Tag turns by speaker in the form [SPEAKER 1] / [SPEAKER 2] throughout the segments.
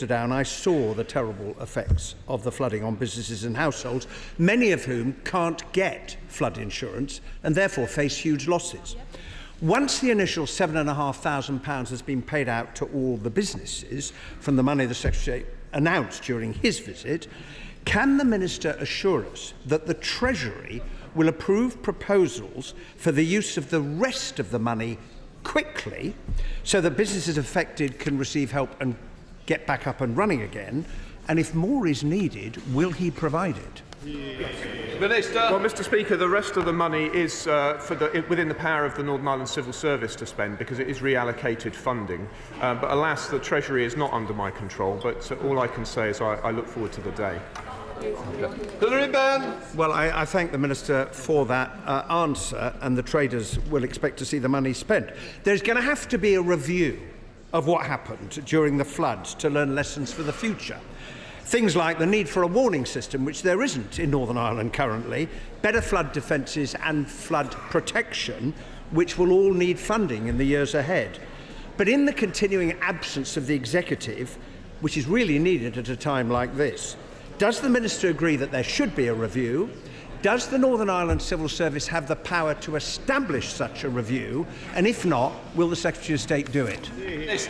[SPEAKER 1] down, I saw the terrible effects of the flooding on businesses and households, many of whom can't get flood insurance and therefore face huge losses. Once the initial £7,500 has been paid out to all the businesses from the money the Secretary announced during his visit, can the Minister assure us that the Treasury will approve proposals for the use of the rest of the money quickly so that businesses affected can receive help and get back up and running again? And if more is needed, will he provide it?
[SPEAKER 2] Minister. Well, Mr. Speaker, the rest of the money is within the power of the Northern Ireland Civil Service to spend because it is reallocated funding. But alas, the Treasury is not under my control. But all I can say is I look forward to the day.
[SPEAKER 1] Well, I thank the Minister for that answer, and the traders will expect to see the money spent. There's going to have to be a review of what happened during the floods to learn lessons for the future. Things like the need for a warning system, which there isn't in Northern Ireland currently, better flood defences and flood protection, which will all need funding in the years ahead. But in the continuing absence of the executive, which is really needed at a time like this, does the Minister agree that there should be a review? Does the Northern Ireland Civil Service have the power to establish such a review? And if not, will the Secretary of State do it?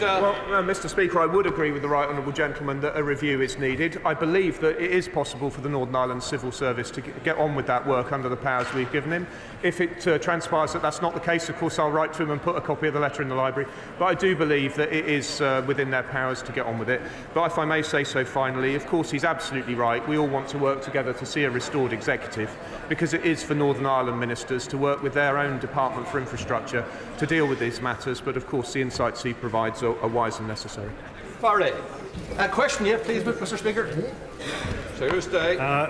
[SPEAKER 2] Well, Mr. Speaker, I would agree with the right honourable gentleman that a review is needed. I believe that it is possible for the Northern Ireland Civil Service to get on with that work under the powers we've given him. If it transpires that that's not the case, of course, I'll write to him and put a copy of the letter in the library. But I do believe that it is within their powers to get on with it. But if I may say so finally, of course, he's absolutely right. We all want to work together to see a restored executive, because it is for Northern Ireland ministers to work with their own Department for Infrastructure to deal with these matters. But of course, the insights he provides are wise and necessary.
[SPEAKER 3] Farley. Question here, please, Mr. Speaker.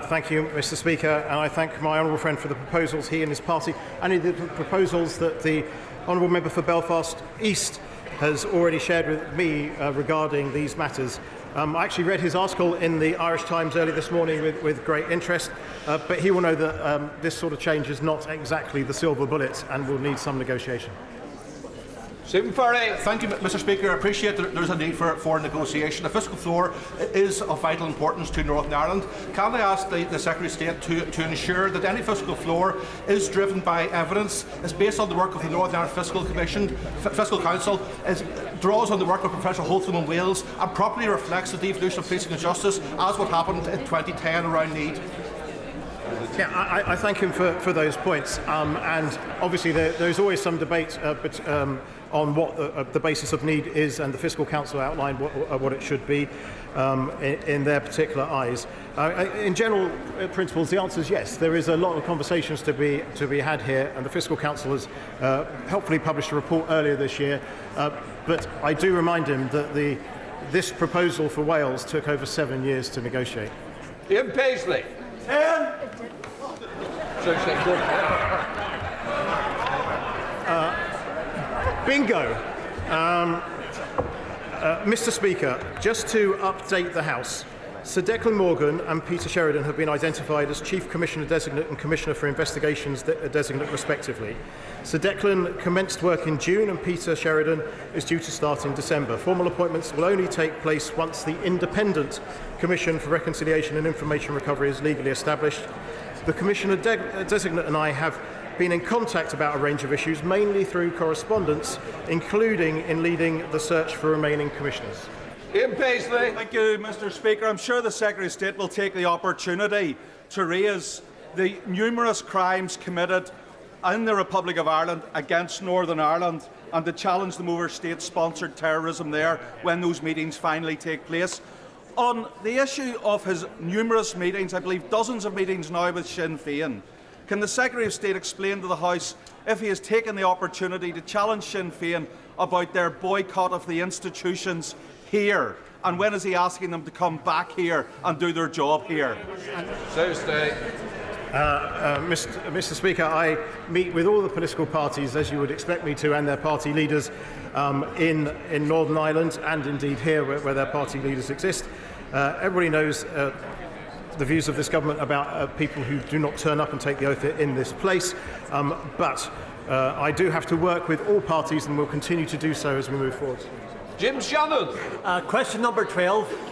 [SPEAKER 4] Thank you, Mr. Speaker, and I thank my honourable friend for the proposals he and his party, and the proposals that the honourable member for Belfast East has already shared with me regarding these matters. I actually read his article in the Irish Times early this morning with great interest, but he will know that this sort of change is not exactly the silver bullet and will need some negotiation.
[SPEAKER 3] Stephen Farley. Thank you, Mr. Speaker. I appreciate that there is a need for negotiation. The fiscal floor is of vital importance to Northern Ireland. Can I ask the Secretary of State to ensure that any fiscal floor is driven by evidence, is based on the work of the Northern Ireland Fiscal Council, draws on the work of Professor Holtham in Wales, and properly reflects the devolution of policing and justice, as what happened in 2010 around Need?
[SPEAKER 4] Yeah, I thank him for those points, and obviously there's always some debate on what the basis of need is, and the Fiscal Council outlined what it should be in their particular eyes. In general principles, the answer is yes. There is a lot of conversations to be had here, and the Fiscal Council has helpfully published a report earlier this year. But I do remind him that this proposal for Wales took over 7 years to negotiate.
[SPEAKER 3] Ian Paisley.
[SPEAKER 4] Bingo. Mr. Speaker, just to update the House, Sir Declan Morgan and Peter Sheridan have been identified as Chief Commissioner Designate and Commissioner for Investigations Designate respectively. Sir Declan commenced work in June and Peter Sheridan is due to start in December. Formal appointments will only take place once the Independent Commission for Reconciliation and Information Recovery is legally established. The Commissioner Designate and I have been in contact about a range of issues, mainly through correspondence, including in leading the search for remaining commissioners.
[SPEAKER 3] Ian Paisley.
[SPEAKER 5] Thank you, Mr. Speaker. I'm sure the Secretary of State will take the opportunity to raise the numerous crimes committed in the Republic of Ireland against Northern Ireland and to challenge them over state-sponsored terrorism there when those meetings finally take place. On the issue of his numerous meetings, I believe dozens of meetings now with Sinn Féin, can the Secretary of State explain to the House if he has taken the opportunity to challenge Sinn Féin about their boycott of the institutions here, and when is he asking them to come back here and do their job here?
[SPEAKER 4] Mr. Speaker, I meet with all the political parties, as you would expect me to, and their party leaders in Northern Ireland and indeed here where their party leaders exist. Everybody knows the views of this government about people who do not turn up and take the oath in this place, but I do have to work with all parties and will continue to do so as we move forward.
[SPEAKER 6] Jim Shannon.
[SPEAKER 7] Question number 12.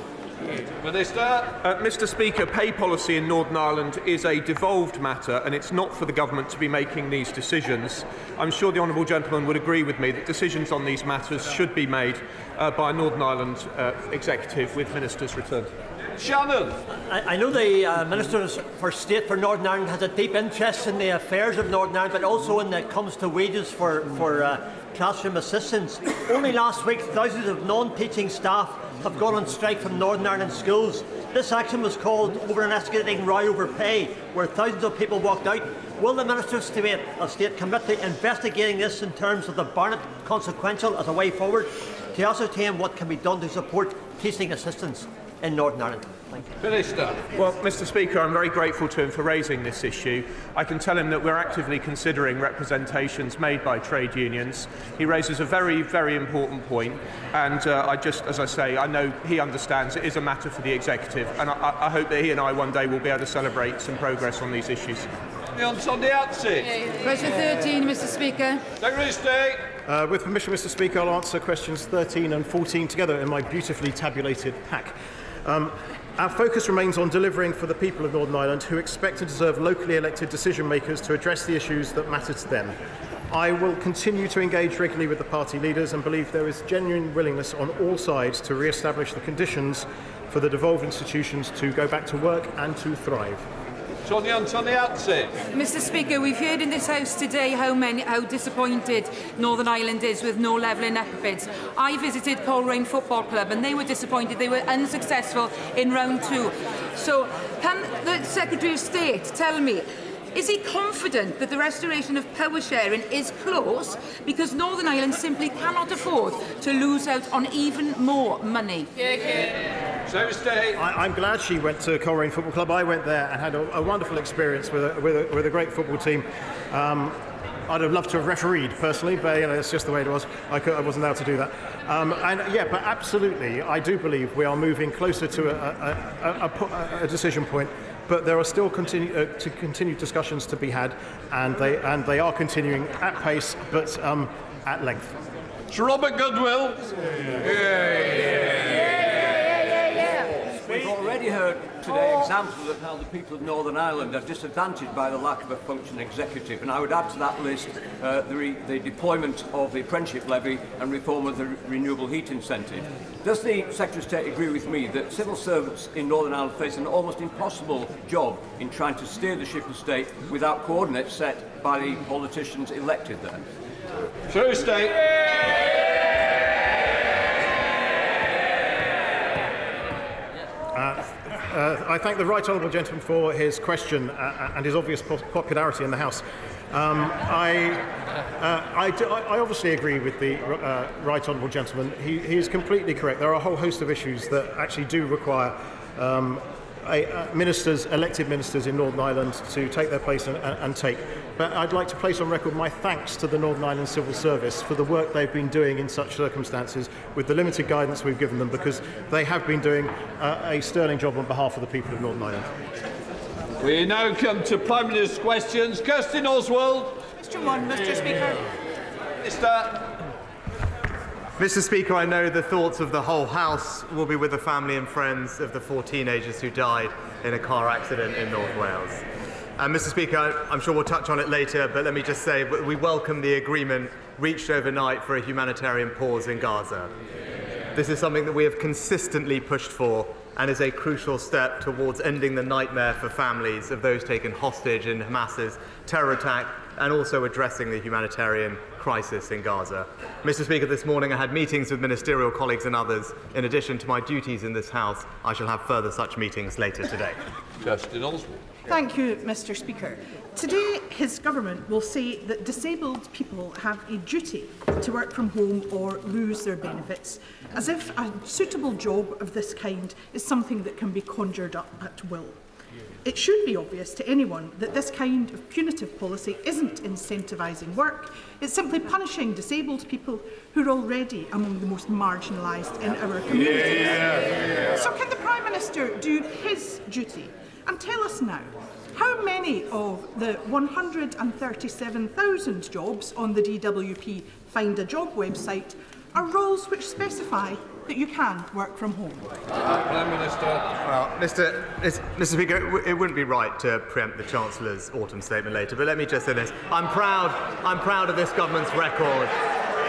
[SPEAKER 6] Minister.
[SPEAKER 2] Mr Speaker, pay policy in Northern Ireland is a devolved matter and it's not for the government to be making these decisions. I'm sure the honourable gentleman would agree with me that decisions on these matters should be made by a Northern Ireland executive with ministers returned.
[SPEAKER 6] Shannon.
[SPEAKER 7] I know the Minister for State for Northern Ireland has a deep interest in the affairs of Northern Ireland, but also when it comes to wages for classroom assistants. Only last week, thousands of non-teaching staff have gone on strike from Northern Ireland schools. This action was called over an escalating row over pay, where thousands of people walked out. Will the Minister of State commit to investigating this in terms of the Barnett consequential as a way forward to ascertain what can be done to support teaching assistants in Northern Ireland? Thank you.
[SPEAKER 6] Minister.
[SPEAKER 2] Well, Mr Speaker, I'm very grateful to him for raising this issue. I can tell him that we're actively considering representations made by trade unions. He raises a very, very important point, and as I say, I know he understands it is a matter for the executive, and I hope that he and I one day will be able to celebrate some progress on these issues.
[SPEAKER 6] On the outset.
[SPEAKER 8] Question 13, Mr Speaker.
[SPEAKER 6] Secretary of State.
[SPEAKER 4] With permission, Mr Speaker, I'll answer questions 13 and 14 together in my beautifully tabulated pack. Our focus remains on delivering for the people of Northern Ireland who expect and deserve locally elected decision makers to address the issues that matter to them. I will continue to engage regularly with the party leaders and believe there is genuine willingness on all sides to re-establish the conditions for the devolved institutions to go back to work and to thrive.
[SPEAKER 8] Mr Speaker, we've heard in this House today how disappointed Northern Ireland is with no levelling up bids. I visited Coleraine Football Club and they were disappointed. They were unsuccessful in round 2. So can the Secretary of State tell me, is he confident that the restoration of power sharing is close because Northern Ireland simply cannot afford to lose out on even more money?
[SPEAKER 4] I'm glad she went to Coleraine Football Club. I went there and had a wonderful experience with a great football team. I'd have loved to have refereed personally, but it's just the way it was. I wasn't able to do that. But absolutely, I do believe we are moving closer to a decision point. But there are still continued discussions to be had, and they are continuing at pace, but at length.
[SPEAKER 6] Sir Robert Goodwill.
[SPEAKER 9] We've already heard today examples of how the people of Northern Ireland are disadvantaged by the lack of a functioning executive, and I would add to that list the deployment of the apprenticeship levy and reform of the renewable heat incentive. Does the Secretary of State agree with me that civil servants in Northern Ireland face an almost impossible job in trying to steer the ship of state without coordinates set by the politicians elected there?
[SPEAKER 6] Secretary of State.
[SPEAKER 4] I thank the Right Honourable Gentleman for his question and his obvious popularity in the House. I obviously agree with the Right Honourable Gentleman. He is completely correct. There are a whole host of issues that actually do require elected ministers in Northern Ireland to take their place and take. But I'd like to place on record my thanks to the Northern Ireland Civil Service for the work they've been doing in such circumstances with the limited guidance we've given them, because they have been doing a sterling job on behalf of the people of Northern Ireland.
[SPEAKER 6] We now come to Prime Minister's questions. Kirstin Oswald.
[SPEAKER 10] Question 1, Mr Speaker.
[SPEAKER 6] Minister.
[SPEAKER 11] Mr Speaker, I know the thoughts of the whole House will be with the family and friends of the 4 teenagers who died in a car accident in North Wales. And Mr Speaker, I'm sure we'll touch on it later, but let me just say we welcome the agreement reached overnight for a humanitarian pause in Gaza. This is something that we have consistently pushed for and is a crucial step towards ending the nightmare for families of those taken hostage in Hamas's terror attack and also addressing the humanitarian crisis in Gaza. Mr Speaker, this morning I had meetings with ministerial colleagues and others. In addition to my duties in this House, I shall have further such meetings later today.
[SPEAKER 6] Kirstin Oswald.
[SPEAKER 10] Thank you, Mr Speaker. Today, his government will say that disabled people have a duty to work from home or lose their benefits, as if a suitable job of this kind is something that can be conjured up at will. It should be obvious to anyone that this kind of punitive policy isn't incentivising work, it's simply punishing disabled people who are already among the most marginalised in our communities. So can the Prime Minister do his duty and tell us now how many of the 137,000 jobs on the DWP Find a Job website are roles which specify that you can work from home.
[SPEAKER 6] Prime Minister.
[SPEAKER 11] Well, Mr. Speaker, it wouldn't be right to preempt the Chancellor's autumn statement later, but let me just say this. I'm proud of this government's record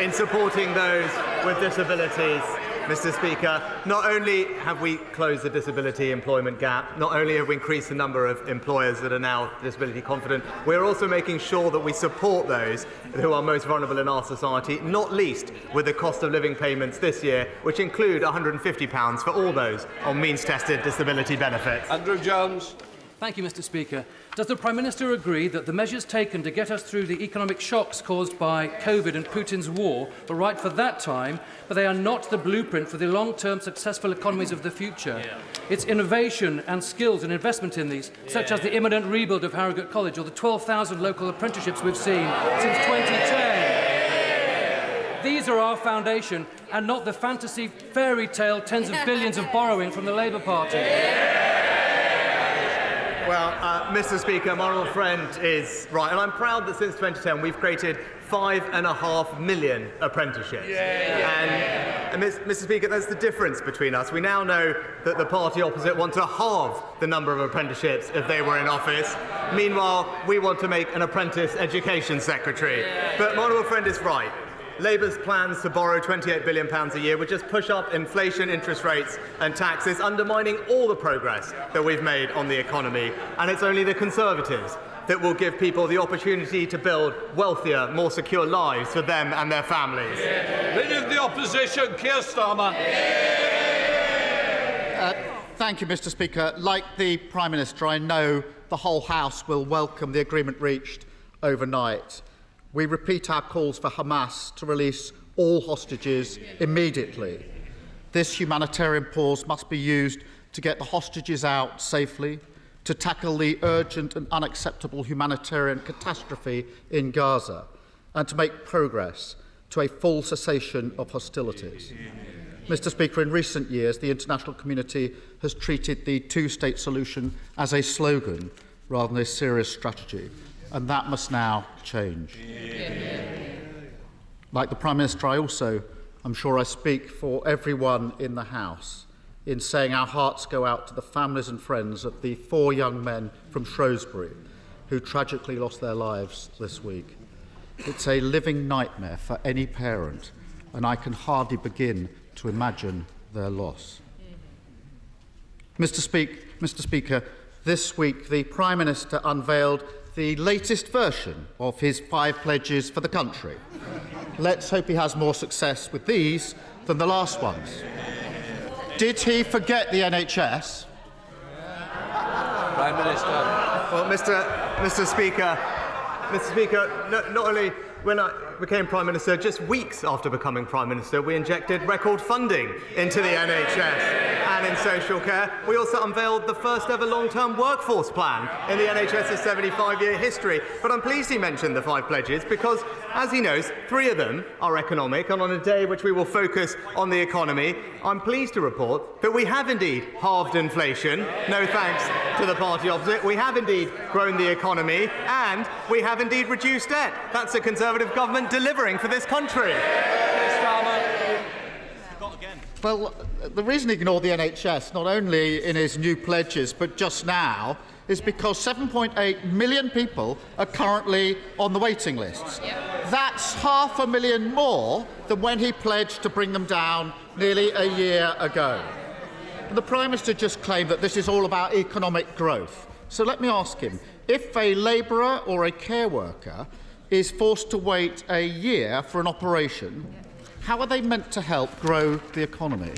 [SPEAKER 11] in supporting those with disabilities. Mr. Speaker, not only have we closed the disability employment gap, not only have we increased the number of employers that are now disability confident, we're also making sure that we support those who are most vulnerable in our society, not least with the cost of living payments this year, which include £150 for all those on means-tested disability benefits.
[SPEAKER 6] Andrew Jones.
[SPEAKER 12] Thank you, Mr. Speaker. Does the Prime Minister agree that the measures taken to get us through the economic shocks caused by COVID and Putin's war were right for that time, but they are not the blueprint for the long-term successful economies of the future? It's innovation and skills and investment in these, such as the imminent rebuild of Harrogate College or the 12,000 local apprenticeships we've seen since 2010. These are our foundation, and not the fantasy fairy tale tens of billions of borrowing from the Labour Party.
[SPEAKER 11] Well, Mr. Speaker, my honourable friend is right, and I'm proud that since 2010 we've created 5.5 million apprenticeships. And Mr. Speaker, that's the difference between us. We now know that the party opposite want to halve the number of apprenticeships if they were in office. Meanwhile, we want to make an apprentice education secretary. But my honourable friend is right. Labour's plans to borrow £28 billion a year would just push up inflation, interest rates and taxes, undermining all the progress that we've made on the economy. And it's only the Conservatives that will give people the opportunity to build wealthier, more secure lives for them and their families.
[SPEAKER 6] Leader of the Opposition, Keir Starmer.
[SPEAKER 13] Thank you, Mr. Speaker. Like the Prime Minister, I know the whole House will welcome the agreement reached overnight. We repeat our calls for Hamas to release all hostages immediately. This humanitarian pause must be used to get the hostages out safely, to tackle the urgent and unacceptable humanitarian catastrophe in Gaza, and to make progress to a full cessation of hostilities. Mr. Speaker, in recent years, the international community has treated the two-state solution as a slogan rather than a serious strategy. And that must now change. Like the Prime Minister, I'm sure I speak for everyone in the House in saying our hearts go out to the families and friends of the 4 young men from Shrewsbury who tragically lost their lives this week. It's a living nightmare for any parent, and I can hardly begin to imagine their loss. Mr. Speaker, this week the Prime Minister unveiled the latest version of his 5 pledges for the country. Let's hope he has more success with these than the last ones. Did he forget the NHS?
[SPEAKER 6] Prime Minister.
[SPEAKER 11] Well, Mr. Speaker, not only when I became Prime Minister, just weeks after becoming Prime Minister, we injected record funding into the NHS and in social care. We also unveiled the first ever long-term workforce plan in the NHS's 75-year history. But I'm pleased he mentioned the 5 pledges because, as he knows, 3 of them are economic, and on a day which we will focus on the economy, I'm pleased to report that we have indeed halved inflation, no thanks to the party opposite. We have indeed grown the economy, and we have indeed reduced debt. That's a Conservative government delivering for this country.
[SPEAKER 13] Well, the reason he ignored the NHS, not only in his new pledges but just now, is because 7.8 million people are currently on the waiting lists. That's 500,000 more than when he pledged to bring them down nearly a year ago. And the Prime Minister just claimed that this is all about economic growth. So let me ask him, if a labourer or a care worker is forced to wait a year for an operation, how are they meant to help grow the economy?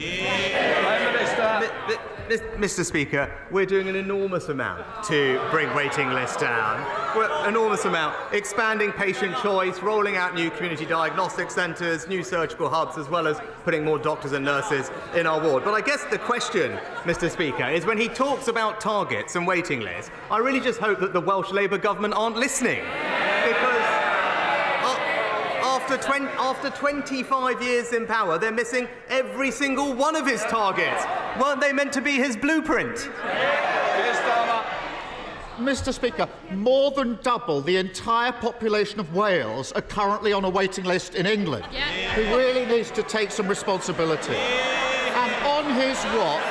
[SPEAKER 11] Mr. Speaker, we're doing an enormous amount to bring waiting lists down. Enormous amount. Expanding patient choice, rolling out new community diagnostic centres, new surgical hubs, as well as putting more doctors and nurses in our ward. But I guess the question, Mr. Speaker, is when he talks about targets and waiting lists, I really just hope that the Welsh Labour government aren't listening. Because after 25 years in power, they're missing every single one of his targets. Weren't they meant to be his blueprint?
[SPEAKER 13] Mr. Speaker, more than double the entire population of Wales are currently on a waiting list in England. He really needs to take some responsibility. And on his watch,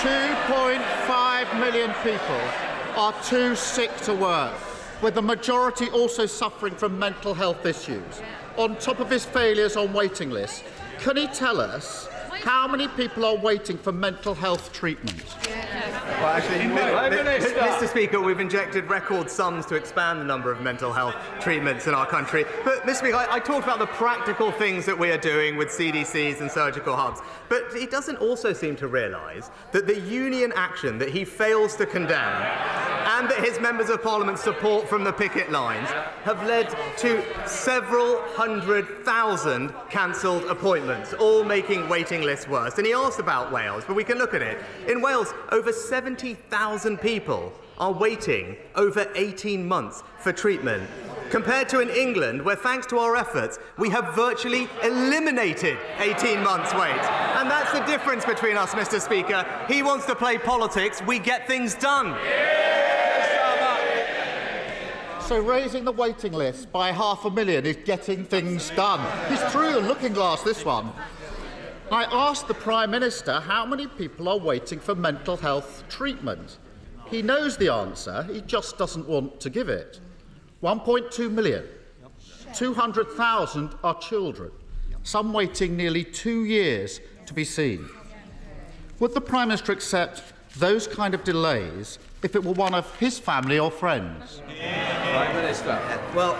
[SPEAKER 13] 2.5 million people are too sick to work, with the majority also suffering from mental health issues. On top of his failures on waiting lists, can he tell us how many people are waiting for mental health treatment?
[SPEAKER 11] Well, actually, Mr. Speaker, we've injected record sums to expand the number of mental health treatments in our country. But, Mr. Speaker, I talked about the practical things that we are doing with CDCs and surgical hubs. But he doesn't also seem to realise that the union action that he fails to condemn and that his members of parliament support from the picket lines have led to several 100,000 cancelled appointments, all making waiting lists worse. And he asked about Wales, but we can look at it. In Wales, over 70,000 people are waiting over 18 months for treatment, compared to in England, where, thanks to our efforts, we have virtually eliminated 18 months' wait. And that's the difference between us, Mr. Speaker. He wants to play politics, we get things done.
[SPEAKER 13] So raising the waiting list by 500,000 is getting things done. He's through the looking glass, this one. I asked the Prime Minister how many people are waiting for mental health treatment. He knows the answer, he just doesn't want to give it. 1.2 million. 200,000 are children, some waiting nearly 2 years to be seen. Would the Prime Minister accept those kind of delays if it were one of his family or friends?
[SPEAKER 11] Prime Minister. Well,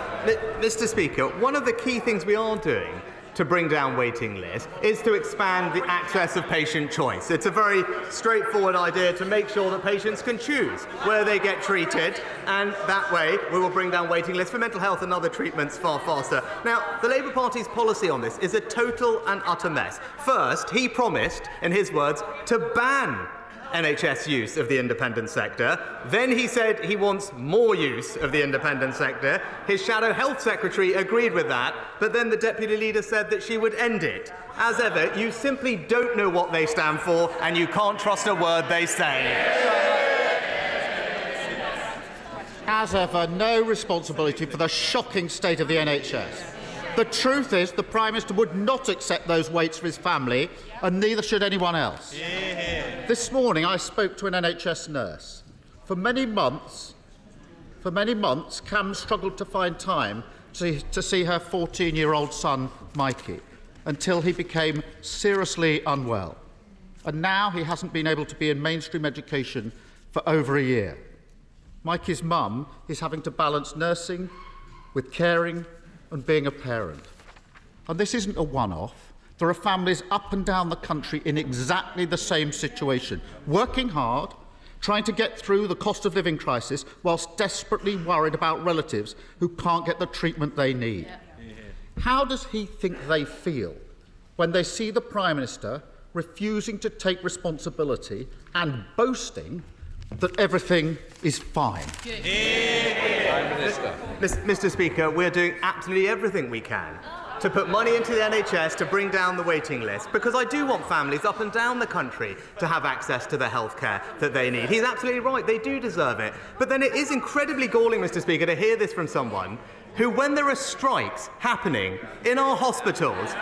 [SPEAKER 11] Mr. Speaker, one of the key things we are doing to bring down waiting lists is to expand the access of patient choice. It's a very straightforward idea to make sure that patients can choose where they get treated, and that way we will bring down waiting lists for mental health and other treatments far faster. Now, the Labour Party's policy on this is a total and utter mess. First, he promised, in his words, to ban NHS use of the independent sector. Then he said he wants more use of the independent sector. His shadow health secretary agreed with that, but then the deputy leader said that she would end it. As ever, you simply don't know what they stand for, and you can't trust a word they say.
[SPEAKER 13] As ever, no responsibility for the shocking state of the NHS. The truth is, the Prime Minister would not accept those waits for his family, and neither should anyone else. This morning, I spoke to an NHS nurse. For many months, Cam struggled to find time to see her 14-year-old son, Mikey, until he became seriously unwell. And now he hasn't been able to be in mainstream education for over a year. Mikey's mum is having to balance nursing with caring and being a parent. And this isn't a one-off. There are families up and down the country in exactly the same situation, working hard, trying to get through the cost of living crisis whilst desperately worried about relatives who can't get the treatment they need. How does he think they feel when they see the Prime Minister refusing to take responsibility and boasting that everything is fine?
[SPEAKER 11] Mr. Speaker, we're doing absolutely everything we can to put money into the NHS to bring down the waiting list, because I do want families up and down the country to have access to the healthcare that they need. He's absolutely right, they do deserve it. But then it is incredibly galling, Mr. Speaker, to hear this from someone who, when there are strikes happening in our hospitals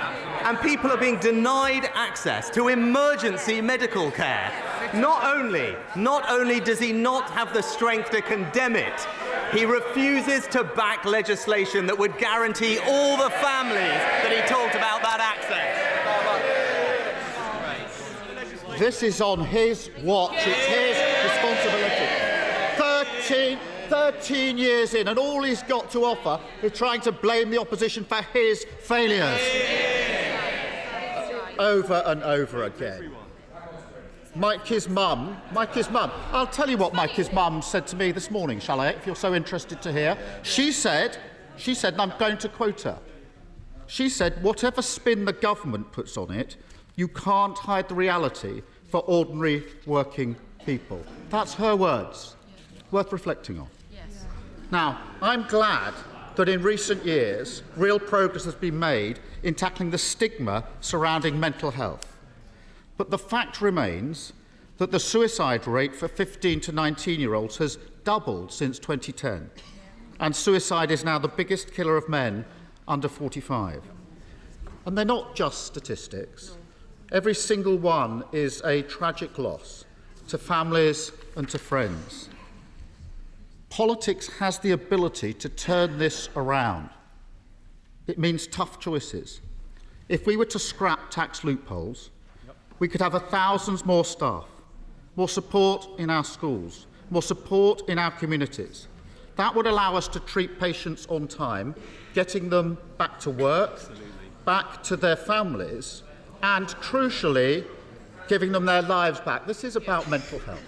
[SPEAKER 11] and people are being denied access to emergency medical care, not only does he not have the strength to condemn it, he refuses to back legislation that would guarantee all the families that he talked about that access.
[SPEAKER 13] This is on his watch. It's his responsibility. 13 years in, and all he's got to offer is trying to blame the opposition for his failures. Over and over again. Mikey's mum. I'll tell you what Mikey's mum said to me this morning, shall I, if you're so interested to hear. She said, and I'm going to quote her, she said, whatever spin the government puts on it, you can't hide the reality for ordinary working people. That's her words. Worth reflecting on. Yes. Now, I'm glad that in recent years, real progress has been made in tackling the stigma surrounding mental health. But the fact remains that the suicide rate for 15 to 19-year-olds has doubled since 2010, and suicide is now the biggest killer of men under 45. And they're not just statistics. Every single one is a tragic loss to families and to friends. Politics has the ability to turn this around. It means tough choices. If we were to scrap tax loopholes, we could have thousands more staff, more support in our schools, more support in our communities. That would allow us to treat patients on time, getting them back to work, back to their families, and, crucially, giving them their lives back. This is about mental health.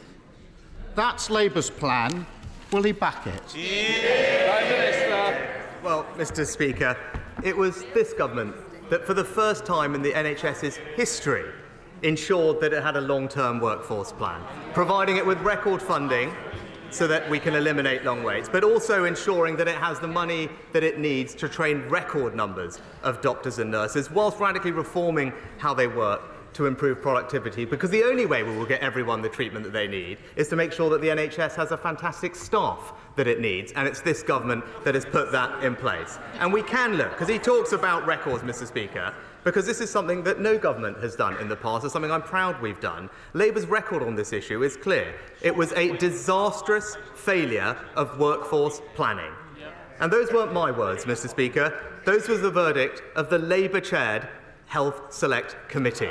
[SPEAKER 13] That's Labour's plan. Will he back it?
[SPEAKER 11] Prime Minister. Well, Mr. Speaker, it was this government that, for the first time in the NHS's history, ensured that it had a long-term workforce plan, providing it with record funding so that we can eliminate long waits, but also ensuring that it has the money that it needs to train record numbers of doctors and nurses, whilst radically reforming how they work to improve productivity, because the only way we will get everyone the treatment that they need is to make sure that the NHS has a fantastic staff that it needs, and it's this government that has put that in place. And we can look, because he talks about records, Mr. Speaker, because this is something that no government has done in the past. It's something I'm proud we've done. Labour's record on this issue is clear. It was a disastrous failure of workforce planning. And those weren't my words, Mr. Speaker. Those was the verdict of the Labour-chaired Health Select Committee.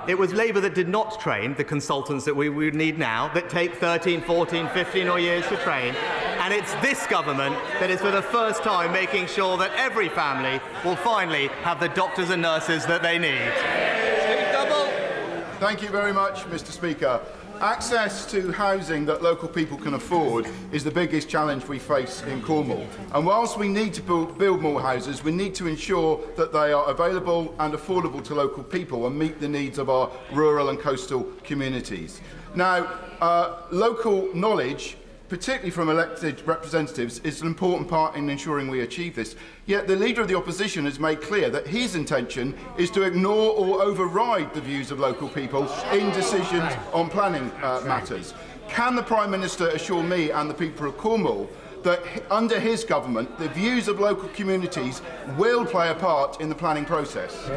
[SPEAKER 11] It was Labour that did not train the consultants that we would need now, that take 13, 14, 15 or years to train. And it's this government that is for the first time making sure that every family will finally have the doctors and nurses that they need.
[SPEAKER 14] Thank you very much, Mr. Speaker. Access to housing that local people can afford is the biggest challenge we face in Cornwall. And whilst we need to build more houses, we need to ensure that they are available and affordable to local people and meet the needs of our rural and coastal communities. Now, local knowledge, particularly from elected representatives, is an important part in ensuring we achieve this. Yet the Leader of the Opposition has made clear that his intention is to ignore or override the views of local people in decisions on planning matters. Can the Prime Minister assure me and the people of Cornwall that under his government the views of local communities will play a part in the planning process?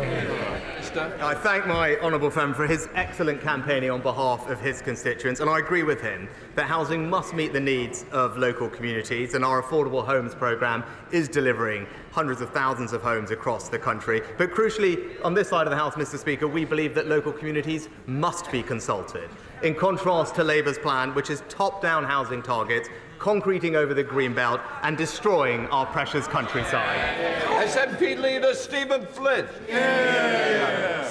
[SPEAKER 11] I thank my honourable friend for his excellent campaigning on behalf of his constituents, and I agree with him that housing must meet the needs of local communities, and our Affordable Homes programme is delivering hundreds of thousands of homes across the country. But crucially, on this side of the House, Mr. Speaker, we believe that local communities must be consulted, in contrast to Labour's plan, which is top-down housing targets, concreting over the Greenbelt and destroying our precious countryside.
[SPEAKER 6] SNP leader Stephen Flynn.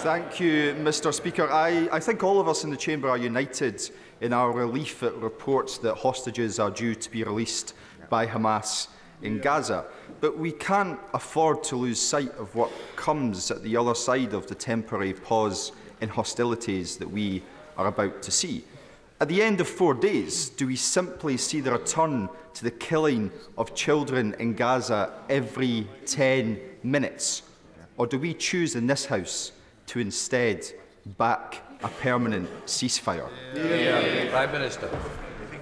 [SPEAKER 15] Thank you, Mr. Speaker. I think all of us in the Chamber are united in our relief at reports that hostages are due to be released by Hamas in Gaza. But we can't afford to lose sight of what comes at the other side of the temporary pause in hostilities that we are about to see. At the end of 4 days, do we simply see the return to the killing of children in Gaza every 10 minutes? Or do we choose in this House to instead back a permanent ceasefire?
[SPEAKER 6] Prime Minister.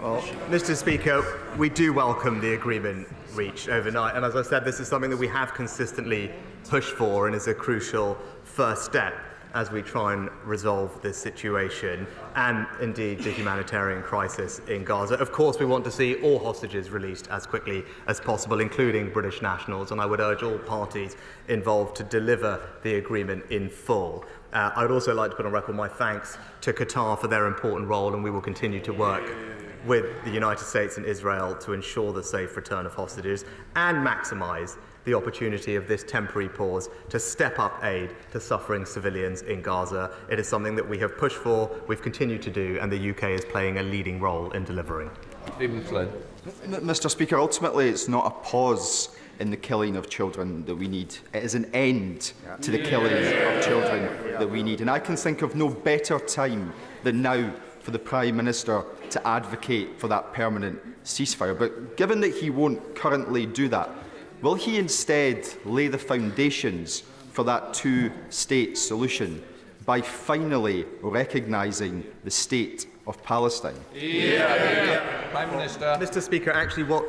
[SPEAKER 11] Well, Mr. Speaker, we do welcome the agreement reached overnight, and as I said, this is something that we have consistently pushed for and is a crucial first step as we try and resolve this situation and indeed the humanitarian crisis in Gaza. Of course, we want to see all hostages released as quickly as possible, including British nationals, and I would urge all parties involved to deliver the agreement in full. I would also like to put on record my thanks to Qatar for their important role, and we will continue to work with the United States and Israel to ensure the safe return of hostages and maximise the opportunity of this temporary pause to step up aid to suffering civilians in Gaza. It is something that we have pushed for, we've continued to do, and the UK is playing a leading role in delivering.
[SPEAKER 6] Stephen Flynn.
[SPEAKER 15] Mr. Speaker, ultimately it's not a pause in the killing of children that we need. It is an end to the killing of children that we need. And I can think of no better time than now for the Prime Minister to advocate for that permanent ceasefire. But given that he won't currently do that, will he instead lay the foundations for that two-state solution by finally recognising the state of Palestine?
[SPEAKER 6] Prime Minister.
[SPEAKER 11] Mr. Speaker, actually what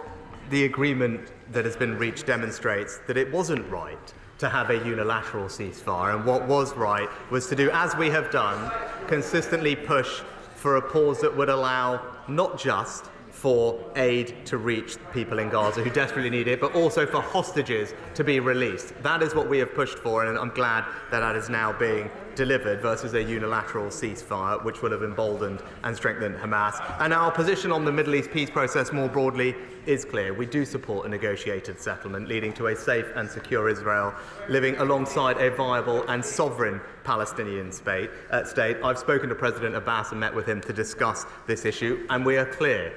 [SPEAKER 11] the agreement that has been reached demonstrates that it wasn't right to have a unilateral ceasefire, and what was right was to do, as we have done, consistently push for a pause that would allow not just for aid to reach people in Gaza who desperately need it, but also for hostages to be released. That is what we have pushed for, and I'm glad that that is now being delivered versus a unilateral ceasefire, which would have emboldened and strengthened Hamas. And our position on the Middle East peace process more broadly is clear. We do support a negotiated settlement leading to a safe and secure Israel living alongside a viable and sovereign Palestinian state. I've spoken to President Abbas and met with him to discuss this issue, and we are clear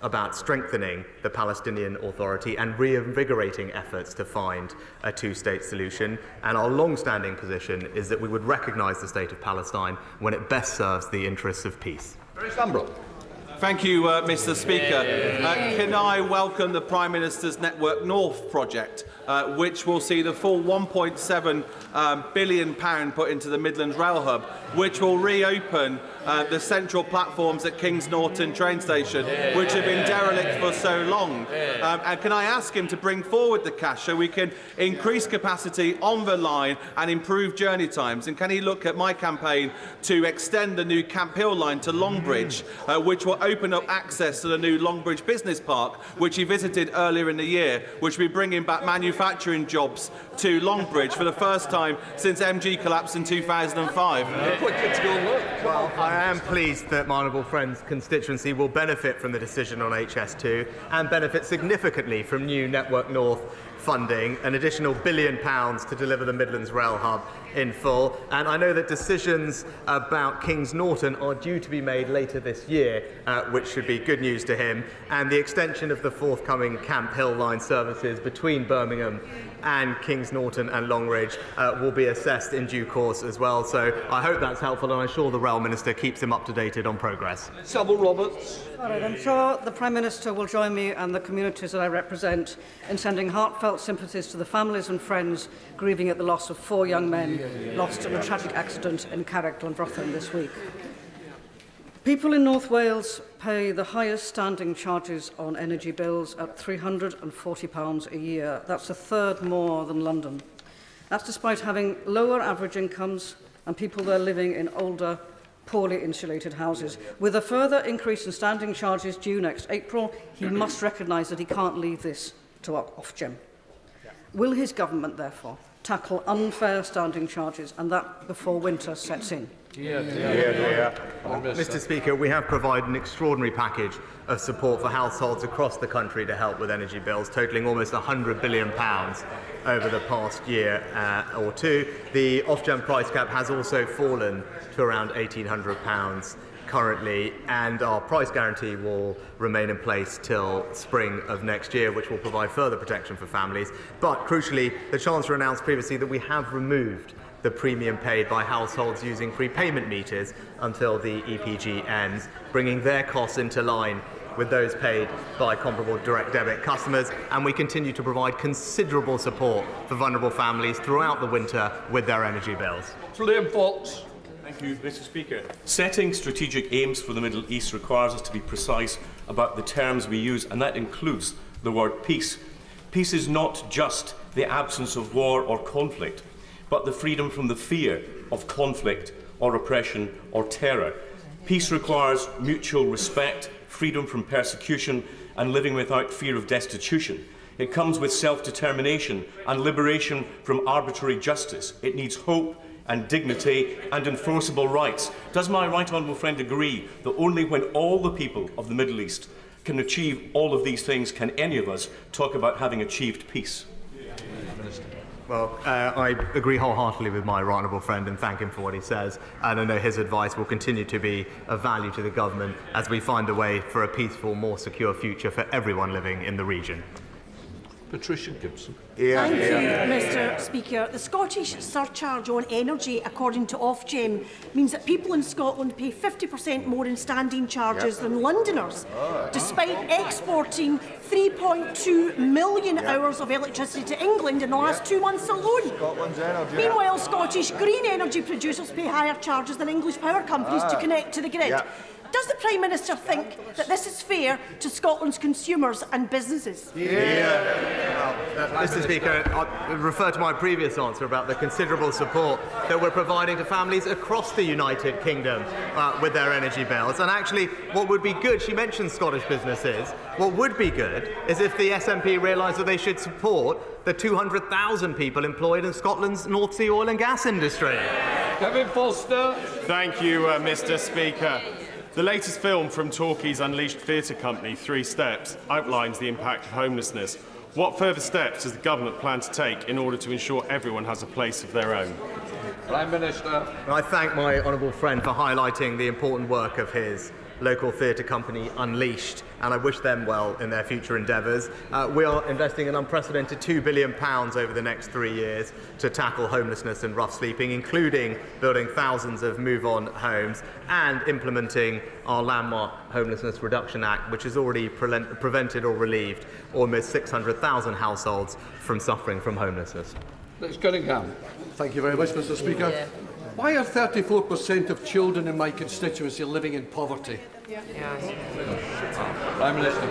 [SPEAKER 11] about strengthening the Palestinian Authority and reinvigorating efforts to find a two-state solution. And our long-standing position is that we would recognise the state of Palestine when it best serves the interests of peace.
[SPEAKER 5] Thank you, Mr. Speaker. Can I welcome the Prime Minister's Network North project, which will see the full £1.7 billion put into the Midlands Rail Hub, which will reopen the central platforms at Kings Norton train station, which have been derelict for so long. And can I ask him to bring forward the cash so we can increase capacity on the line and improve journey times? And can he look at my campaign to extend the new Camp Hill line to Longbridge, which will open up access to the new Longbridge Business Park, which he visited earlier in the year, which will be bringing back manufacturing jobs to Longbridge for the first time since MG collapsed in 2005.
[SPEAKER 11] Well, I am pleased that my honourable friend's constituency will benefit from the decision on HS2 and benefit significantly from new Network North funding, an additional £1 billion to deliver the Midlands Rail Hub in full. And I know that decisions about Kings Norton are due to be made later this year, which should be good news to him. And the extension of the forthcoming Camp Hill line services between Birmingham and Kings Norton and Longridge will be assessed in due course as well. So I hope that's helpful, and I'm sure the Rail Minister keeps him up to date on progress.
[SPEAKER 6] Sybil Roberts.
[SPEAKER 16] All right, I'm sure the Prime Minister will join me and the communities that I represent in sending heartfelt sympathies to the families and friends grieving at the loss of 4 young men lost in a tragic accident in Carrickglanbrothen this week. People in North Wales pay the highest standing charges on energy bills at £340 a year. That's a third more than London. That's despite having lower average incomes and people there living in older, poorly insulated houses. With a further increase in standing charges due next April, he must recognise that he can't leave this to Ofgem. Will his government, therefore, tackle unfair standing charges, and that before winter sets in?
[SPEAKER 11] Mr. Speaker, we have provided an extraordinary package of support for households across the country to help with energy bills, totalling almost £100 billion over the past year or two. The Ofgem price cap has also fallen to around £1,800 currently, and our price guarantee will remain in place till spring of next year, which will provide further protection for families. But crucially, the Chancellor announced previously that we have removed the premium paid by households using prepayment meters until the EPG ends, bringing their costs into line with those paid by comparable direct debit customers, and we continue to provide considerable support for vulnerable families throughout the winter with their energy bills.
[SPEAKER 6] Liam Fox.
[SPEAKER 17] Thank you, Mr. Speaker. Setting strategic aims for the Middle East requires us to be precise about the terms we use, and that includes the word peace. Peace is not just the absence of war or conflict, but the freedom from the fear of conflict or oppression or terror. Peace requires mutual respect, freedom from persecution, and living without fear of destitution. It comes with self-determination and liberation from arbitrary justice. It needs hope and dignity and enforceable rights. Does my right honourable friend agree that only when all the people of the Middle East can achieve all of these things can any of us talk about having achieved peace?
[SPEAKER 11] Well, I agree wholeheartedly with my right honourable friend and thank him for what he says, and I know his advice will continue to be of value to the government as we find a way for a peaceful, more secure future for everyone living in the region.
[SPEAKER 6] Patricia Gibson.
[SPEAKER 18] Thank you, Mr Speaker. The Scottish surcharge on energy, according to Ofgem, means that people in Scotland pay 50% more in standing charges than Londoners, despite exporting 3.2 million hours of electricity to England in the last 2 months alone. Meanwhile, Scottish green energy producers pay higher charges than English power companies to connect to the grid. Does the Prime Minister think that this is fair to Scotland's consumers and businesses?
[SPEAKER 11] Mr Speaker, I refer to my previous answer about the considerable support that we're providing to families across the United Kingdom with their energy bills. And actually, what would be good, she mentioned Scottish businesses, what would be good is if the SNP realised that they should support the 200,000 people employed in Scotland's North Sea oil and gas industry.
[SPEAKER 6] Kevin Foster.
[SPEAKER 19] Thank you, Mr Speaker. The latest film from Torquay's Unleashed theatre company, 3 Steps, outlines the impact of homelessness. What further steps does the government plan to take in order to ensure everyone has a place of their own?
[SPEAKER 6] Prime Minister.
[SPEAKER 11] I thank my honourable friend for highlighting the important work of his local theatre company, Unleashed, and I wish them well in their future endeavours. We are investing an unprecedented £2 billion over the next 3 years to tackle homelessness and rough sleeping, including building thousands of move-on homes and implementing our landmark Homelessness Reduction Act, which has already prevented or relieved almost 600,000 households from suffering from homelessness.
[SPEAKER 6] Let's Cunningham.
[SPEAKER 20] Thank you very much, Mr Speaker. Why are 34% of children in my constituency living in poverty?
[SPEAKER 6] Prime Minister.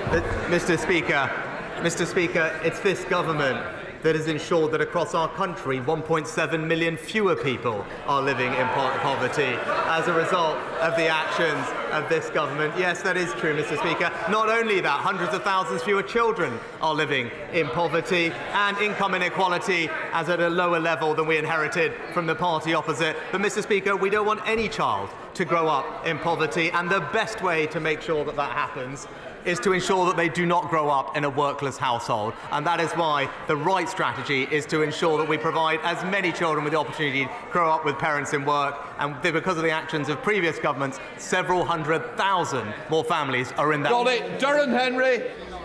[SPEAKER 11] Mr Speaker, it's this government that has ensured that across our country 1.7 million fewer people are living in poverty as a result of the actions of this government. Yes, that is true, Mr Speaker. Not only that, hundreds of thousands fewer children are living in poverty, and income inequality is at a lower level than we inherited from the party opposite. But, Mr Speaker, we don't want any child to grow up in poverty, and the best way to make sure that that happens is to ensure that they do not grow up in a workless household. And that is why the right strategy is to ensure that we provide as many children with the opportunity to grow up with parents in work. And because of the actions of previous governments, several 100,000 more families are in that.
[SPEAKER 6] Got it. Durham Henry.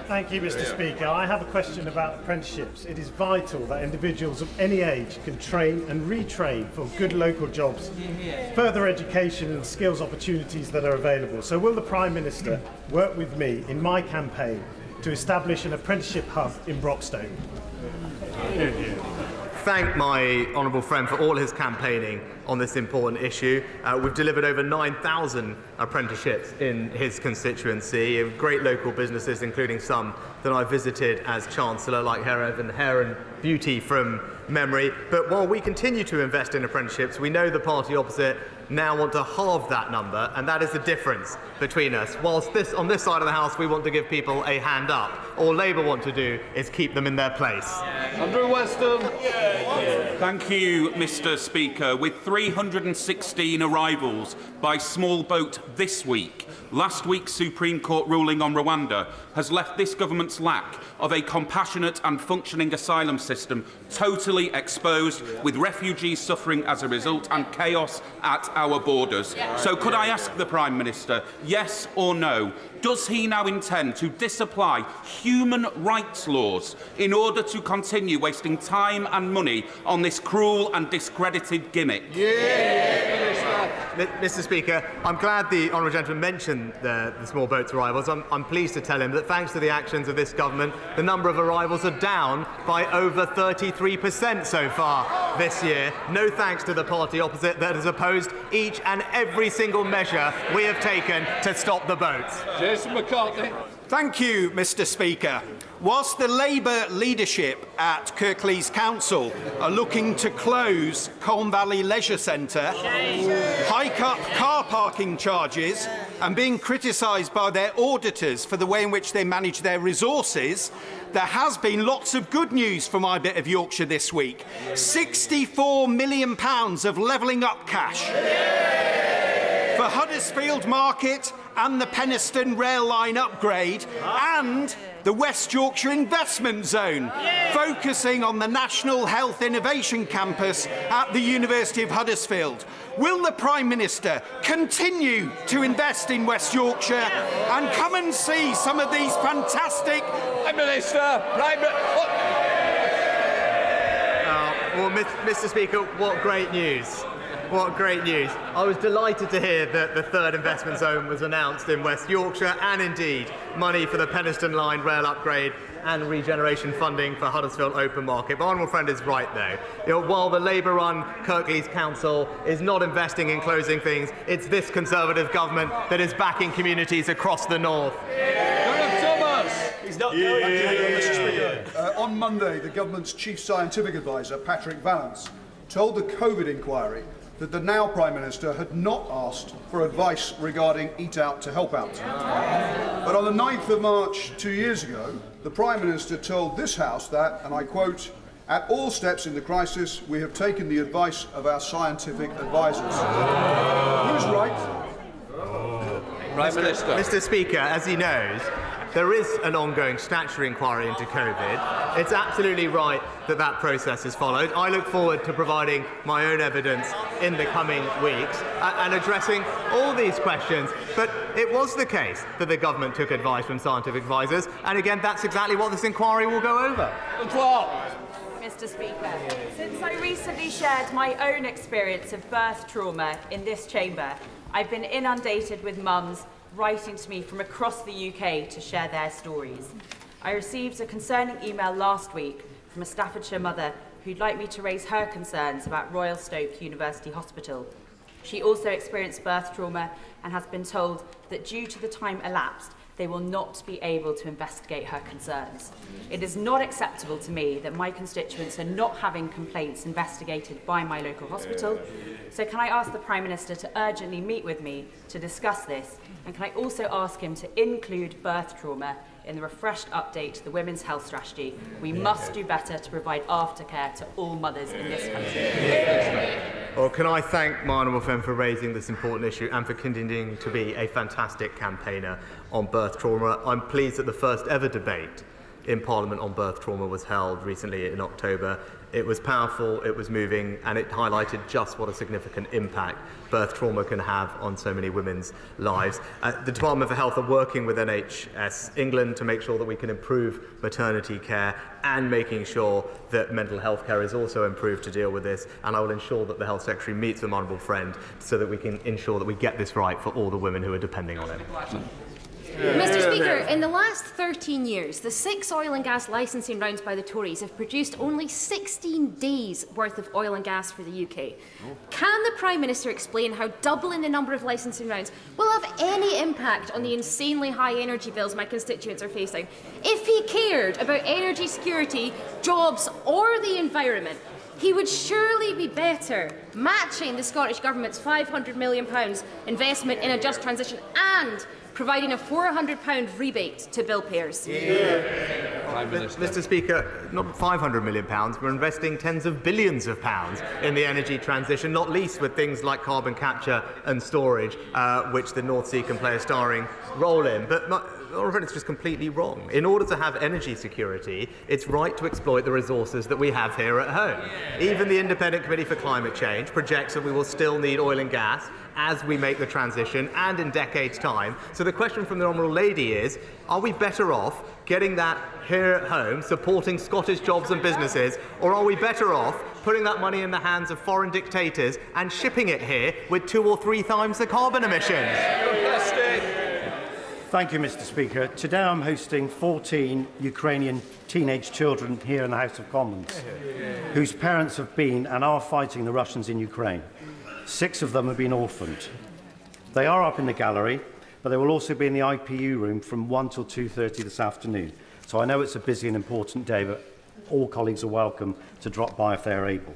[SPEAKER 21] Thank you, Mr Speaker. I have a question about apprenticeships. It is vital that individuals of any age can train and retrain for good local jobs, further education and skills opportunities that are available. So will the Prime Minister work with me in my campaign to establish an apprenticeship hub in Broxton?
[SPEAKER 11] Thank my honourable friend for all his campaigning on this important issue. We've delivered over 9,000 apprenticeships in his constituency, of great local businesses, including some that I visited as Chancellor, like Hair and Beauty from memory. But while we continue to invest in apprenticeships, we know the party opposite now want to halve that number, and that is the difference between us. Whilst on this side of the House we want to give people a hand up, all Labour want to do is keep them in their place.
[SPEAKER 6] Andrew Weston.
[SPEAKER 22] Thank you, Mr Speaker. With 316 arrivals by small boat this week, last week's Supreme Court ruling on Rwanda has left this government's lack of a compassionate and functioning asylum system totally exposed, with refugees suffering as a result and chaos at our borders. So could I ask the Prime Minister, yes or no, does he now intend to disapply human rights laws in order to continue wasting time and money on this cruel and discredited gimmick?
[SPEAKER 11] Mr Speaker, I'm glad the honourable gentleman mentioned the small boats arrivals. I'm pleased to tell him that thanks to the actions of this government, the number of arrivals are down by over 33% so far this year. No thanks to the party opposite that has opposed each and every single measure we have taken to stop the boats.
[SPEAKER 6] Jason McCartney.
[SPEAKER 23] Thank you, Mr Speaker. Whilst the Labour leadership at Kirklees Council are looking to close Colne Valley Leisure Centre, hike up car parking charges and being criticised by their auditors for the way in which they manage their resources, there has been lots of good news for my bit of Yorkshire this week. £64 million of levelling up cash for Huddersfield Market and the Penistone rail line upgrade and the West Yorkshire Investment Zone, focusing on the National Health Innovation Campus at the University of Huddersfield. will the Prime Minister continue to invest in West Yorkshire and come and see some of these fantastic...
[SPEAKER 6] Prime Minister,
[SPEAKER 11] Well, Mr. Speaker, what great news. What great news. I was delighted to hear that the third investment zone was announced in West Yorkshire, and indeed money for the Penistone Line rail upgrade and regeneration funding for Huddersfield Open Market. But Honourable Friend is right, though. While the Labour-run Kirklees Council is not investing in closing things, it's this Conservative government that is backing communities across the north.
[SPEAKER 1] He's not going Mr. Speaker. On Monday, the government's chief scientific advisor, Patrick Vallance, told the COVID inquiry that the now Prime Minister had not asked for advice regarding Eat Out to Help Out. But on the 9th of March 2 years ago, the Prime Minister told this House that, and I quote, "At all steps in the crisis, we have taken the advice of our scientific advisors." Who's right?
[SPEAKER 6] Prime Minister.
[SPEAKER 11] Mr. Speaker, as he knows, there is an ongoing statutory inquiry into COVID. It's absolutely right that that process is followed. I look forward to providing my own evidence in the coming weeks and addressing all these questions. But it was the case that the government took advice from scientific advisors, and again, that's exactly what this inquiry will go over.
[SPEAKER 3] Mr. Speaker, since I recently shared my own experience of birth trauma in this chamber, I've been inundated with mums writing to me from across the UK to share their stories. I received a concerning email last week from a Staffordshire mother who'd like me to raise her concerns about Royal Stoke University Hospital. She also experienced birth trauma and has been told that due to the time elapsed, they will not be able to investigate her concerns. It is not acceptable to me that my constituents are not having complaints investigated by my local hospital. So can I ask the Prime Minister to urgently meet with me to discuss this? And can I also ask him to include birth trauma in the refreshed update to the Women's Health Strategy? We must do better to provide aftercare to all mothers in this country.
[SPEAKER 11] Well, can I thank my honourable friend for raising this important issue and for continuing to be a fantastic campaigner on birth trauma. I'm pleased that the first ever debate in Parliament on birth trauma was held recently in October. It was powerful, it was moving, and it highlighted just what a significant impact birth trauma can have on so many women's lives. The Department for Health are working with NHS England to make sure that we can improve maternity care and making sure that mental health care is also improved to deal with this. And I will ensure that the Health Secretary meets with my honourable friend so that we can ensure that we get this right for all the women who are depending on it.
[SPEAKER 7] Mr. Speaker, in the last 13 years, the 6 oil and gas licensing rounds by the Tories have produced only 16 days' worth of oil and gas for the UK. Can the Prime Minister explain how doubling the number of licensing rounds will have any impact on the insanely high energy bills my constituents are facing? If he cared about energy security, jobs or the environment, he would surely be better matching the Scottish Government's £500 million investment in a just transition and providing a £400 rebate to bill payers.
[SPEAKER 11] Mr. Speaker, not £500 million. We're investing tens of billions of pounds in the energy transition, not least with things like carbon capture and storage, which the North Sea can play a starring role in. But it's just completely wrong. In order to have energy security, it's right to exploit the resources that we have here at home. Even the Independent Committee for Climate Change projects that we will still need oil and gas as we make the transition and in decades' time. So the question from the Honourable Lady is, are we better off getting that here at home, supporting Scottish jobs and businesses, or are we better off putting that money in the hands of foreign dictators and shipping it here with 2 or 3 times the carbon emissions?
[SPEAKER 21] Thank you, Mr. Speaker. Today I'm hosting 14 Ukrainian teenage children here in the House of Commons, whose parents have been and are fighting the Russians in Ukraine. 6 of them have been orphaned. They are up in the gallery, but they will also be in the IPU room from 1 till 2:30 this afternoon. So I know it's a busy and important day, but all colleagues are welcome to drop by if they are able.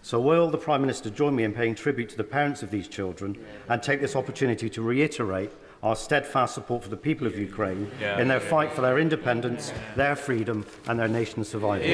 [SPEAKER 21] So will the Prime Minister join me in paying tribute to the parents of these children and take this opportunity to reiterate our steadfast support for the people of Ukraine in their fight for their independence, their freedom and their nation's survival?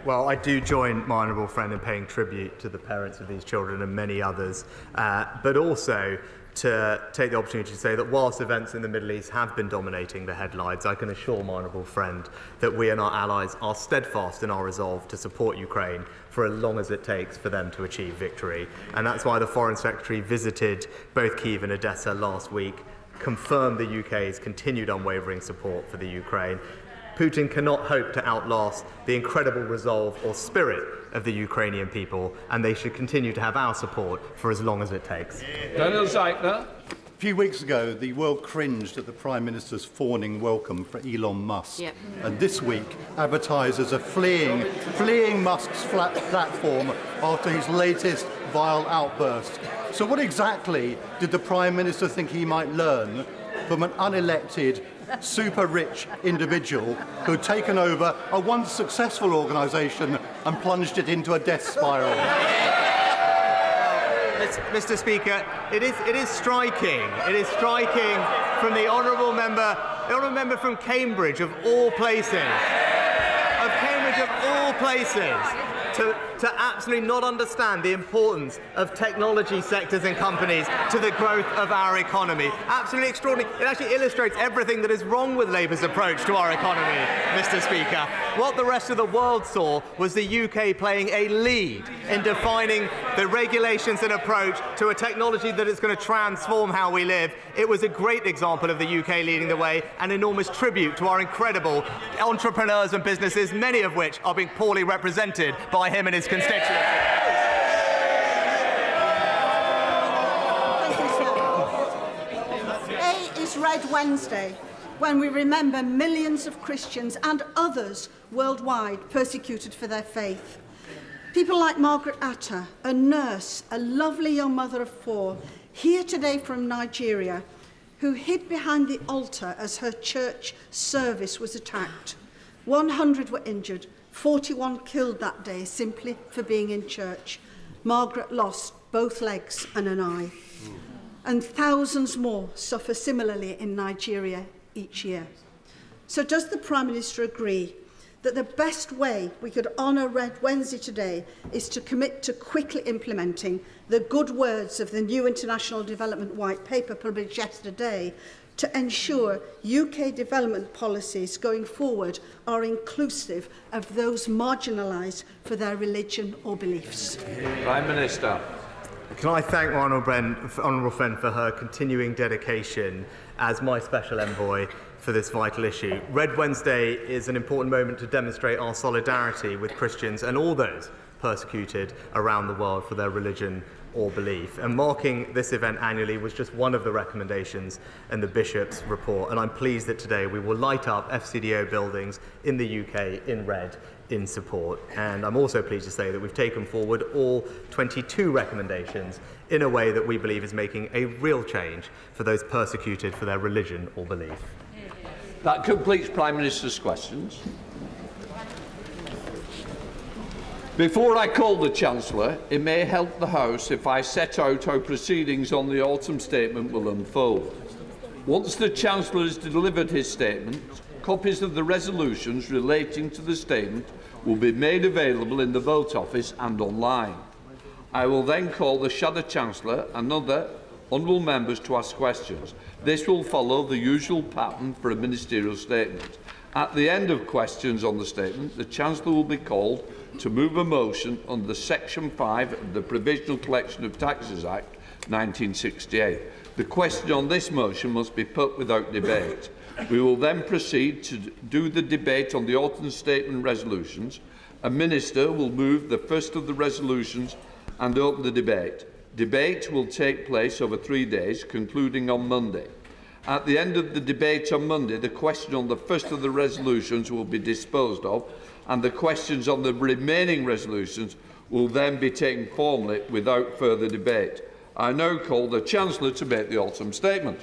[SPEAKER 11] Well, I do join my honourable friend in paying tribute to the parents of these children and many others, but also to take the opportunity to say that whilst events in the Middle East have been dominating the headlines, I can assure my honourable friend that we and our allies are steadfast in our resolve to support Ukraine for as long as it takes for them to achieve victory. And that's why the Foreign Secretary visited both Kyiv and Odessa last week, confirmed the UK's continued unwavering support for the Ukraine. Putin cannot hope to outlast the incredible resolve or spirit of the Ukrainian people, and they should continue to have our support for as long as it takes.
[SPEAKER 2] A few weeks ago, the world cringed at the Prime Minister's fawning welcome for Elon Musk.
[SPEAKER 7] Yep.
[SPEAKER 2] And this week, advertisers are fleeing Musk's platform after his latest vile outburst. So what exactly did the Prime Minister think he might learn from an unelected, super-rich individual who'd taken over a once successful organisation and plunged it into a death spiral?
[SPEAKER 11] Mr. Speaker, it is striking. It is striking from the honourable member from Cambridge, of all places, to absolutely not understand the importance of technology sectors and companies to the growth of our economy. Absolutely extraordinary. It actually illustrates everything that is wrong with Labour's approach to our economy, Mr. Speaker. What the rest of the world saw was the UK playing a lead in defining the regulations and approach to a technology that is going to transform how we live. It was a great example of the UK leading the way, an enormous tribute to our incredible entrepreneurs and businesses, many of which are being poorly represented by him and his constituency.
[SPEAKER 18] Today is Red Wednesday, when we remember millions of Christians and others worldwide persecuted for their faith. People like Margaret Atta, a nurse, a lovely young mother of 4, here today from Nigeria, who hid behind the altar as her church service was attacked. 100 were injured, 41 killed that day simply for being in church. Margaret lost both legs and an eye. And thousands more suffer similarly in Nigeria each year. So does the Prime Minister agree that the best way we could honour Red Wednesday today is to commit to quickly implementing the good words of the new International Development White Paper published yesterday to ensure UK development policies going forward are inclusive of those marginalised for their religion or beliefs?
[SPEAKER 6] Prime Minister.
[SPEAKER 11] Can I thank my honourable friend for her continuing dedication as my special envoy for this vital issue. Red Wednesday is an important moment to demonstrate our solidarity with Christians and all those persecuted around the world for their religion or belief. And marking this event annually was just one of the recommendations in the Bishop's report. And I'm pleased that today we will light up FCDO buildings in the UK in red in support. And I'm also pleased to say that we've taken forward all 22 recommendations in a way that we believe is making a real change for those persecuted for their religion or belief.
[SPEAKER 6] That completes Prime Minister's questions. Before I call the Chancellor, it may help the House if I set out how proceedings on the autumn statement will unfold. Once the Chancellor has delivered his statement, copies of the resolutions relating to the statement will be made available in the Vote Office and online. I will then call the Shadow Chancellor and other honourable members to ask questions. This will follow the usual pattern for a ministerial statement. At the end of questions on the statement, the Chancellor will be called to move a motion under Section 5 of the Provisional Collection of Taxes Act 1968. The question on this motion must be put without debate. We will then proceed to do the debate on the autumn statement resolutions. A minister will move the first of the resolutions and open the debate. Debate will take place over 3 days, concluding on Monday. At the end of the debate on Monday, the question on the first of the resolutions will be disposed of, and the questions on the remaining resolutions will then be taken formally without further debate. I now call the Chancellor to make the autumn statement.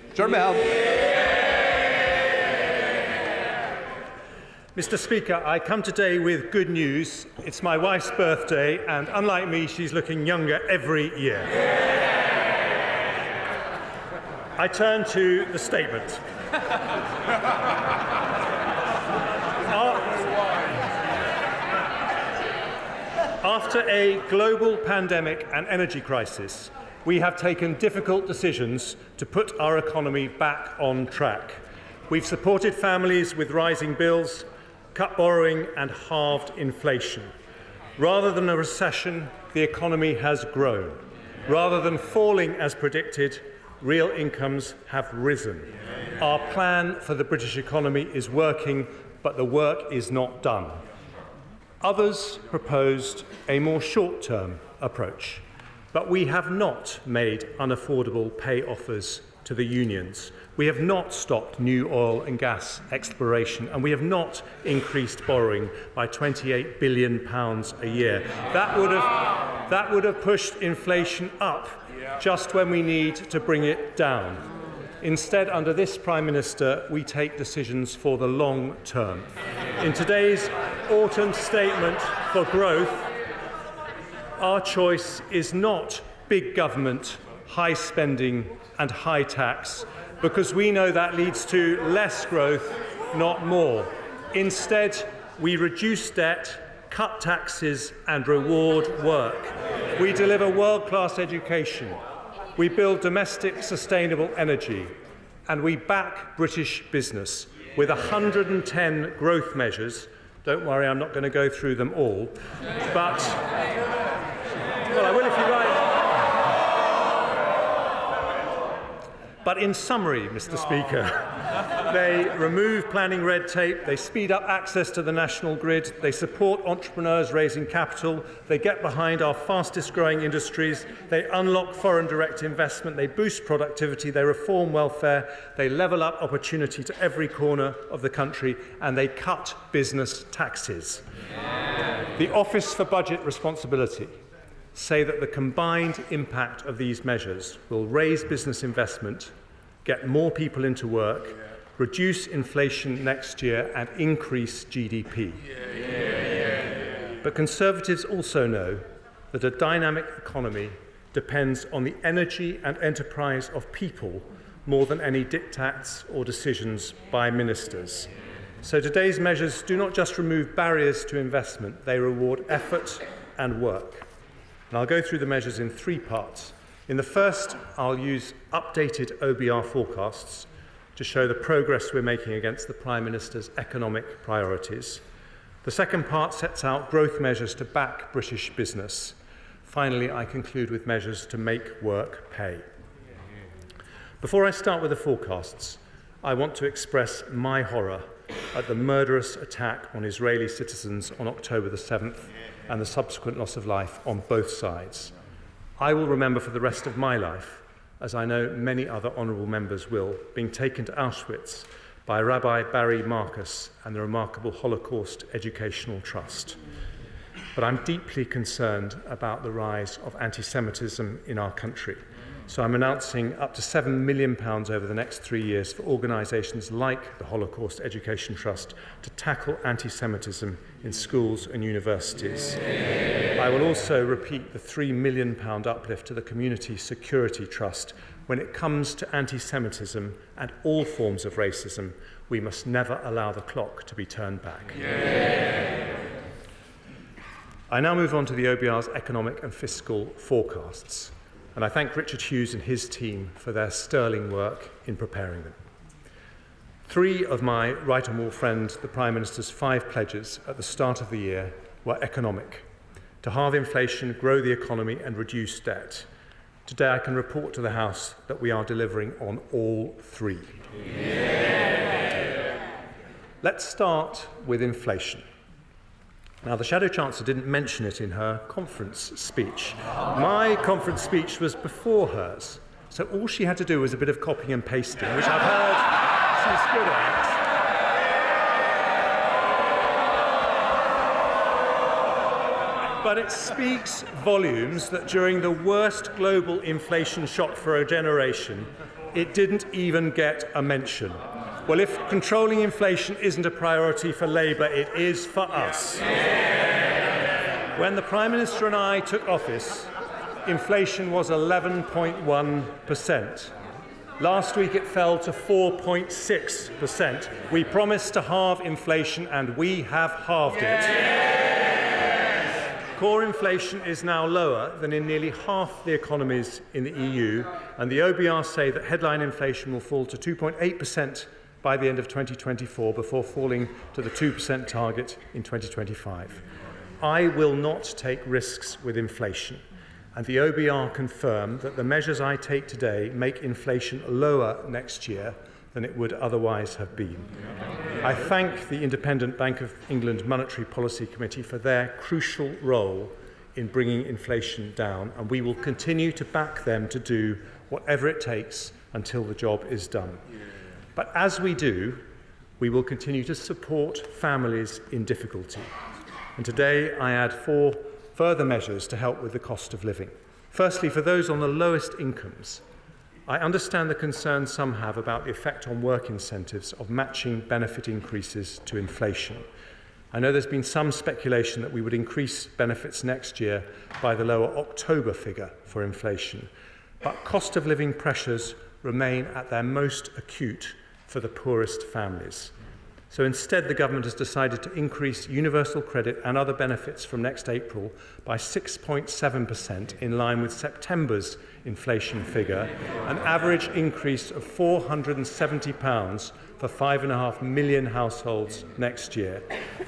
[SPEAKER 8] Mr. Speaker, I come today with good news. It's my wife's birthday, and unlike me, she's looking younger every year. I turn to the statement. After a global pandemic and energy crisis, we have taken difficult decisions to put our economy back on track. We've supported families with rising bills, cut borrowing and halved inflation. Rather than a recession, the economy has grown. Rather than falling as predicted, real incomes have risen. Our plan for the British economy is working, but the work is not done. Others proposed a more short-term approach, but we have not made unaffordable pay offers to the unions. We have not stopped new oil and gas exploration, and we have not increased borrowing by £28 billion a year. That would have pushed inflation up just when we need to bring it down. Instead, under this Prime Minister, we take decisions for the long term. In today's autumn statement for growth, our choice is not big government, high spending and high tax, because we know that leads to less growth, not more. Instead, we reduce debt, cut taxes and reward work. We deliver world-class education. We build domestic sustainable energy, and we back British business with 110 growth measures. Don't worry, I'm not going to go through them all, but well, I will if you like. But in summary, Mr. Speaker, they remove planning red tape, they speed up access to the national grid, they support entrepreneurs raising capital, they get behind our fastest growing industries, they unlock foreign direct investment, they boost productivity, they reform welfare, they level up opportunity to every corner of the country, and they cut business taxes. The Office for Budget Responsibility say that the combined impact of these measures will raise business investment, get more people into work, reduce inflation next year and increase GDP. But Conservatives also know that a dynamic economy depends on the energy and enterprise of people more than any diktats or decisions by ministers. So today's measures do not just remove barriers to investment, they reward effort and work. And I'll go through the measures in three parts. In the first, I'll use updated OBR forecasts to show the progress we're making against the Prime Minister's economic priorities. The second part sets out growth measures to back British business. Finally, I conclude with measures to make work pay. Before I start with the forecasts, I want to express my horror at the murderous attack on Israeli citizens on October the 7th and the subsequent loss of life on both sides. I will remember for the rest of my life, as I know many other honourable members will, being taken to Auschwitz by Rabbi Barry Marcus and the remarkable Holocaust Educational Trust. But I'm deeply concerned about the rise of anti-Semitism in our country. So I'm announcing up to £7 million over the next 3 years for organisations like the Holocaust Education Trust to tackle anti-Semitism in schools and universities. I will also repeat the £3 million uplift to the Community Security Trust. When it comes to anti-Semitism and all forms of racism, we must never allow the clock to be turned back. I now move on to the OBR's economic and fiscal forecasts. And I thank Richard Hughes and his team for their sterling work in preparing them. 3 of my right honourable friend, the Prime Minister's 5 pledges at the start of the year were economic: to halve inflation, grow the economy and reduce debt. Today I can report to the House that we are delivering on all 3. Let's start with inflation. Now, the Shadow Chancellor didn't mention it in her conference speech. My conference speech was before hers, so all she had to do was a bit of copying and pasting, which I've heard she's good at. But it speaks volumes that during the worst global inflation shock for a generation, it didn't even get a mention. Well, if controlling inflation isn't a priority for Labour, it is for us. When the Prime Minister and I took office, inflation was 11.1%. Last week it fell to 4.6%. We promised to halve inflation and we have halved it. Core inflation is now lower than in nearly half the economies in the EU, and the OBR say that headline inflation will fall to 2.8% by the end of 2024 before falling to the 2% target in 2025. I will not take risks with inflation, and the OBR confirm that the measures I take today make inflation lower next year than it would otherwise have been. I thank the Independent Bank of England Monetary Policy Committee for their crucial role in bringing inflation down, and we will continue to back them to do whatever it takes until the job is done. But as we do, we will continue to support families in difficulty. And today I add 4 further measures to help with the cost of living. Firstly, for those on the lowest incomes, I understand the concerns some have about the effect on work incentives of matching benefit increases to inflation. I know there's been some speculation that we would increase benefits next year by the lower October figure for inflation, but cost of living pressures remain at their most acute for the poorest families. So instead, the government has decided to increase universal credit and other benefits from next April by 6.7% in line with September's inflation figure, an average increase of £470 for 5.5 million households next year.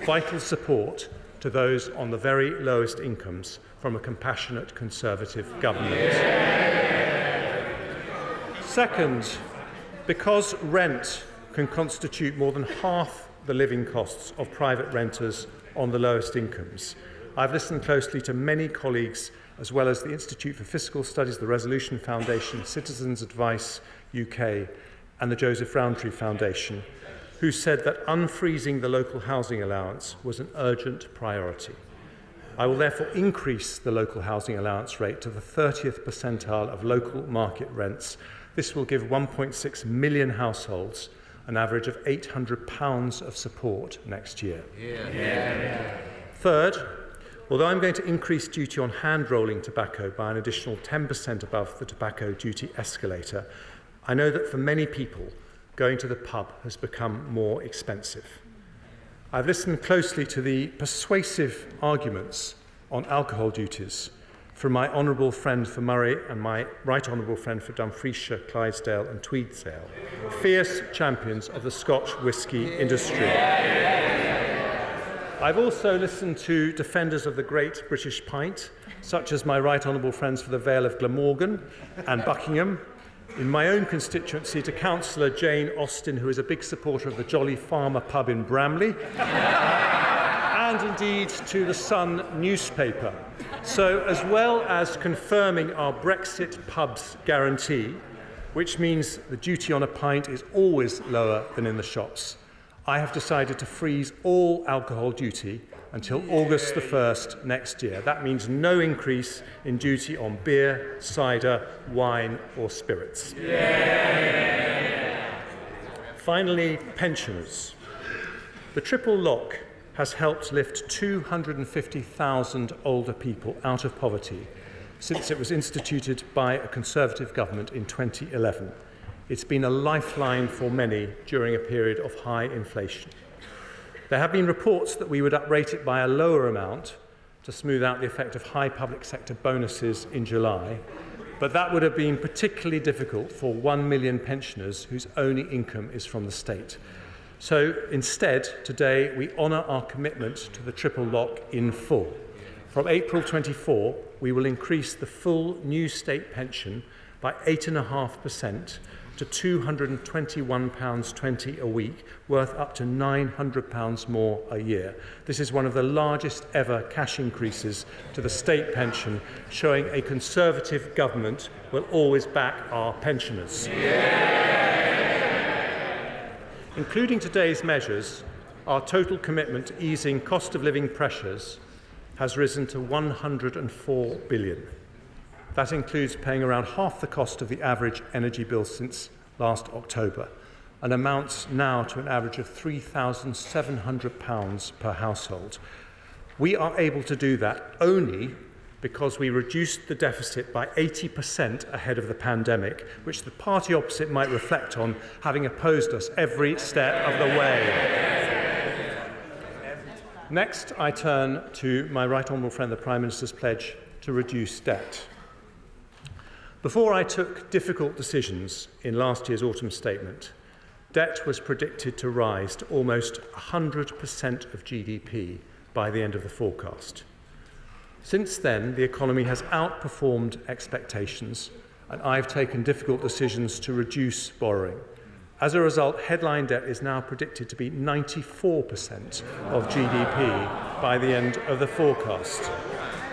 [SPEAKER 8] Vital support to those on the very lowest incomes from a compassionate Conservative government. Second, because rent can constitute more than half the living costs of private renters on the lowest incomes, I've listened closely to many colleagues, as well as the Institute for Fiscal Studies, the Resolution Foundation, Citizens Advice UK, and the Joseph Rowntree Foundation, who said that unfreezing the local housing allowance was an urgent priority. I will therefore increase the local housing allowance rate to the 30th percentile of local market rents. This will give 1.6 million households an average of £800 of support next year. Third, although I'm going to increase duty on hand-rolling tobacco by an additional 10% above the tobacco duty escalator, I know that for many people, going to the pub has become more expensive. I've listened closely to the persuasive arguments on alcohol duties from my honourable friend for Murray and my right honourable friend for Dumfriesshire, Clydesdale and Tweedsdale, fierce champions of the Scotch whisky industry. I've also listened to defenders of the great British pint, such as my right honourable friends for the Vale of Glamorgan and Buckingham, in my own constituency to Councillor Jane Austen, who is a big supporter of the Jolly Farmer pub in Bramley, and indeed to the Sun newspaper. So, as well as confirming our Brexit pubs guarantee, which means the duty on a pint is always lower than in the shops, I have decided to freeze all alcohol duty until August the 1st next year. That means no increase in duty on beer, cider, wine or spirits. Finally, pensioners. The triple lock has helped lift 250,000 older people out of poverty since it was instituted by a Conservative government in 2011. It's been a lifeline for many during a period of high inflation. There have been reports that we would uprate it by a lower amount to smooth out the effect of high public sector bonuses in July, but that would have been particularly difficult for 1 million pensioners whose only income is from the state. So instead, today we honour our commitment to the triple lock in full. From April 24, we will increase the full new state pension by 8.5% to £221.20 a week, worth up to £900 more a year. This is one of the largest ever cash increases to the state pension, showing a Conservative government will always back our pensioners. Including today's measures, our total commitment to easing cost of living pressures has risen to £104 billion. That includes paying around half the cost of the average energy bill since last October, and amounts now to an average of £3,700 per household. We are able to do that only because we reduced the deficit by 80% ahead of the pandemic, which the party opposite might reflect on, having opposed us every step of the way. Next, I turn to my right honourable friend, the Prime Minister's pledge to reduce debt. Before I took difficult decisions in last year's autumn statement, debt was predicted to rise to almost 100% of GDP by the end of the forecast. Since then, the economy has outperformed expectations, and I've taken difficult decisions to reduce borrowing. As a result, headline debt is now predicted to be 94% of GDP by the end of the forecast.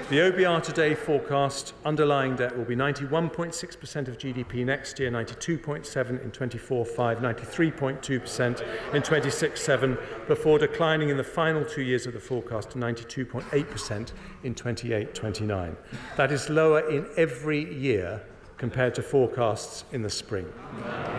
[SPEAKER 8] The OBR today forecast underlying debt will be 91.6% of GDP next year, 92.7% in 24-5, 93.2% in 26-7, before declining in the final 2 years of the forecast to 92.8% in 28-29. That is lower in every year compared to forecasts in the spring.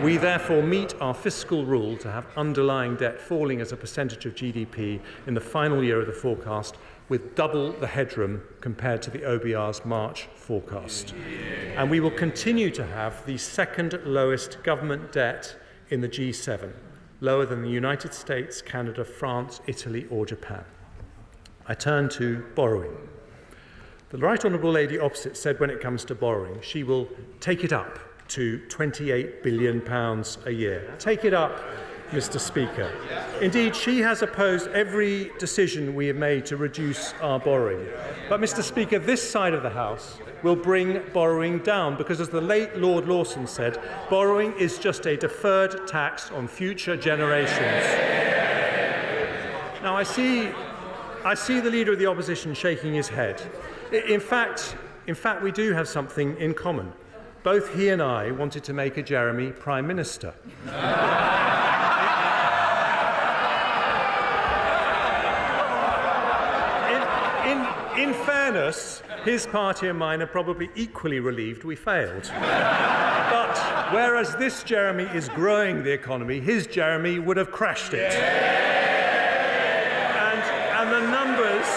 [SPEAKER 8] We therefore meet our fiscal rule to have underlying debt falling as a percentage of GDP in the final year of the forecast, with double the headroom compared to the OBR's March forecast. And we will continue to have the second lowest government debt in the G7, lower than the United States, Canada, France, Italy or Japan. I turn to borrowing. The Right Honourable Lady opposite said when it comes to borrowing, she will take it up to £28 billion a year. Take it up, Mr. Speaker. Indeed, she has opposed every decision we have made to reduce our borrowing. But, Mr. Speaker, this side of the House will bring borrowing down because, as the late Lord Lawson said, borrowing is just a deferred tax on future generations. Now, I see the Leader of the Opposition shaking his head. In fact, we do have something in common. Both he and I wanted to make a Jeremy Prime Minister. In fairness, his party and mine are probably equally relieved we failed. But whereas this Jeremy is growing the economy, his Jeremy would have crashed it. And the numbers...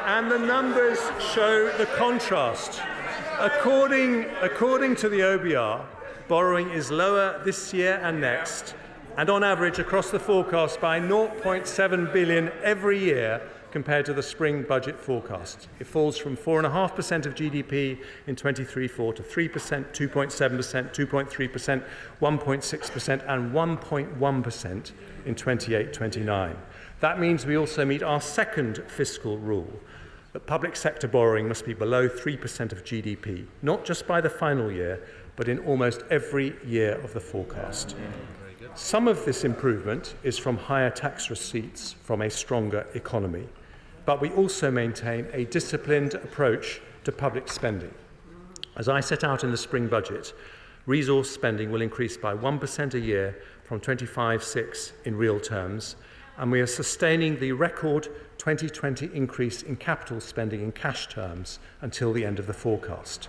[SPEAKER 8] And the numbers show the contrast. According to the OBR, borrowing is lower this year and next, and on average across the forecast by 0.7 billion every year compared to the spring budget forecast. It falls from 4.5% of GDP in 23-4 to 3%, 2.7%, 2.3%, 1.6% and 1.1% in 28-29. That means we also meet our second fiscal rule, that public sector borrowing must be below 3% of GDP, not just by the final year, but in almost every year of the forecast. Some of this improvement is from higher tax receipts from a stronger economy, but we also maintain a disciplined approach to public spending. As I set out in the spring budget, resource spending will increase by 1% a year from 25.6 in real terms, and we are sustaining the record 2020 increase in capital spending in cash terms until the end of the forecast.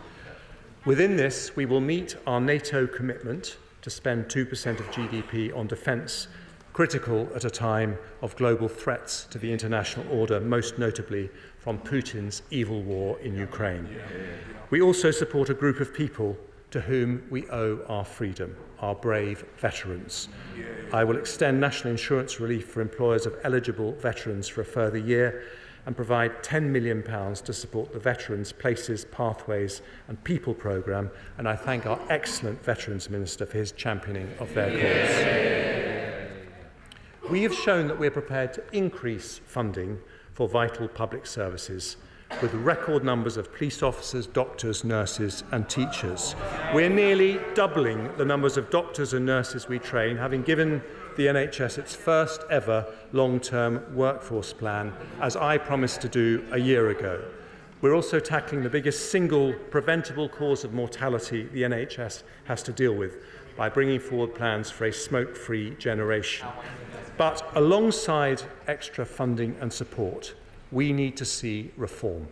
[SPEAKER 8] Within this, we will meet our NATO commitment to spend 2% of GDP on defence, critical at a time of global threats to the international order, most notably from Putin's evil war in Ukraine. We also support a group of people to whom we owe our freedom, our brave veterans. I will extend national insurance relief for employers of eligible veterans for a further year and provide £10 million to support the Veterans, Places, Pathways and People programme, and I thank our excellent Veterans Minister for his championing of their cause. We have shown that we are prepared to increase funding for vital public services, with record numbers of police officers, doctors, nurses and teachers. We're nearly doubling the numbers of doctors and nurses we train, having given the NHS its first ever long-term workforce plan, as I promised to do a year ago. We're also tackling the biggest single preventable cause of mortality the NHS has to deal with by bringing forward plans for a smoke-free generation. But alongside extra funding and support, we need to see reform.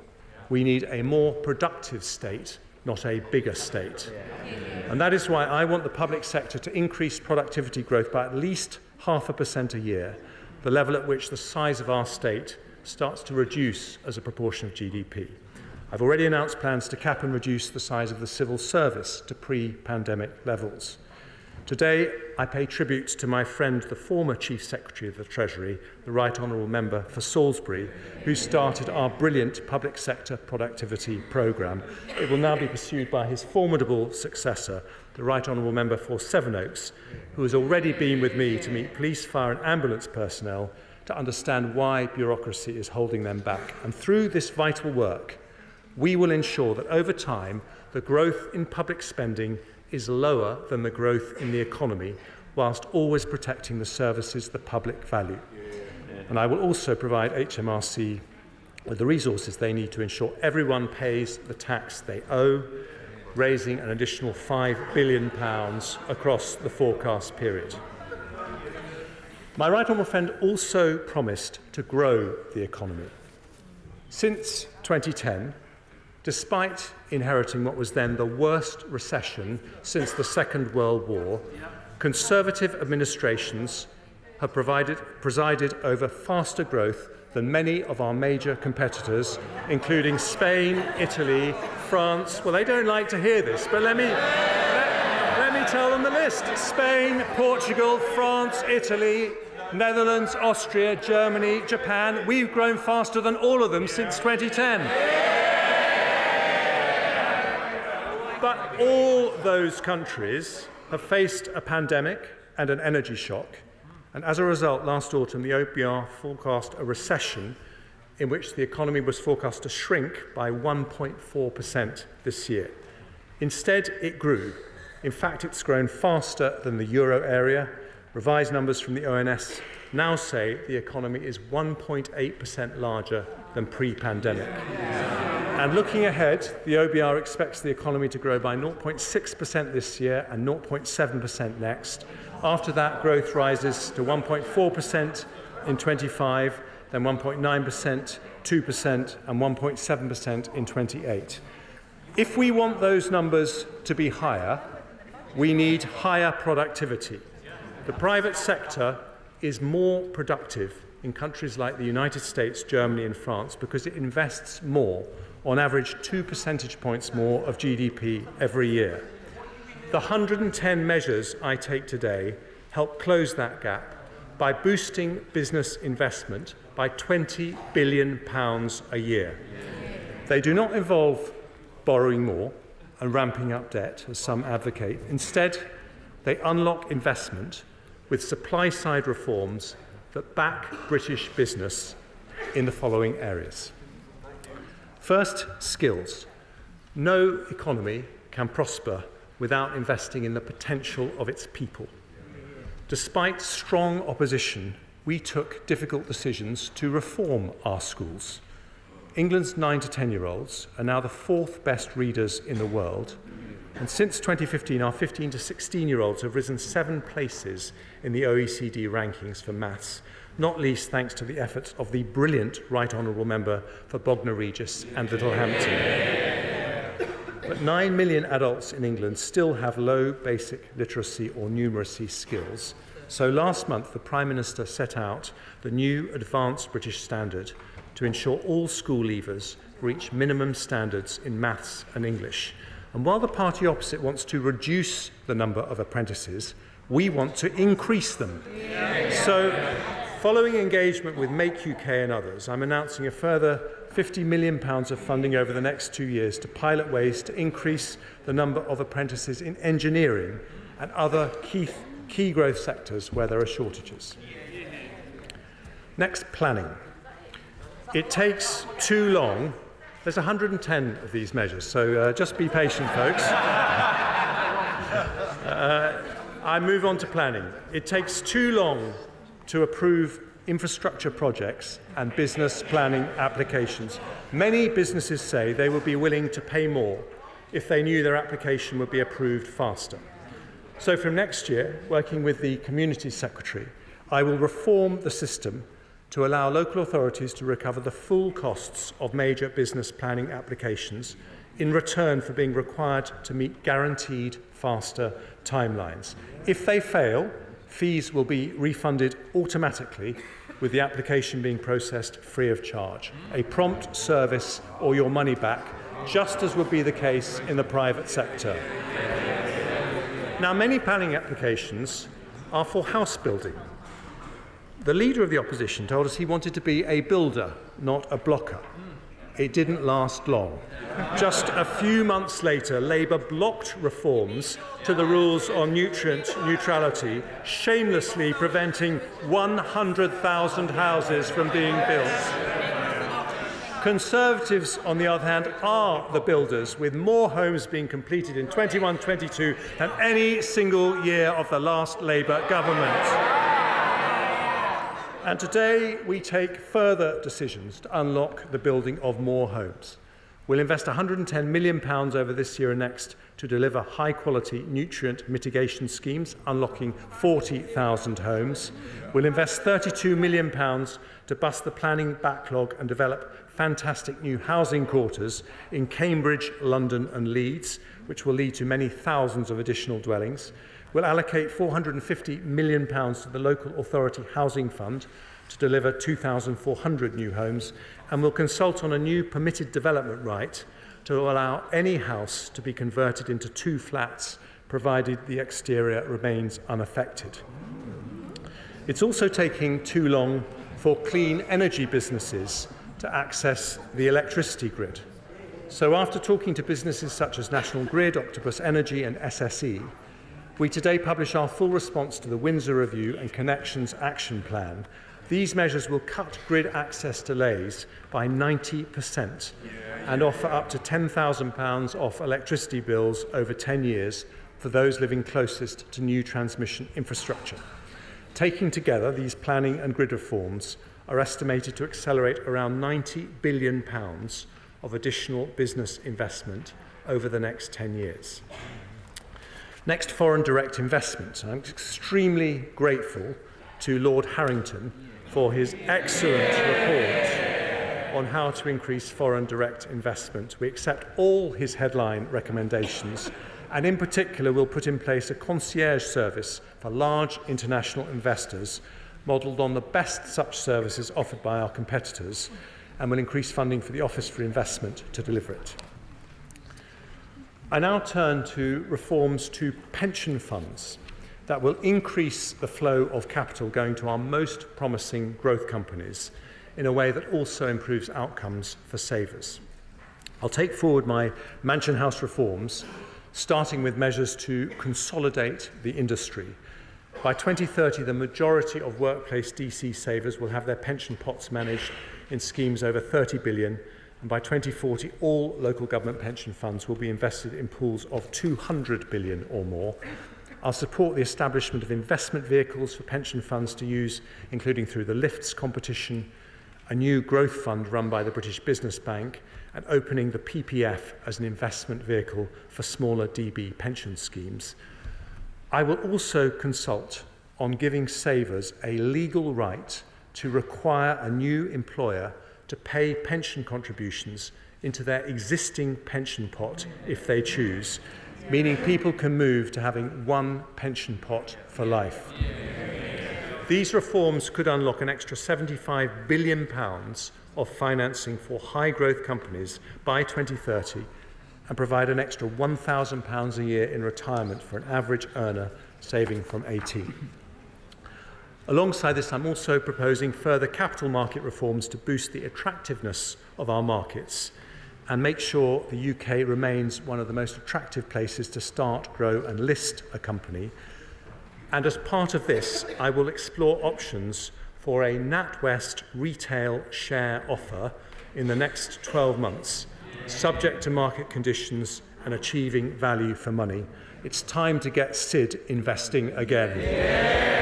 [SPEAKER 8] We need a more productive state, not a bigger state. And that is why I want the public sector to increase productivity growth by at least 0.5% a year, the level at which the size of our state starts to reduce as a proportion of GDP. I've already announced plans to cap and reduce the size of the civil service to pre-pandemic levels. Today, I pay tribute to my friend, the former Chief Secretary of the Treasury, the Right Honourable Member for Salisbury, who started our brilliant public sector productivity programme. It will now be pursued by his formidable successor, the Right Honourable Member for Sevenoaks, who has already been with me to meet police, fire and ambulance personnel to understand why bureaucracy is holding them back. And through this vital work, we will ensure that over time, the growth in public spending is lower than the growth in the economy, whilst always protecting the services the public value. And I will also provide HMRC with the resources they need to ensure everyone pays the tax they owe, raising an additional £5 billion across the forecast period. My right honourable friend also promised to grow the economy. Since 2010, despite inheriting what was then the worst recession since the Second World War, Conservative administrations have presided over faster growth than many of our major competitors, including Spain, Italy, France. Well, they don't like to hear this, but let me tell them the list. Spain, Portugal, France, Italy, Netherlands, Austria, Germany, Japan. We've grown faster than all of them since 2010. But all those countries have faced a pandemic and an energy shock, and as a result, last autumn, the OBR forecast a recession in which the economy was forecast to shrink by 1.4% this year. Instead, it grew. In fact, it's grown faster than the euro area. Revised numbers from the ONS now say the economy is 1.8% larger than pre-pandemic. And looking ahead, the OBR expects the economy to grow by 0.6% this year and 0.7% next. After that, growth rises to 1.4% in 25, then 1.9%, 2% and 1.7% in 28. If we want those numbers to be higher, we need higher productivity. The private sector is more productive in countries like the United States, Germany and France because it invests more, on average 2 percentage points more of GDP every year. The 110 measures I take today help close that gap by boosting business investment by £20 billion a year. They do not involve borrowing more and ramping up debt, as some advocate. Instead, they unlock investment with supply-side reforms that back British business in the following areas. First, skills. No economy can prosper without investing in the potential of its people. Despite strong opposition, we took difficult decisions to reform our schools. England's 9 to 10-year-olds are now the 4th best readers in the world, and since 2015, our 15 to 16-year-olds have risen 7 places in the OECD rankings for maths, not least thanks to the efforts of the brilliant Right Honourable Member for Bognor Regis and Littlehampton. But 9 million adults in England still have low basic literacy or numeracy skills. So last month, the Prime Minister set out the new Advanced British Standard to ensure all school leavers reach minimum standards in maths and English. And while the party opposite wants to reduce the number of apprentices, we want to increase them. So, following engagement with Make UK and others, I'm announcing a further £50 million of funding over the next 2 years to pilot ways to increase the number of apprentices in engineering and other key growth sectors where there are shortages. Next, planning. It takes too long. There's 110 of these measures, so just be patient, folks. I move on to planning. It takes too long to approve infrastructure projects and business planning applications. Many businesses say they would be willing to pay more if they knew their application would be approved faster. So from next year, working with the Community Secretary, I will reform the system to allow local authorities to recover the full costs of major business planning applications in return for being required to meet guaranteed faster timelines. If they fail, fees will be refunded automatically with the application being processed free of charge. A prompt service or your money back just as would be the case in the private sector. Now, many planning applications are for house building. The leader of the opposition told us he wanted to be a builder, not a blocker. It didn't last long. Just a few months later, Labour blocked reforms to the rules on nutrient neutrality, shamelessly preventing 100,000 houses from being built. Conservatives, on the other hand, are the builders, with more homes being completed in 21-22 than any single year of the last Labour government. And today we take further decisions to unlock the building of more homes. We'll invest £110 million over this year and next to deliver high-quality nutrient mitigation schemes, unlocking 40,000 homes. We'll invest £32 million to bust the planning backlog and develop fantastic new housing quarters in Cambridge, London and Leeds, which will lead to many thousands of additional dwellings. We'll allocate £450 million to the Local Authority Housing Fund to deliver 2,400 new homes, and we'll consult on a new permitted development right to allow any house to be converted into 2 flats, provided the exterior remains unaffected. It's also taking too long for clean energy businesses to access the electricity grid. So after talking to businesses such as National Grid, Octopus Energy and SSE, we today publish our full response to the Windsor Review and Connections Action Plan. These measures will cut grid access delays by 90% and offer up to £10,000 off electricity bills over 10 years for those living closest to new transmission infrastructure. Taken together, these planning and grid reforms are estimated to accelerate around £90 billion of additional business investment over the next 10 years. Next, foreign direct investment. I'm extremely grateful to Lord Harrington for his excellent report on how to increase foreign direct investment. We accept all his headline recommendations, and in particular will put in place a concierge service for large international investors, modelled on the best such services offered by our competitors, and will increase funding for the Office for Investment to deliver it. I now turn to reforms to pension funds that will increase the flow of capital going to our most promising growth companies in a way that also improves outcomes for savers. I'll take forward my Mansion House reforms, starting with measures to consolidate the industry. By 2030, the majority of workplace DC savers will have their pension pots managed in schemes over £30 billion, and by 2040, all local government pension funds will be invested in pools of £200 billion or more. I'll support the establishment of investment vehicles for pension funds to use, including through the LIFTS competition, a new growth fund run by the British Business Bank, and opening the PPF as an investment vehicle for smaller DB pension schemes. I will also consult on giving savers a legal right to require a new employer to pay pension contributions into their existing pension pot if they choose, meaning people can move to having one pension pot for life. These reforms could unlock an extra £75 billion of financing for high-growth companies by 2030 and provide an extra £1,000 a year in retirement for an average earner saving from 18. Alongside this, I'm also proposing further capital market reforms to boost the attractiveness of our markets and make sure the UK remains one of the most attractive places to start, grow and list a company. And as part of this, I will explore options for a NatWest retail share offer in the next 12 months, subject to market conditions and achieving value for money. It's time to get Sid investing again. Yeah.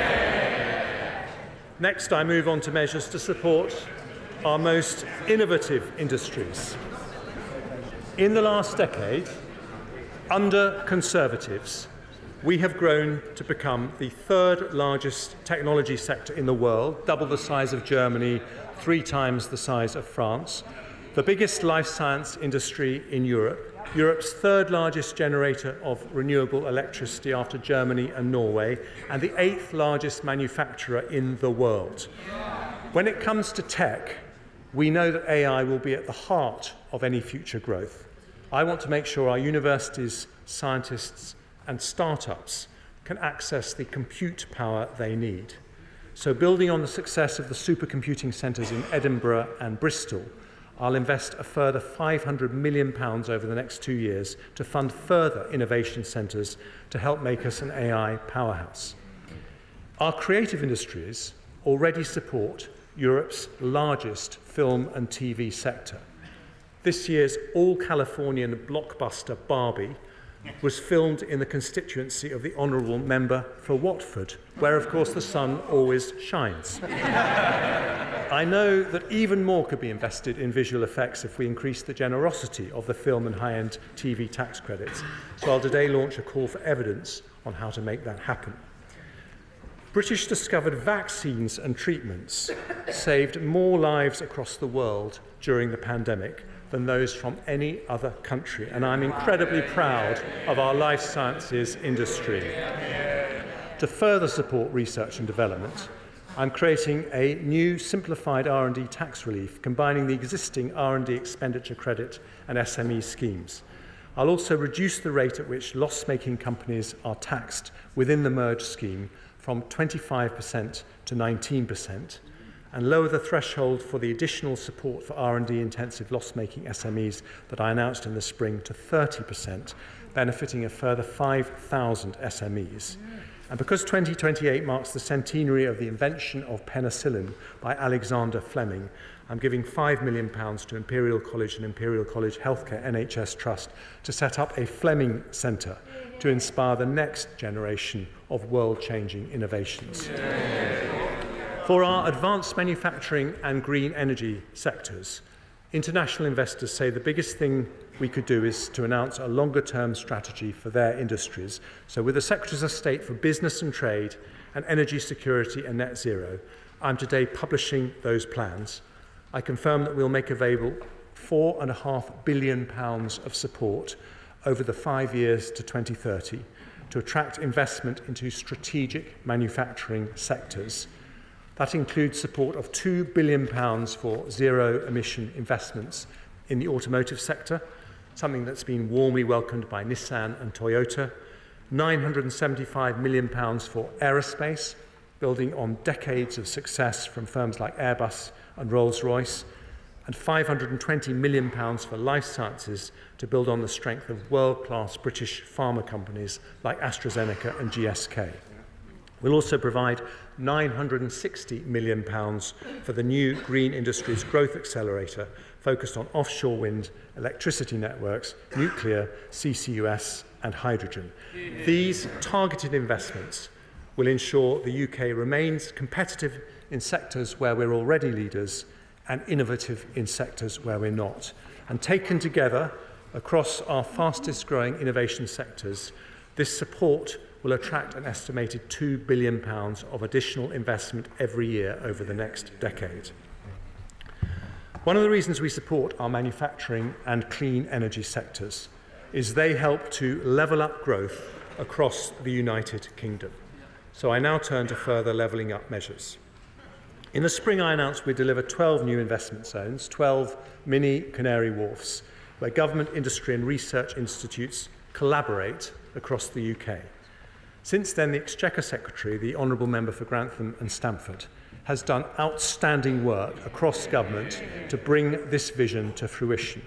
[SPEAKER 8] Next, I move on to measures to support our most innovative industries. In the last decade, under Conservatives, we have grown to become the third largest technology sector in the world, double the size of Germany, 3 times the size of France, the biggest life science industry in Europe, Europe's third largest generator of renewable electricity after Germany and Norway, and the 8th largest manufacturer in the world. When it comes to tech, we know that AI will be at the heart of any future growth. I want to make sure our universities, scientists and startups can access the compute power they need. So building on the success of the supercomputing centres in Edinburgh and Bristol, I'll invest a further £500 million over the next 2 years to fund further innovation centres to help make us an AI powerhouse. Our creative industries already support Europe's largest film and TV sector. This year's all-Californian blockbuster Barbie was filmed in the constituency of the Honourable Member for Watford, where, of course, the sun always shines. I know that even more could be invested in visual effects if we increase the generosity of the film and high-end TV tax credits, so I'll today launch a call for evidence on how to make that happen. British-discovered vaccines and treatments saved more lives across the world during the pandemic than those from any other country, and I'm incredibly proud of our life sciences industry. To further support research and development, I'm creating a new simplified R&D tax relief, combining the existing R&D expenditure credit and SME schemes. I'll also reduce the rate at which loss-making companies are taxed within the merged scheme from 25% to 19%, and lower the threshold for the additional support for R&D intensive loss-making SMEs that I announced in the spring to 30%, benefiting a further 5,000 SMEs. And because 2028 marks the centenary of the invention of penicillin by Alexander Fleming, I'm giving £5 million to Imperial College and Imperial College Healthcare NHS Trust to set up a Fleming Centre to inspire the next generation of world-changing innovations. For our advanced manufacturing and green energy sectors, international investors say the biggest thing we could do is to announce a longer-term strategy for their industries. So with the Secretaries of State for Business and Trade and Energy Security and Net Zero, I'm today publishing those plans. I confirm that we'll make available £4.5 billion of support over the 5 years to 2030 to attract investment into strategic manufacturing sectors. That includes support of £2 billion for zero-emission investments in the automotive sector, something that's been warmly welcomed by Nissan and Toyota, £975 million for aerospace, building on decades of success from firms like Airbus and Rolls-Royce, and £520 million for life sciences to build on the strength of world-class British pharma companies like AstraZeneca and GSK. We'll also provide £960 million for the new Green Industries Growth Accelerator focused on offshore wind, electricity networks, nuclear, CCUS and hydrogen. These targeted investments will ensure the UK remains competitive in sectors where we're already leaders and innovative in sectors where we're not. And taken together across our fastest growing innovation sectors, this support will attract an estimated £2 billion of additional investment every year over the next decade. One of the reasons we support our manufacturing and clean energy sectors is they help to level up growth across the United Kingdom. So I now turn to further levelling up measures. In the spring, I announced we'd deliver 12 new investment zones, 12 mini Canary Wharfs, where government, industry and research institutes collaborate across the UK. Since then, the Exchequer Secretary, the Honourable Member for Grantham and Stamford, has done outstanding work across government to bring this vision to fruition.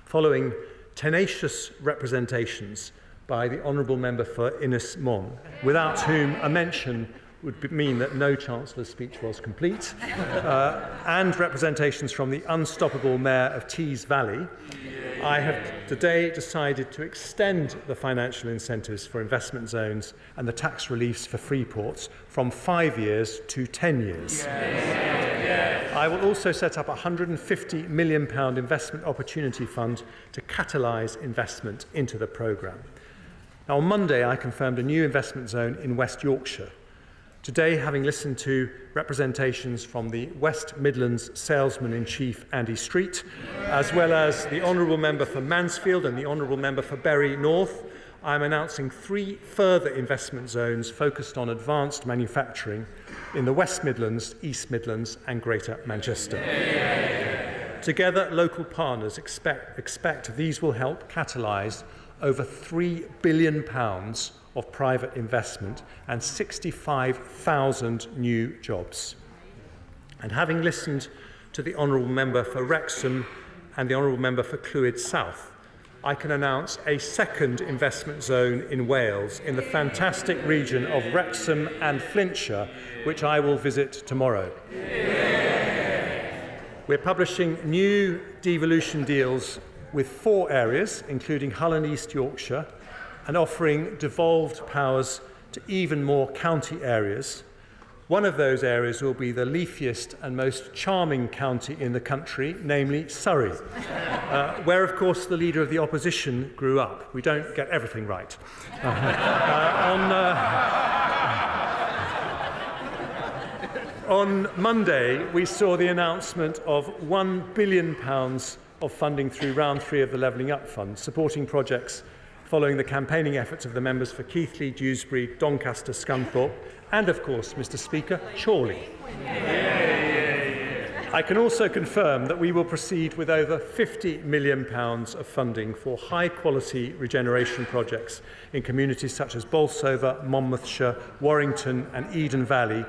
[SPEAKER 8] Following tenacious representations by the Honourable Member for Innis Mon, without whom a mention would mean that no Chancellor's speech was complete, and representations from the unstoppable Mayor of Tees Valley, I have today decided to extend the financial incentives for investment zones and the tax reliefs for free ports from 5 years to 10 years. I will also set up a £150 million investment opportunity fund to catalyse investment into the programme. Now, on Monday, I confirmed a new investment zone in West Yorkshire. Today, having listened to representations from the West Midlands Salesman-in-Chief Andy Street, as well as the Honourable Member for Mansfield and the Honourable Member for Bury North, I am announcing 3 further investment zones focused on advanced manufacturing in the West Midlands, East Midlands and Greater Manchester. Together, local partners expect these will help catalyse over £3 billion of private investment and 65,000 new jobs. And having listened to the Honourable Member for Wrexham and the Honourable Member for Clwyd South, I can announce a second investment zone in Wales in the fantastic region of Wrexham and Flintshire, which I will visit tomorrow. We're publishing new devolution deals with 4 areas, including Hull and East Yorkshire, and offering devolved powers to even more county areas. One of those areas will be the leafiest and most charming county in the country, namely Surrey, where, of course, the Leader of the Opposition grew up. We don't get everything right. On Monday, we saw the announcement of £1 billion of funding through round 3 of the Levelling Up Fund, supporting projects following the campaigning efforts of the members for Keighley, Dewsbury, Doncaster, Scunthorpe, and, of course, Mr. Speaker, Chorley. I can also confirm that we will proceed with over £50 million of funding for high-quality regeneration projects in communities such as Bolsover, Monmouthshire, Warrington and Eden Valley,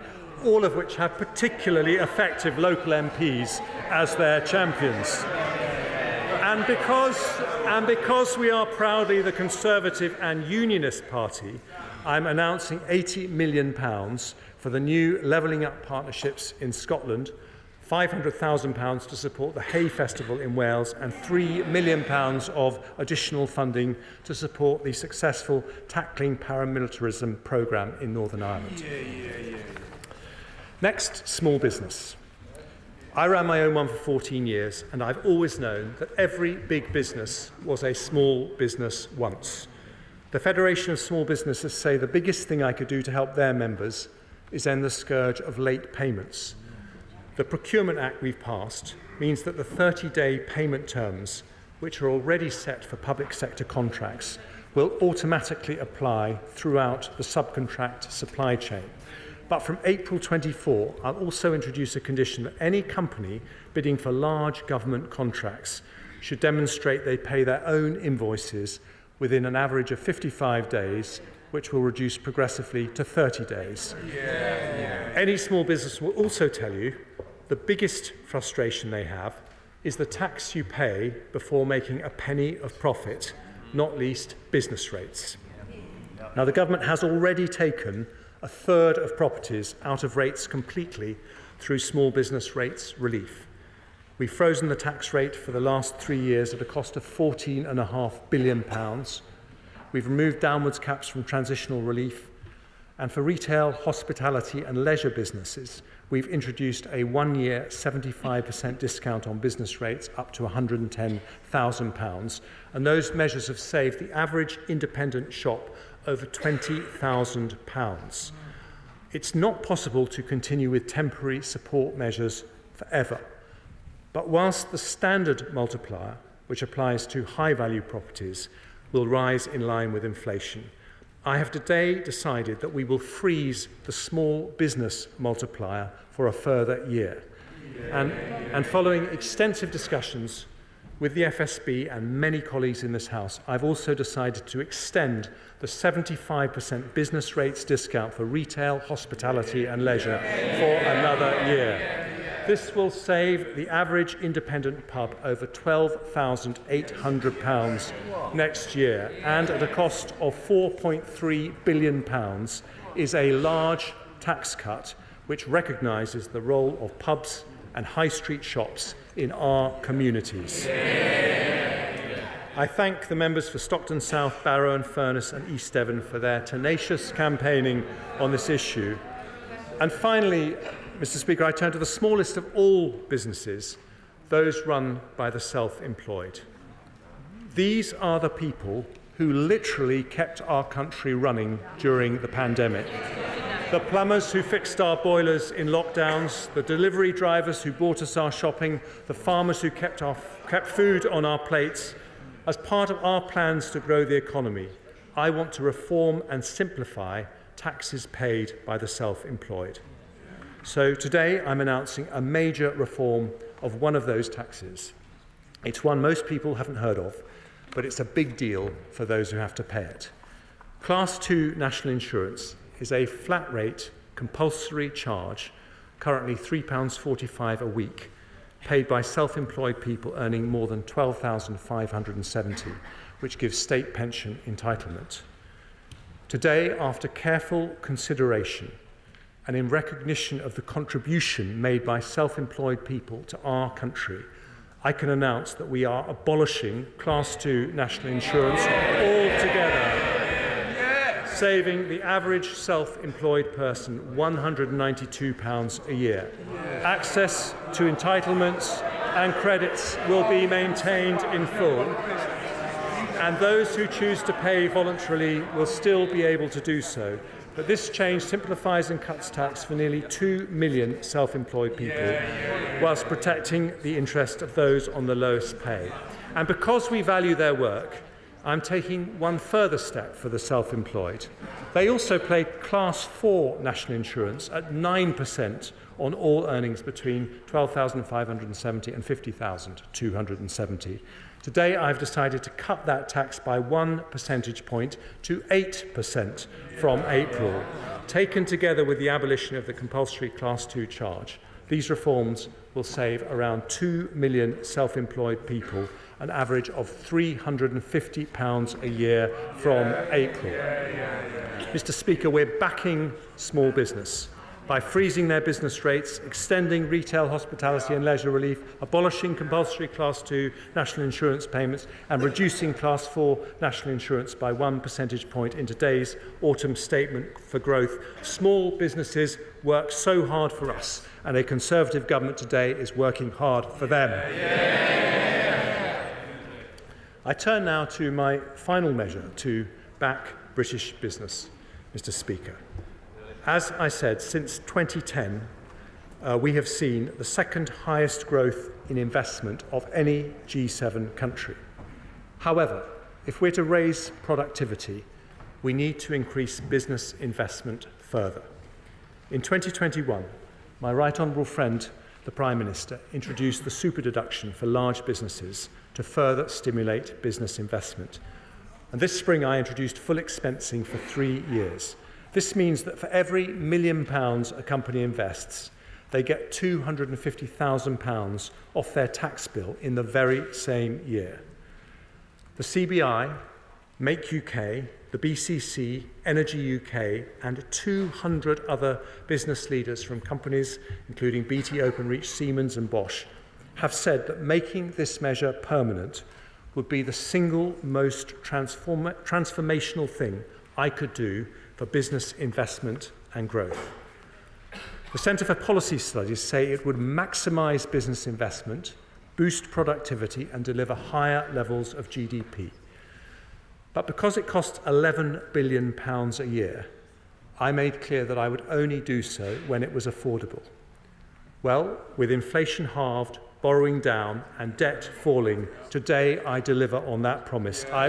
[SPEAKER 8] all of which have particularly effective local MPs as their champions. And because we are proudly the Conservative and Unionist Party, I'm announcing £80 million for the new Levelling Up partnerships in Scotland, £500,000 to support the Hay Festival in Wales, and £3 million of additional funding to support the successful Tackling Paramilitarism programme in Northern Ireland. Next, small business. I ran my own one for 14 years, and I've always known that every big business was a small business once. The Federation of Small Businesses say the biggest thing I could do to help their members is end the scourge of late payments. The Procurement Act we've passed means that the 30-day payment terms, which are already set for public sector contracts, will automatically apply throughout the subcontract supply chain. But from April 24, I'll also introduce a condition that any company bidding for large government contracts should demonstrate they pay their own invoices within an average of 55 days, which will reduce progressively to 30 days. Any small business will also tell you the biggest frustration they have is the tax you pay before making a penny of profit, not least business rates. Now, the government has already taken a third of properties out of rates completely through small business rates relief. We've frozen the tax rate for the last 3 years at a cost of £14.5 billion. We've removed downwards caps from transitional relief. And for retail, hospitality and leisure businesses, we've introduced a 1-year 75% discount on business rates up to £110,000. And those measures have saved the average independent shop over £20,000. It's not possible to continue with temporary support measures forever. But whilst the standard multiplier, which applies to high-value properties, will rise in line with inflation, I have today decided that we will freeze the small business multiplier for a further year. And following extensive discussions with the FSB and many colleagues in this House, I've also decided to extend the 75% business rates discount for retail, hospitality and leisure for another year. This will save the average independent pub over £12,800 next year, and at a cost of £4.3 billion is a large tax cut which recognises the role of pubs and high street shops in our communities. I thank the members for Stockton South, Barrow and Furness and East Devon for their tenacious campaigning on this issue. And finally, Mr. Speaker, I turn to the smallest of all businesses, those run by the self-employed. These are the people who literally kept our country running during the pandemic. The plumbers who fixed our boilers in lockdowns, the delivery drivers who bought us our shopping, the farmers who kept food on our plates. As part of our plans to grow the economy, I want to reform and simplify taxes paid by the self-employed. So today I'm announcing a major reform of one of those taxes. It's one most people haven't heard of, but it's a big deal for those who have to pay it. Class 2 national insurance is a flat rate, compulsory charge, currently £3.45 a week, paid by self-employed people earning more than £12,570, which gives state pension entitlement. Today, after careful consideration and in recognition of the contribution made by self-employed people to our country, I can announce that we are abolishing Class 2 national insurance altogether, saving the average self-employed person £192 a year. Access to entitlements and credits will be maintained in full, and those who choose to pay voluntarily will still be able to do so. But this change simplifies and cuts tax for nearly 2 million self-employed people, whilst protecting the interest of those on the lowest pay. And because we value their work, I'm taking one further step for the self-employed. They also pay Class 4 national insurance at 9% on all earnings between £12,570 and £50,270. Today, I've decided to cut that tax by 1 percentage point to 8% from April. Taken together with the abolition of the compulsory Class 2 charge, these reforms will save around 2 million self-employed people an average of £350 a year from April. Mr. Speaker, we're backing small business by freezing their business rates, extending retail, hospitality and leisure relief, abolishing compulsory Class 2 national insurance payments and reducing Class 4 national insurance by 1 percentage point in today's autumn statement for growth. Small businesses work so hard for us, and a Conservative government today is working hard for them. I turn now to my final measure to back British business, Mr. Speaker. As I said, since 2010, we have seen the second highest growth in investment of any G7 country. However, if we're to raise productivity, we need to increase business investment further. In 2021, my right honourable friend, the Prime Minister, introduced the super deduction for large businesses to further stimulate business investment. And this spring, I introduced full expensing for 3 years. This means that for every £1 million a company invests, they get £250,000 off their tax bill in the very same year. The CBI, Make UK, the BCC, Energy UK and 200 other business leaders from companies including BT, Openreach, Siemens and Bosch have said that making this measure permanent would be the single most transformational thing I could do for business investment and growth. The Centre for Policy Studies say it would maximise business investment, boost productivity and deliver higher levels of GDP. But because it costs £11 billion a year, I made clear that I would only do so when it was affordable. Well, with inflation halved, borrowing down and debt falling, today I deliver on that promise. I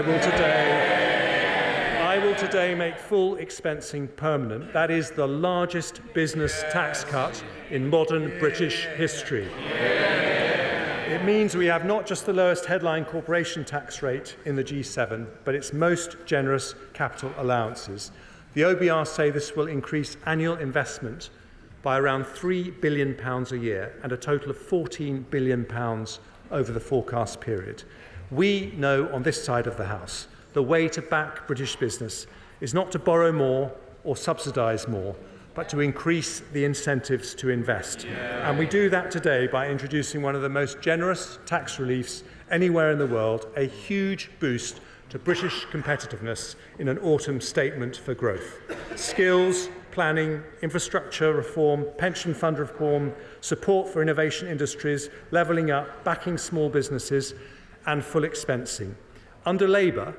[SPEAKER 8] will today make full expensing permanent. That is the largest business tax cut in modern British history. It means we have not just the lowest headline corporation tax rate in the G7, but its most generous capital allowances. The OBR say this will increase annual investment by around £3 billion a year and a total of £14 billion over the forecast period. We know on this side of the House the way to back British business is not to borrow more or subsidise more, but to increase the incentives to invest. And we do that today by introducing one of the most generous tax reliefs anywhere in the world, a huge boost to British competitiveness in an autumn statement for growth. Skills, planning, infrastructure reform, pension fund reform, support for innovation industries, levelling up, backing small businesses, and full expensing. Under Labour,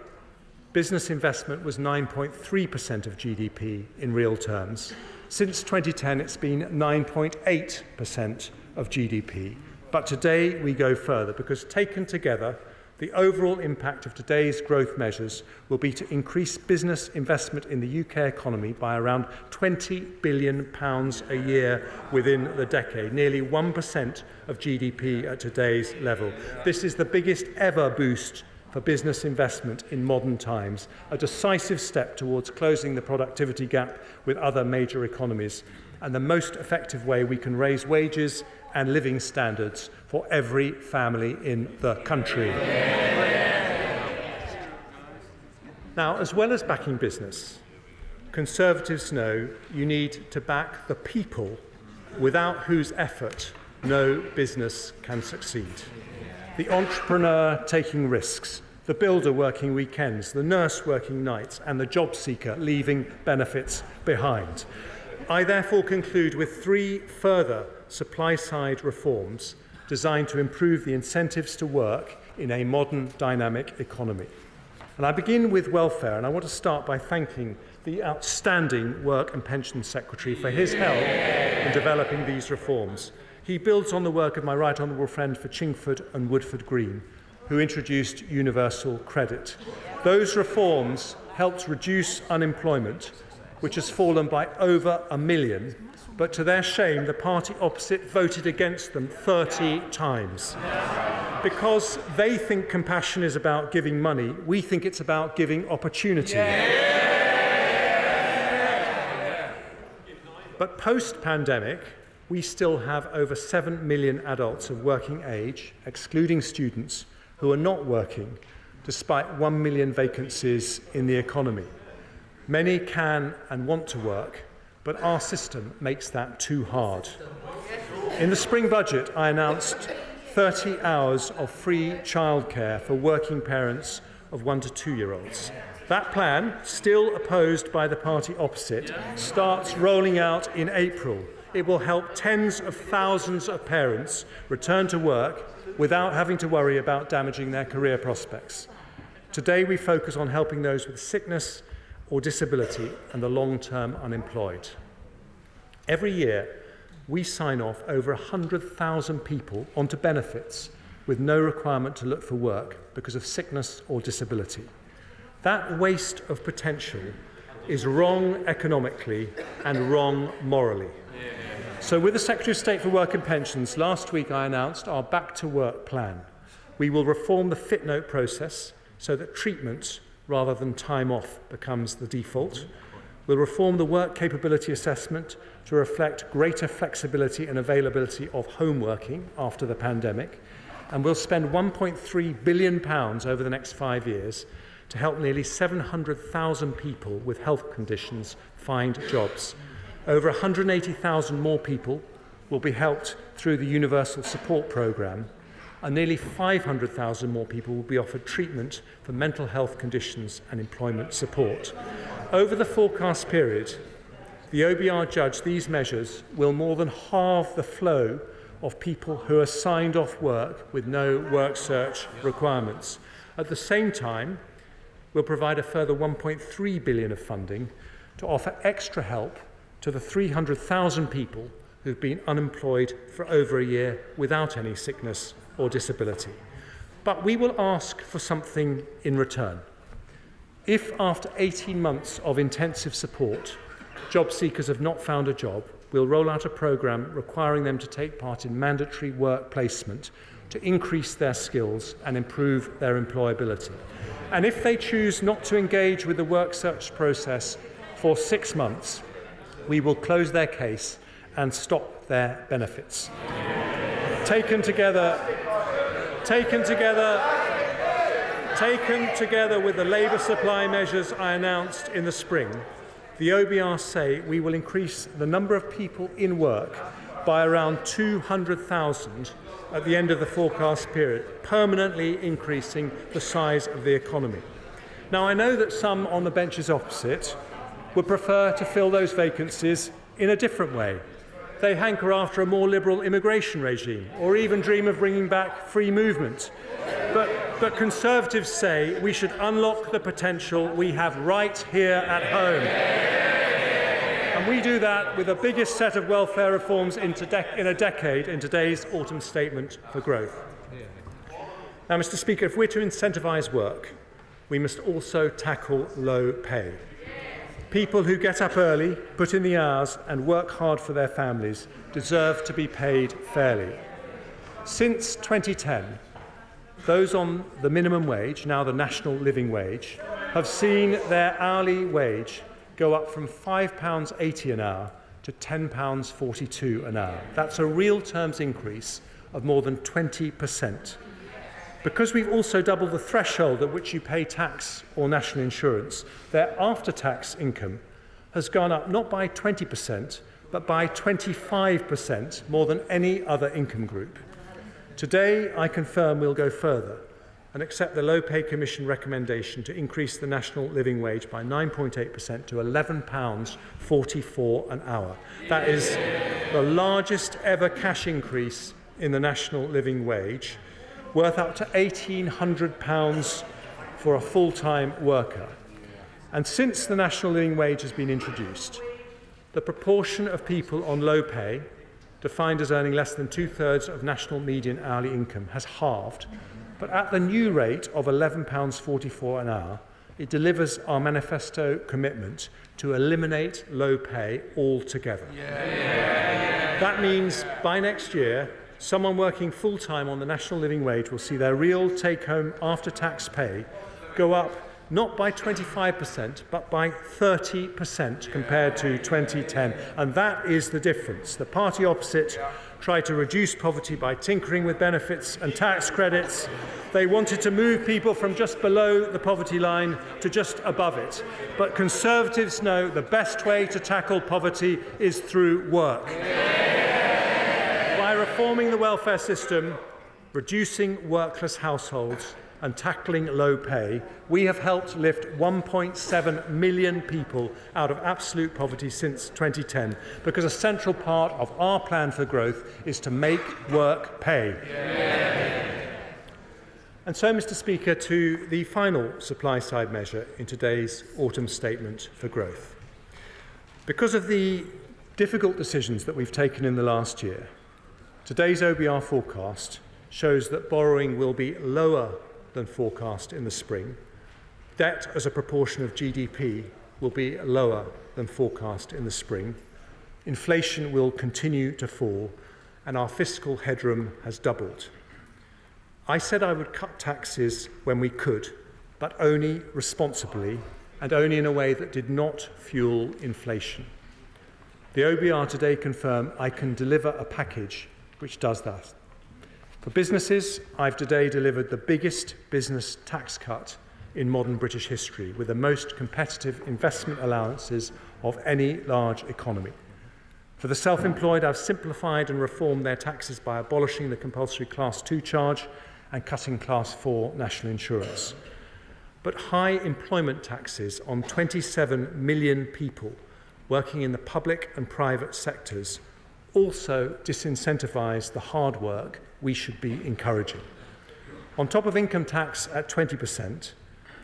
[SPEAKER 8] business investment was 9.3% of GDP in real terms. Since 2010, it's been 9.8% of GDP. But today we go further because taken together, The overall impact of today's growth measures will be to increase business investment in the UK economy by around £20 billion a year within the decade, nearly 1% of GDP at today's level. This is the biggest ever boost for business investment in modern times, a decisive step towards closing the productivity gap with other major economies, and the most effective way we can raise wages and living standards for every family in the country. Now, as well as backing business, Conservatives know you need to back the people without whose effort no business can succeed. The entrepreneur taking risks, the builder working weekends, the nurse working nights, and the job seeker leaving benefits behind. I therefore conclude with 3 further supply-side reforms designed to improve the incentives to work in a modern, dynamic economy. And I begin with welfare, and I want to start by thanking the outstanding Work and Pensions Secretary for his help in developing these reforms. He builds on the work of my right honourable friend for Chingford and Woodford Green, who introduced universal credit. Those reforms helped reduce unemployment, which has fallen by over 1 million, but to their shame, the party opposite voted against them 30 times. Because they think compassion is about giving money, we think it's about giving opportunity. But post-pandemic, we still have over 7 million adults of working age, excluding students, who are not working, despite 1 million vacancies in the economy. Many can and want to work, but our system makes that too hard. In the spring budget, I announced 30 hours of free childcare for working parents of 1 to 2-year-olds. That plan, still opposed by the party opposite, starts rolling out in April. It will help tens of thousands of parents return to work without having to worry about damaging their career prospects. Today, we focus on helping those with sickness or disability and the long-term unemployed. Every year, we sign off over 100,000 people onto benefits with no requirement to look for work because of sickness or disability. That waste of potential is wrong economically and wrong morally. So with the Secretary of State for Work and Pensions, last week I announced our Back to Work plan. We will reform the fit note process so that treatment rather than time off becomes the default. We'll reform the work capability assessment to reflect greater flexibility and availability of home working after the pandemic. And we'll spend £1.3 billion over the next 5 years to help nearly 700,000 people with health conditions find jobs. Over 180,000 more people will be helped through the Universal Support Programme, and nearly 500,000 more people will be offered treatment for mental health conditions and employment support. Over the forecast period, the OBR judged these measures will more than halve the flow of people who are signed off work with no work search requirements. At the same time, we'll provide a further £1.3 billion of funding to offer extra help to the 300,000 people who've been unemployed for over a year without any sickness or disability. But we will ask for something in return. If after 18 months of intensive support, job seekers have not found a job, we'll roll out a programme requiring them to take part in mandatory work placement to increase their skills and improve their employability. And if they choose not to engage with the work search process for 6 months, we will close their case and stop their benefits. Taken together with the labour supply measures I announced in the spring, the OBR say we will increase the number of people in work by around 200,000 at the end of the forecast period, permanently increasing the size of the economy. Now, I know that some on the benches opposite would prefer to fill those vacancies in a different way. They hanker after a more liberal immigration regime, or even dream of bringing back free movement. But Conservatives say we should unlock the potential we have right here at home. And we do that with the biggest set of welfare reforms in a decade in today's autumn statement for growth. Now, Mr. Speaker, if we're to incentivise work, we must also tackle low pay. People who get up early, put in the hours and work hard for their families deserve to be paid fairly. Since 2010, those on the minimum wage, now the national living wage, have seen their hourly wage go up from £5.80 an hour to £10.42 an hour. That's a real terms increase of more than 20%. Because we've also doubled the threshold at which you pay tax or national insurance, their after-tax income has gone up not by 20%, but by 25% more than any other income group. Today, I confirm we'll go further and accept the Low Pay Commission recommendation to increase the national living wage by 9.8% to £11.44 an hour. That is the largest ever cash increase in the national living wage, worth up to £1,800 for a full-time worker. And since the national living wage has been introduced, the proportion of people on low pay, defined as earning less than 2/3 of national median hourly income, has halved. But at the new rate of £11.44 an hour, it delivers our manifesto commitment to eliminate low pay altogether. That means by next year, someone working full-time on the national living wage will see their real take-home after-tax pay go up not by 25%, but by 30% compared to 2010. And that is the difference. The party opposite tried to reduce poverty by tinkering with benefits and tax credits. They wanted to move people from just below the poverty line to just above it. But Conservatives know the best way to tackle poverty is through work. By reforming the welfare system, reducing workless households and tackling low pay, we have helped lift 1.7 million people out of absolute poverty since 2010, because a central part of our plan for growth is to make work pay. And so, Mr. Speaker, to the final supply-side measure in today's autumn statement for growth. Because of the difficult decisions that we've taken in the last year, today's OBR forecast shows that borrowing will be lower than forecast in the spring. Debt as a proportion of GDP will be lower than forecast in the spring. Inflation will continue to fall, and our fiscal headroom has doubled. I said I would cut taxes when we could, but only responsibly and only in a way that did not fuel inflation. The OBR today confirm I can deliver a package which does that. For businesses, I've today delivered the biggest business tax cut in modern British history, with the most competitive investment allowances of any large economy. For the self-employed, I've simplified and reformed their taxes by abolishing the compulsory Class 2 charge and cutting Class 4 national insurance. But high employment taxes on 27 million people working in the public and private sectors also disincentivise the hard work we should be encouraging. On top of income tax at 20%,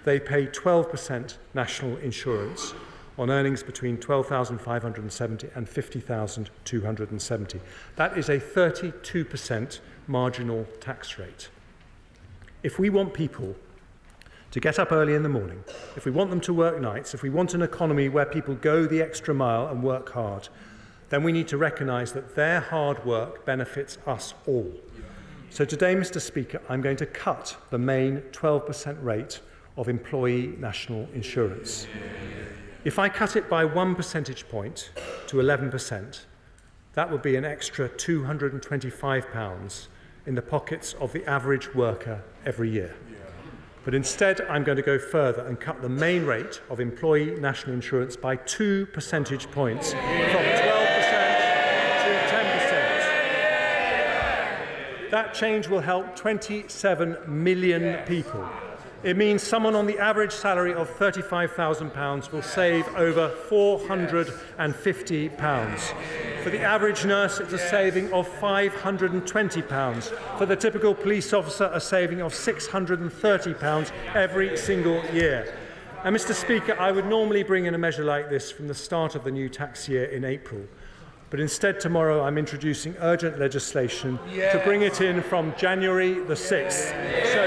[SPEAKER 8] they pay 12% national insurance on earnings between £12,570 and £50,270. That is a 32% marginal tax rate. If we want people to get up early in the morning, if we want them to work nights, if we want an economy where people go the extra mile and work hard, then we need to recognise that their hard work benefits us all. So today, Mr. Speaker, I'm going to cut the main 12% rate of employee national insurance. If I cut it by 1 percentage point to 11%, that would be an extra £225 in the pockets of the average worker every year. But instead, I'm going to go further and cut the main rate of employee national insurance by 2 percentage points from 12% to 10%. That change will help 27 million people. It means someone on the average salary of £35,000 will save over £450. For the average nurse, it's a saving of £520. For the typical police officer, a saving of £630 every single year. And Mr. Speaker, I would normally bring in a measure like this from the start of the new tax year in April. But instead, tomorrow, I'm introducing urgent legislation to bring it in from January the 6th. So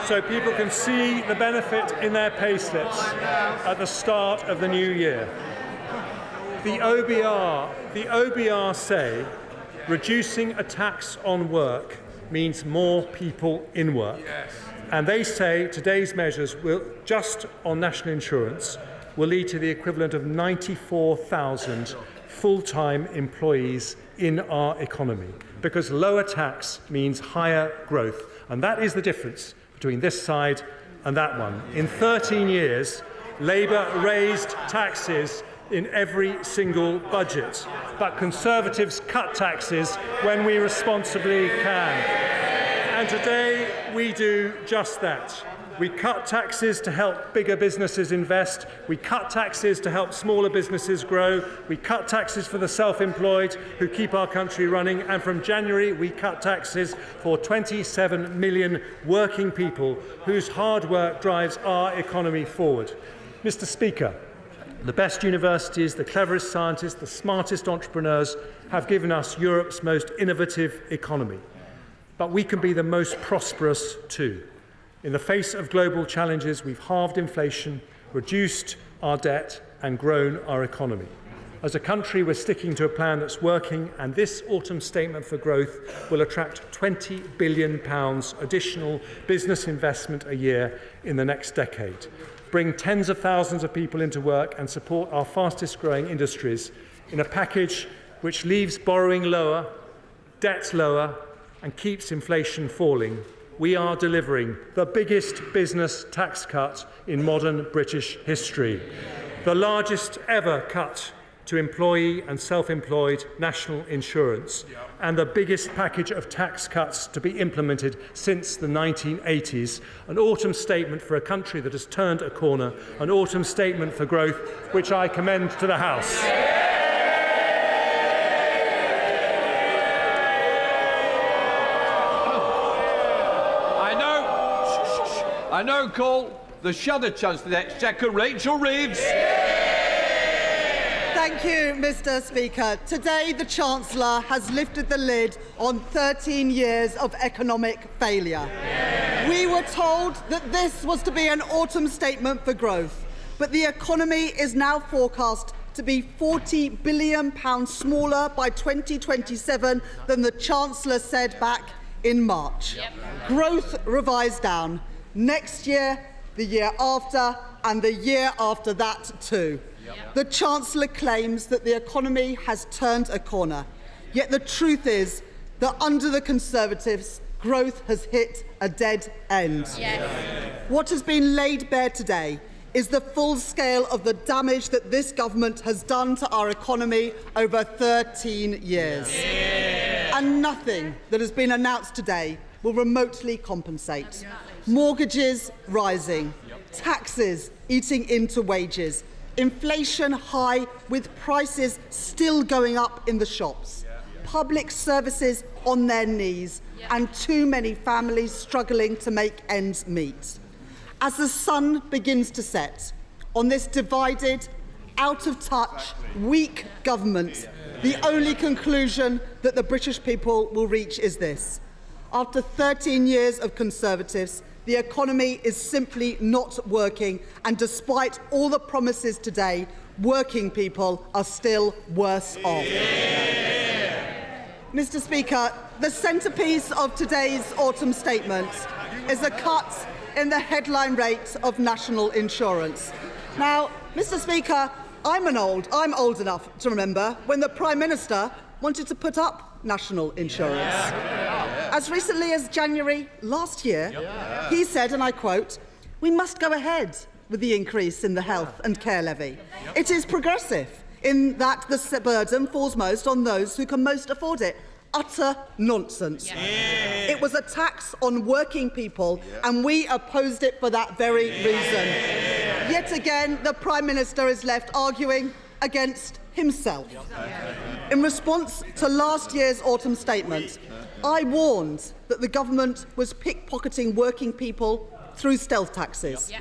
[SPEAKER 8] so people can see the benefit in their payslips at the start of the new year. The OBR say reducing a tax on work means more people in work. And they say today's measures will, just on national insurance, will lead to the equivalent of 94,000 full-time employees in our economy, because lower tax means higher growth. And that is the difference between this side and that one. In 13 years, Labour raised taxes in every single budget, but Conservatives cut taxes when we responsibly can. And today we do just that. We cut taxes to help bigger businesses invest. We cut taxes to help smaller businesses grow. We cut taxes for the self-employed who keep our country running. And from January, we cut taxes for 27 million working people whose hard work drives our economy forward. Mr. Speaker, the best universities, the cleverest scientists, the smartest entrepreneurs have given us Europe's most innovative economy. But we can be the most prosperous too. In the face of global challenges, we've halved inflation, reduced our debt and grown our economy. As a country, we're sticking to a plan that's working, and this autumn statement for growth will attract £20 billion additional business investment a year in the next decade, bring tens of thousands of people into work and support our fastest growing industries in a package which leaves borrowing lower, debts lower and keeps inflation falling. We are delivering the biggest business tax cut in modern British history, the largest ever cut to employee and self-employed national insurance, and the biggest package of tax cuts to be implemented since the 1980s, an autumn statement for a country that has turned a corner, an autumn statement for growth, which I commend to the House.
[SPEAKER 6] I now call the Shadow Chancellor of the Exchequer, Rachel Reeves.
[SPEAKER 4] Thank you, Mr. Speaker. Today, the Chancellor has lifted the lid on 13 years of economic failure. We were told that this was to be an autumn statement for growth, but the economy is now forecast to be £40 billion smaller by 2027 than the Chancellor said back in March. Growth revised down. Next year, the year after, and the year after that too. The Chancellor claims that the economy has turned a corner, yet the truth is that under the Conservatives, growth has hit a dead end. What has been laid bare today is the full scale of the damage that this government has done to our economy over 13 years. And nothing that has been announced today will remotely compensate. Mortgages rising, taxes eating into wages, inflation high with prices still going up in the shops, public services on their knees, and too many families struggling to make ends meet. As the sun begins to set on this divided, out of touch, weak government, the only conclusion that the British people will reach is this: after 13 years of Conservatives, the economy is simply not working, and despite all the promises today, working people are still worse off. Mr. Speaker, the centrepiece of today's autumn statement is a cut in the headline rate of national insurance. Now, Mr. Speaker, I'm old enough to remember when the Prime Minister wanted to put up national insurance. As recently as January last year, he said, and I quote, "We must go ahead with the increase in the health and care levy. It is progressive in that the burden falls most on those who can most afford it." Utter nonsense. It was a tax on working people, and we opposed it for that very reason. Yet again, the Prime Minister is left arguing against himself. In response to last year's autumn statement, I warned that the government was pickpocketing working people through stealth taxes.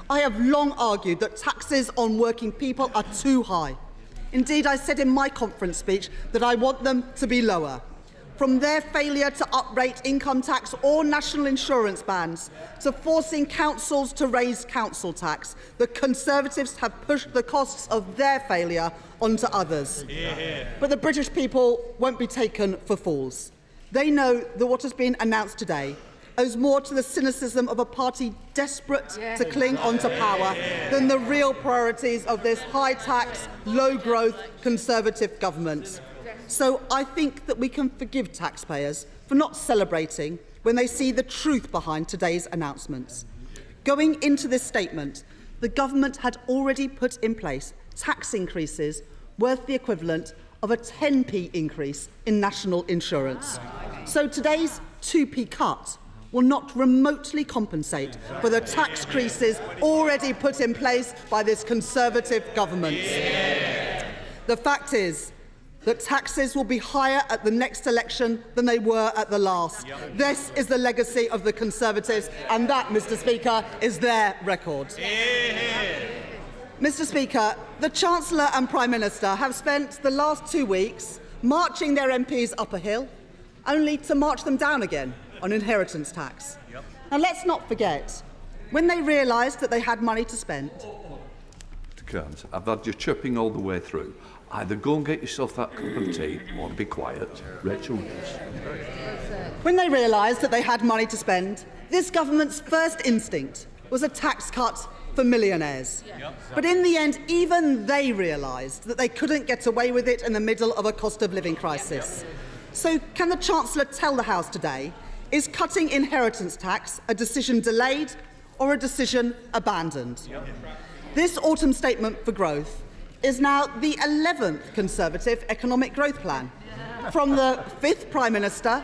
[SPEAKER 4] I have long argued that taxes on working people are too high. Indeed, I said in my conference speech that I want them to be lower. from their failure to uprate income tax or national insurance bans to forcing councils to raise council tax, the Conservatives have pushed the costs of their failure onto others. But the British people won't be taken for fools. They know that what has been announced today owes more to the cynicism of a party desperate to cling onto power than the real priorities of this high-tax, low-growth Conservative government. So I think that we can forgive taxpayers for not celebrating when they see the truth behind today's announcements. Going into this statement, the government had already put in place tax increases worth the equivalent of a 10p increase in national insurance. So today's 2p cut will not remotely compensate for the tax increases already put in place by this Conservative government. The fact is that taxes will be higher at the next election than they were at the last. This is the legacy of the Conservatives, and that, Mr. Speaker, is their record. Mr. Speaker, the Chancellor and Prime Minister have spent the last 2 weeks marching their MPs up a hill, only to march them down again on inheritance tax. Now, let's not forget, when they realised that they had money to spend...
[SPEAKER 6] I've had you chirping all the way through. Either go and get yourself that cup of tea or be quiet. Rachel Rees.
[SPEAKER 4] When they realised that they had money to spend, this government's first instinct was a tax cut for millionaires. But in the end, even they realised that they couldn't get away with it in the middle of a cost of living crisis. So can the Chancellor tell the House today, is cutting inheritance tax a decision delayed or a decision abandoned? This autumn statement for growth is now the 11th Conservative economic growth plan, from the 5th Prime Minister,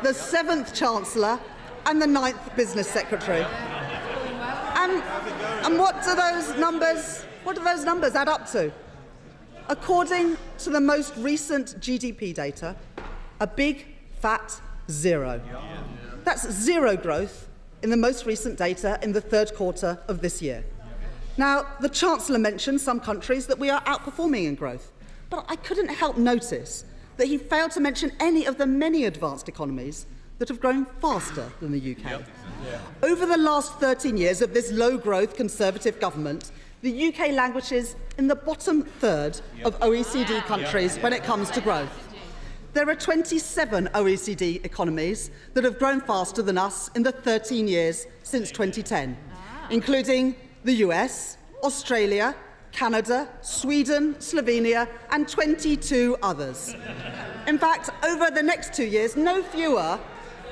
[SPEAKER 4] the 7th Chancellor and the 9th Business Secretary. And what do those numbers add up to? According to the most recent GDP data, a big, fat zero. That's zero growth in the most recent data in the third quarter of this year. Now, the Chancellor mentioned some countries that we are outperforming in growth, but I couldn't help notice that he failed to mention any of the many advanced economies that have grown faster than the UK. Over the last 13 years of this low-growth Conservative government, the UK languishes in the bottom third of OECD countries when it comes to growth. There are 27 OECD economies that have grown faster than us in the 13 years since 2010, including the US, Australia, Canada, Sweden, Slovenia and 22 others. In fact, over the next 2 years, no fewer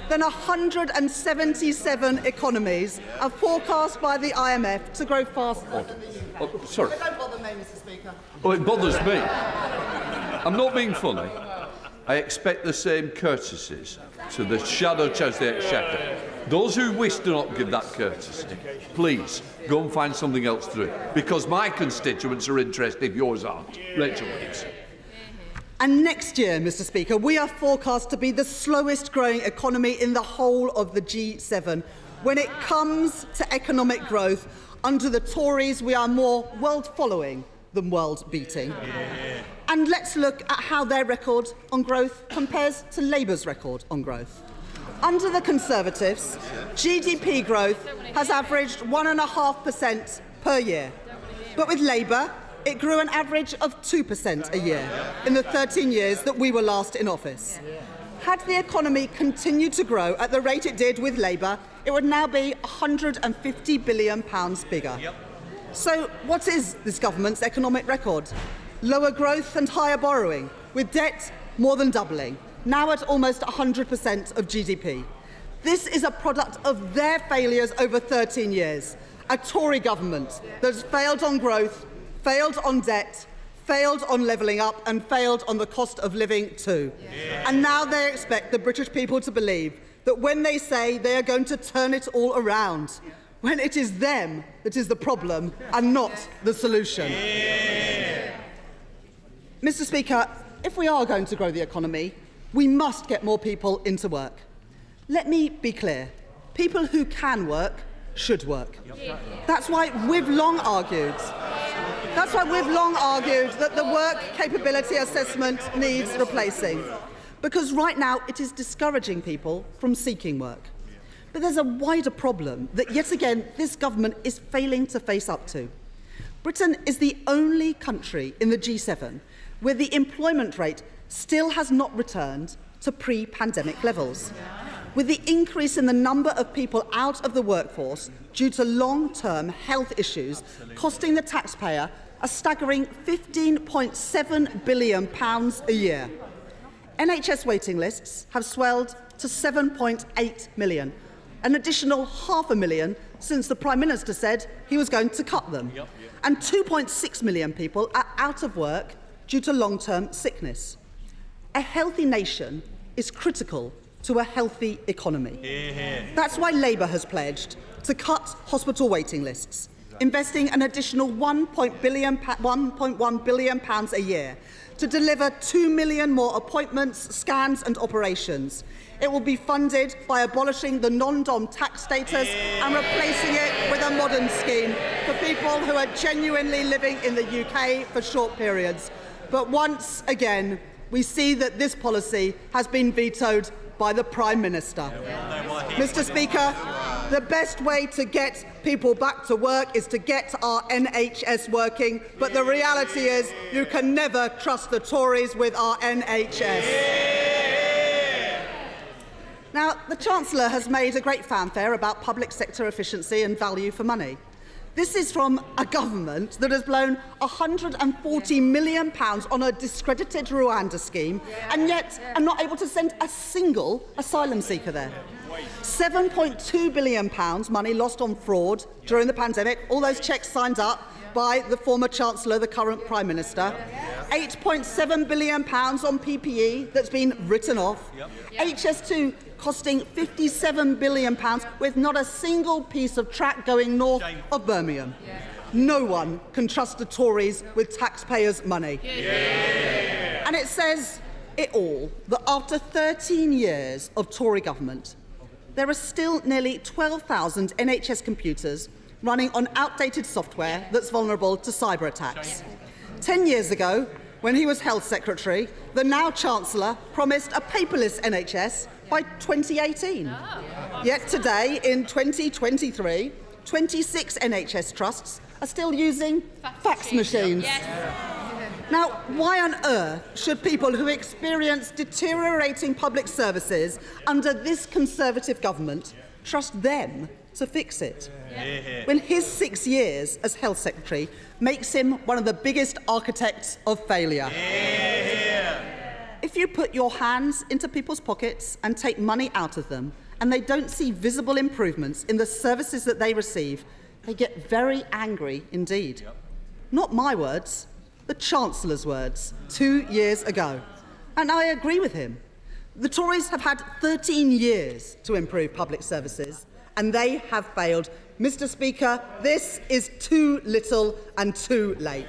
[SPEAKER 4] than 177 economies are forecast by the IMF to grow faster.
[SPEAKER 6] Sorry.
[SPEAKER 4] Don't bother me, Mr. Speaker.
[SPEAKER 6] Oh, it bothers me. I'm not being funny. I expect the same courtesies to the Shadow Chancellor of the Exchequer. Those who wish to not give that courtesy, please go and find something else to do, because my constituents are interested, yours aren't. Rachel Rees.
[SPEAKER 4] And next year, Mr. Speaker, we are forecast to be the slowest growing economy in the whole of the G7. When it comes to economic growth, under the Tories, we are more world-following than world-beating. And let's look at how their record on growth compares to Labour's record on growth. Under the Conservatives, GDP growth has averaged 1.5% per year. But with Labour, it grew an average of 2% a year in the 13 years that we were last in office. Had the economy continued to grow at the rate it did with Labour, it would now be £150 billion bigger. So what is this government's economic record? Lower growth and higher borrowing, with debt more than doubling, now at almost 100% of GDP. This is a product of their failures over 13 years. A Tory government that has failed on growth, failed on debt, failed on levelling up and failed on the cost of living too. And now they expect the British people to believe that when they say they are going to turn it all around, when it is them that is the problem and not the solution. Mr. Speaker, if we are going to grow the economy, we must get more people into work. Let me be clear. People who can work should work. That's why we've long argued that the work capability assessment needs replacing. because right now it is discouraging people from seeking work. But there's a wider problem that, yet again, this government is failing to face up to. Britain is the only country in the G7 where the employment rate still has not returned to pre-pandemic levels, with the increase in the number of people out of the workforce due to long-term health issues costing the taxpayer a staggering £15.7 billion a year. NHS waiting lists have swelled to 7.8 million, an additional 500,000 since the Prime Minister said he was going to cut them. And 2.6 million people are out of work due to long-term sickness. A healthy nation is critical to a healthy economy. That's why Labour has pledged to cut hospital waiting lists, investing an additional £1.1 billion a year to deliver 2 million more appointments, scans and operations. It will be funded by abolishing the non-dom tax status and replacing it with a modern scheme for people who are genuinely living in the UK for short periods. But once again, we see that this policy has been vetoed by the Prime Minister. Mr. Speaker, the best way to get people back to work is to get our NHS working, but the reality is you can never trust the Tories with our NHS. Now, the Chancellor has made a great fanfare about public sector efficiency and value for money. This is from a government that has blown £140 million on a discredited Rwanda scheme and yet are not able to send a single asylum seeker there. £7.2 billion money lost on fraud during the pandemic, all those cheques signed up by the former Chancellor, the current Prime Minister. £8.7 billion on PPE that's been written off. HS2 costing £57 billion with not a single piece of track going north of Birmingham. No one can trust the Tories with taxpayers' money. And it says it all that after 13 years of Tory government, there are still nearly 12,000 NHS computers running on outdated software that's vulnerable to cyber attacks. 10 years ago, when he was Health Secretary, the now Chancellor promised a paperless NHS by 2018. Yet today, in 2023, 26 NHS trusts are still using fax machines. Now, why on earth should people who experience deteriorating public services under this Conservative government trust them to fix it, when his 6 years as Health Secretary makes him one of the biggest architects of failure? If you put your hands into people's pockets and take money out of them, and they don't see visible improvements in the services that they receive, they get very angry indeed. Not my words, the Chancellor's words 2 years ago. And I agree with him. The Tories have had 13 years to improve public services, and they have failed. Mr. Speaker, this is too little and too late.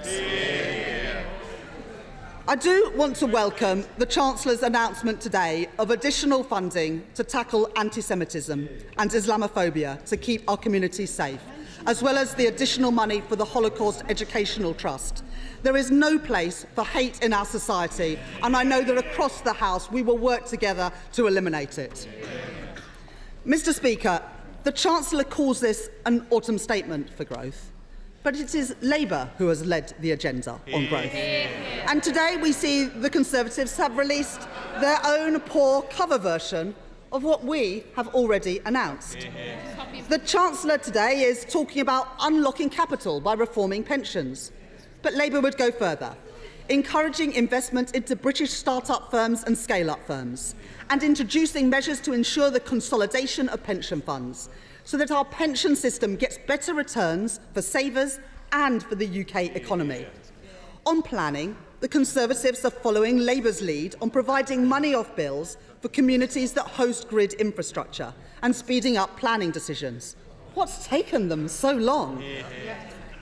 [SPEAKER 4] I do want to welcome the Chancellor's announcement today of additional funding to tackle anti-Semitism and Islamophobia to keep our communities safe, as well as the additional money for the Holocaust Educational Trust. There is no place for hate in our society, and I know that across the House we will work together to eliminate it. Mr. Speaker, the Chancellor calls this an autumn statement for growth, but it is Labour who has led the agenda on growth. And today we see the Conservatives have released their own poor cover version of what we have already announced. The Chancellor today is talking about unlocking capital by reforming pensions, but Labour would go further, encouraging investment into British start-up firms and scale-up firms, and introducing measures to ensure the consolidation of pension funds, so that our pension system gets better returns for savers and for the UK economy. On planning, the Conservatives are following Labour's lead on providing money off bills for communities that host grid infrastructure and speeding up planning decisions. What's taken them so long?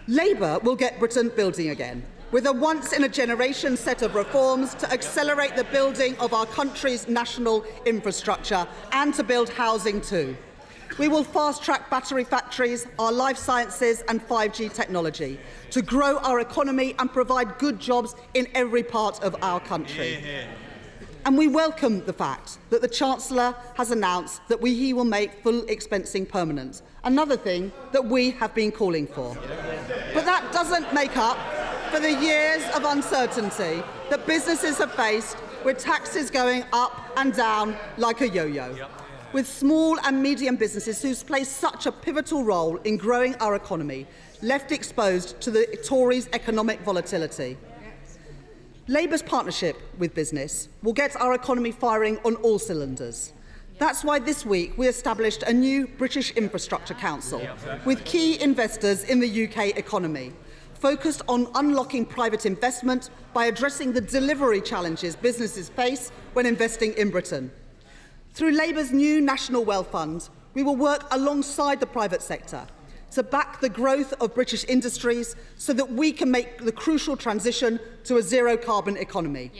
[SPEAKER 4] Labour will get Britain building again, with a once-in-a-generation set of reforms to accelerate the building of our country's national infrastructure and to build housing too. We will fast-track battery factories, our life sciences and 5G technology to grow our economy and provide good jobs in every part of our country. And we welcome the fact that the Chancellor has announced that he will make full expensing permanent, another thing that we have been calling for. But that doesn't make up for the years of uncertainty that businesses have faced, with taxes going up and down like a yo-yo, with small and medium businesses who play such a pivotal role in growing our economy left exposed to the Tories' economic volatility. Labour's partnership with business will get our economy firing on all cylinders. That's why this week we established a new British Infrastructure Council with key investors in the UK economy, focused on unlocking private investment by addressing the delivery challenges businesses face when investing in Britain. Through Labour's new National Wealth Fund, we will work alongside the private sector to back the growth of British industries so that we can make the crucial transition to a zero-carbon economy.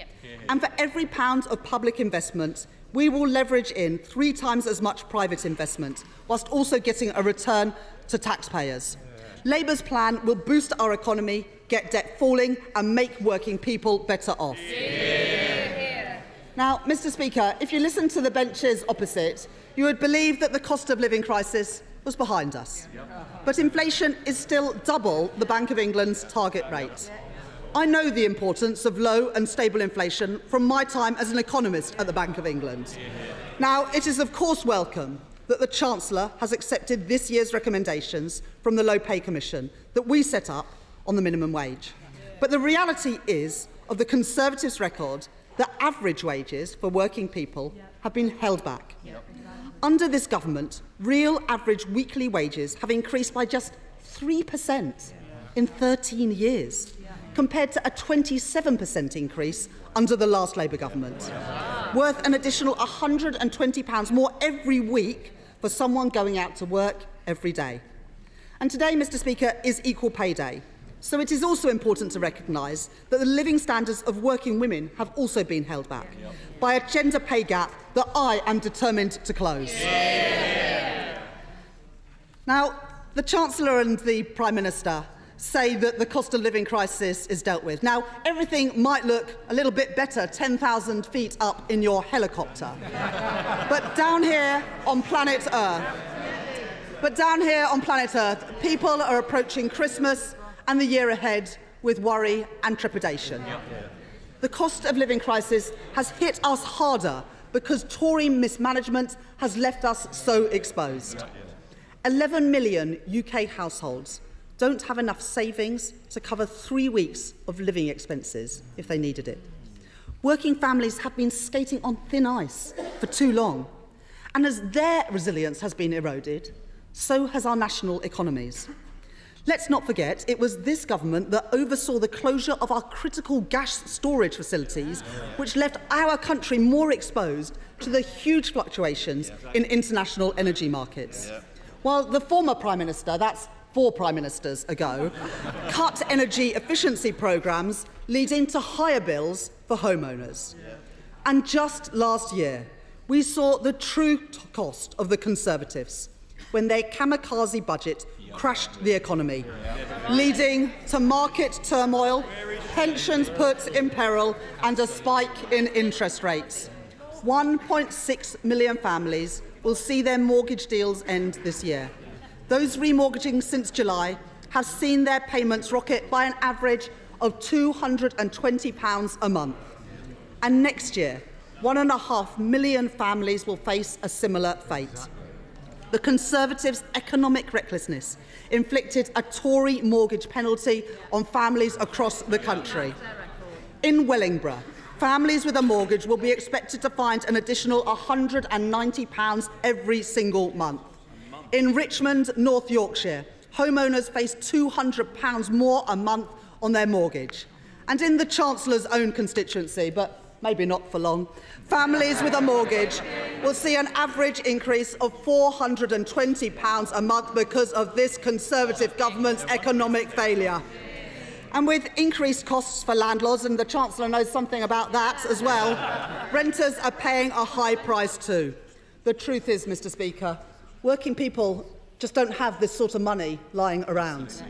[SPEAKER 4] And for every pound of public investment, we will leverage in 3 times as much private investment, whilst also getting a return to taxpayers. Labour's plan will boost our economy, get debt falling and make working people better off. Now, Mr. Speaker, if you listen to the benches opposite, you would believe that the cost of living crisis was behind us. But inflation is still double the Bank of England's target rate. I know the importance of low and stable inflation from my time as an economist at the Bank of England. Now, it is of course welcome that the Chancellor has accepted this year's recommendations from the Low Pay Commission that we set up on the minimum wage. But the reality is, of the Conservatives' record, that average wages for working people have been held back. Under this government, real average weekly wages have increased by just 3% in 13 years, compared to a 27% increase under the last Labour government, worth an additional £120 more every week for someone going out to work every day. And today, Mr. Speaker, is Equal Pay Day. So it is also important to recognise that the living standards of working women have also been held back by a gender pay gap that I am determined to close. Now, the Chancellor and the Prime Minister say that the cost of living crisis is dealt with. Now, everything might look a little bit better 10,000 feet up in your helicopter. But down here on planet Earth, people are approaching Christmas and the year ahead with worry and trepidation. The cost of living crisis has hit us harder because Tory mismanagement has left us so exposed. 11 million UK households don't have enough savings to cover 3 weeks of living expenses if they needed it. Working families have been skating on thin ice for too long. And as their resilience has been eroded, so has our national economies. Let's not forget, it was this government that oversaw the closure of our critical gas storage facilities, which left our country more exposed to the huge fluctuations in international energy markets. While the former Prime Minister, that's 4 Prime Ministers ago, cut energy efficiency programmes, leading to higher bills for homeowners. And just last year, we saw the true cost of the Conservatives when their kamikaze budget crashed the economy, leading to market turmoil, pensions put in peril and a spike in interest rates. 1.6 million families will see their mortgage deals end this year. Those remortgaging since July have seen their payments rocket by an average of £220 a month. And next year, 1.5 million families will face a similar fate. The Conservatives' economic recklessness inflicted a Tory mortgage penalty on families across the country. In Wellingborough, families with a mortgage will be expected to find an additional £190 every single month. In Richmond, North Yorkshire, homeowners face £200 more a month on their mortgage. And in the Chancellor's own constituency, but maybe not for long, families with a mortgage will see an average increase of £420 a month because of this Conservative government's economic failure. And with increased costs for landlords, and the Chancellor knows something about that as well, renters are paying a high price too. The truth is, Mr. Speaker, working people just don't have this sort of money lying around.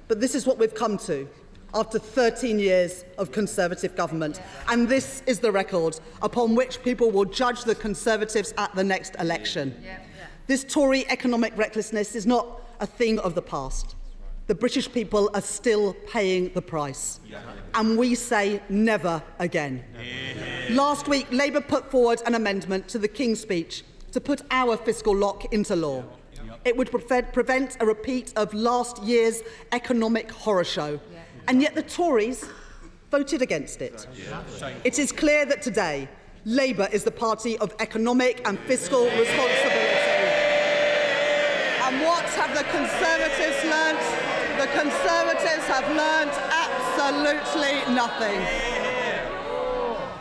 [SPEAKER 4] But this is what we've come to. after 13 years of Conservative government. And this is the record upon which people will judge the Conservatives at the next election. This Tory economic recklessness is not a thing of the past. The British people are still paying the price. And we say never again. Last week, Labour put forward an amendment to the King's Speech to put our fiscal lock into law. It would prevent a repeat of last year's economic horror show. And yet the Tories voted against it. It is clear that today, Labour is the party of economic and fiscal responsibility. And what have the Conservatives learnt? The Conservatives have learnt absolutely nothing.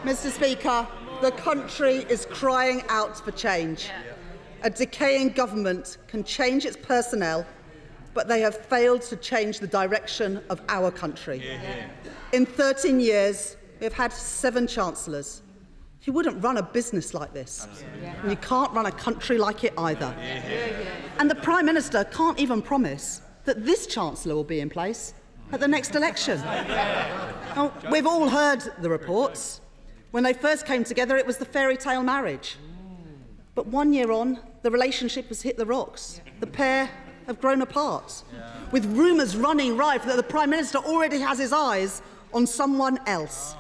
[SPEAKER 4] Mr. Speaker, the country is crying out for change. A decaying government can change its personnel, but they have failed to change the direction of our country. In 13 years, we have had 7 chancellors. You wouldn't run a business like this. And you can't run a country like it either. And the Prime Minister can't even promise that this Chancellor will be in place at the next election. Now, we've all heard the reports. When they first came together, it was the fairy tale marriage. But 1 year on, the relationship has hit the rocks. The pair have grown apart, with rumours running rife that the Prime Minister already has his eyes on someone else.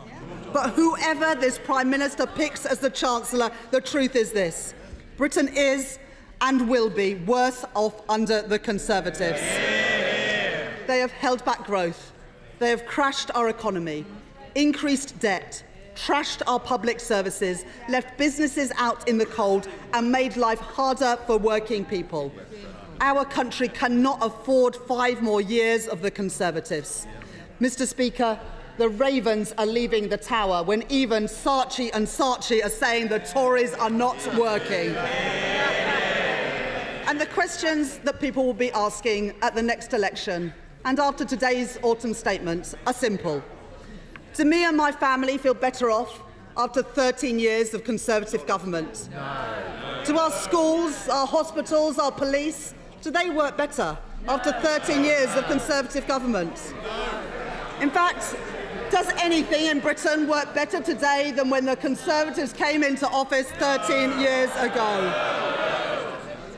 [SPEAKER 4] But whoever this Prime Minister picks as the Chancellor, the truth is this: Britain is and will be worse off under the Conservatives. They have held back growth. They have crashed our economy, increased debt, trashed our public services, left businesses out in the cold and made life harder for working people. Our country cannot afford 5 more years of the Conservatives. Mr. Speaker, the Ravens are leaving the tower when even Saatchi and Saatchi are saying the Tories are not working. And the questions that people will be asking at the next election and after today's autumn statements are simple. Do me and my family feel better off after 13 years of Conservative government? Do our schools, our hospitals, our police, do they work better after 13 years of Conservative government? In fact, does anything in Britain work better today than when the Conservatives came into office 13 years ago?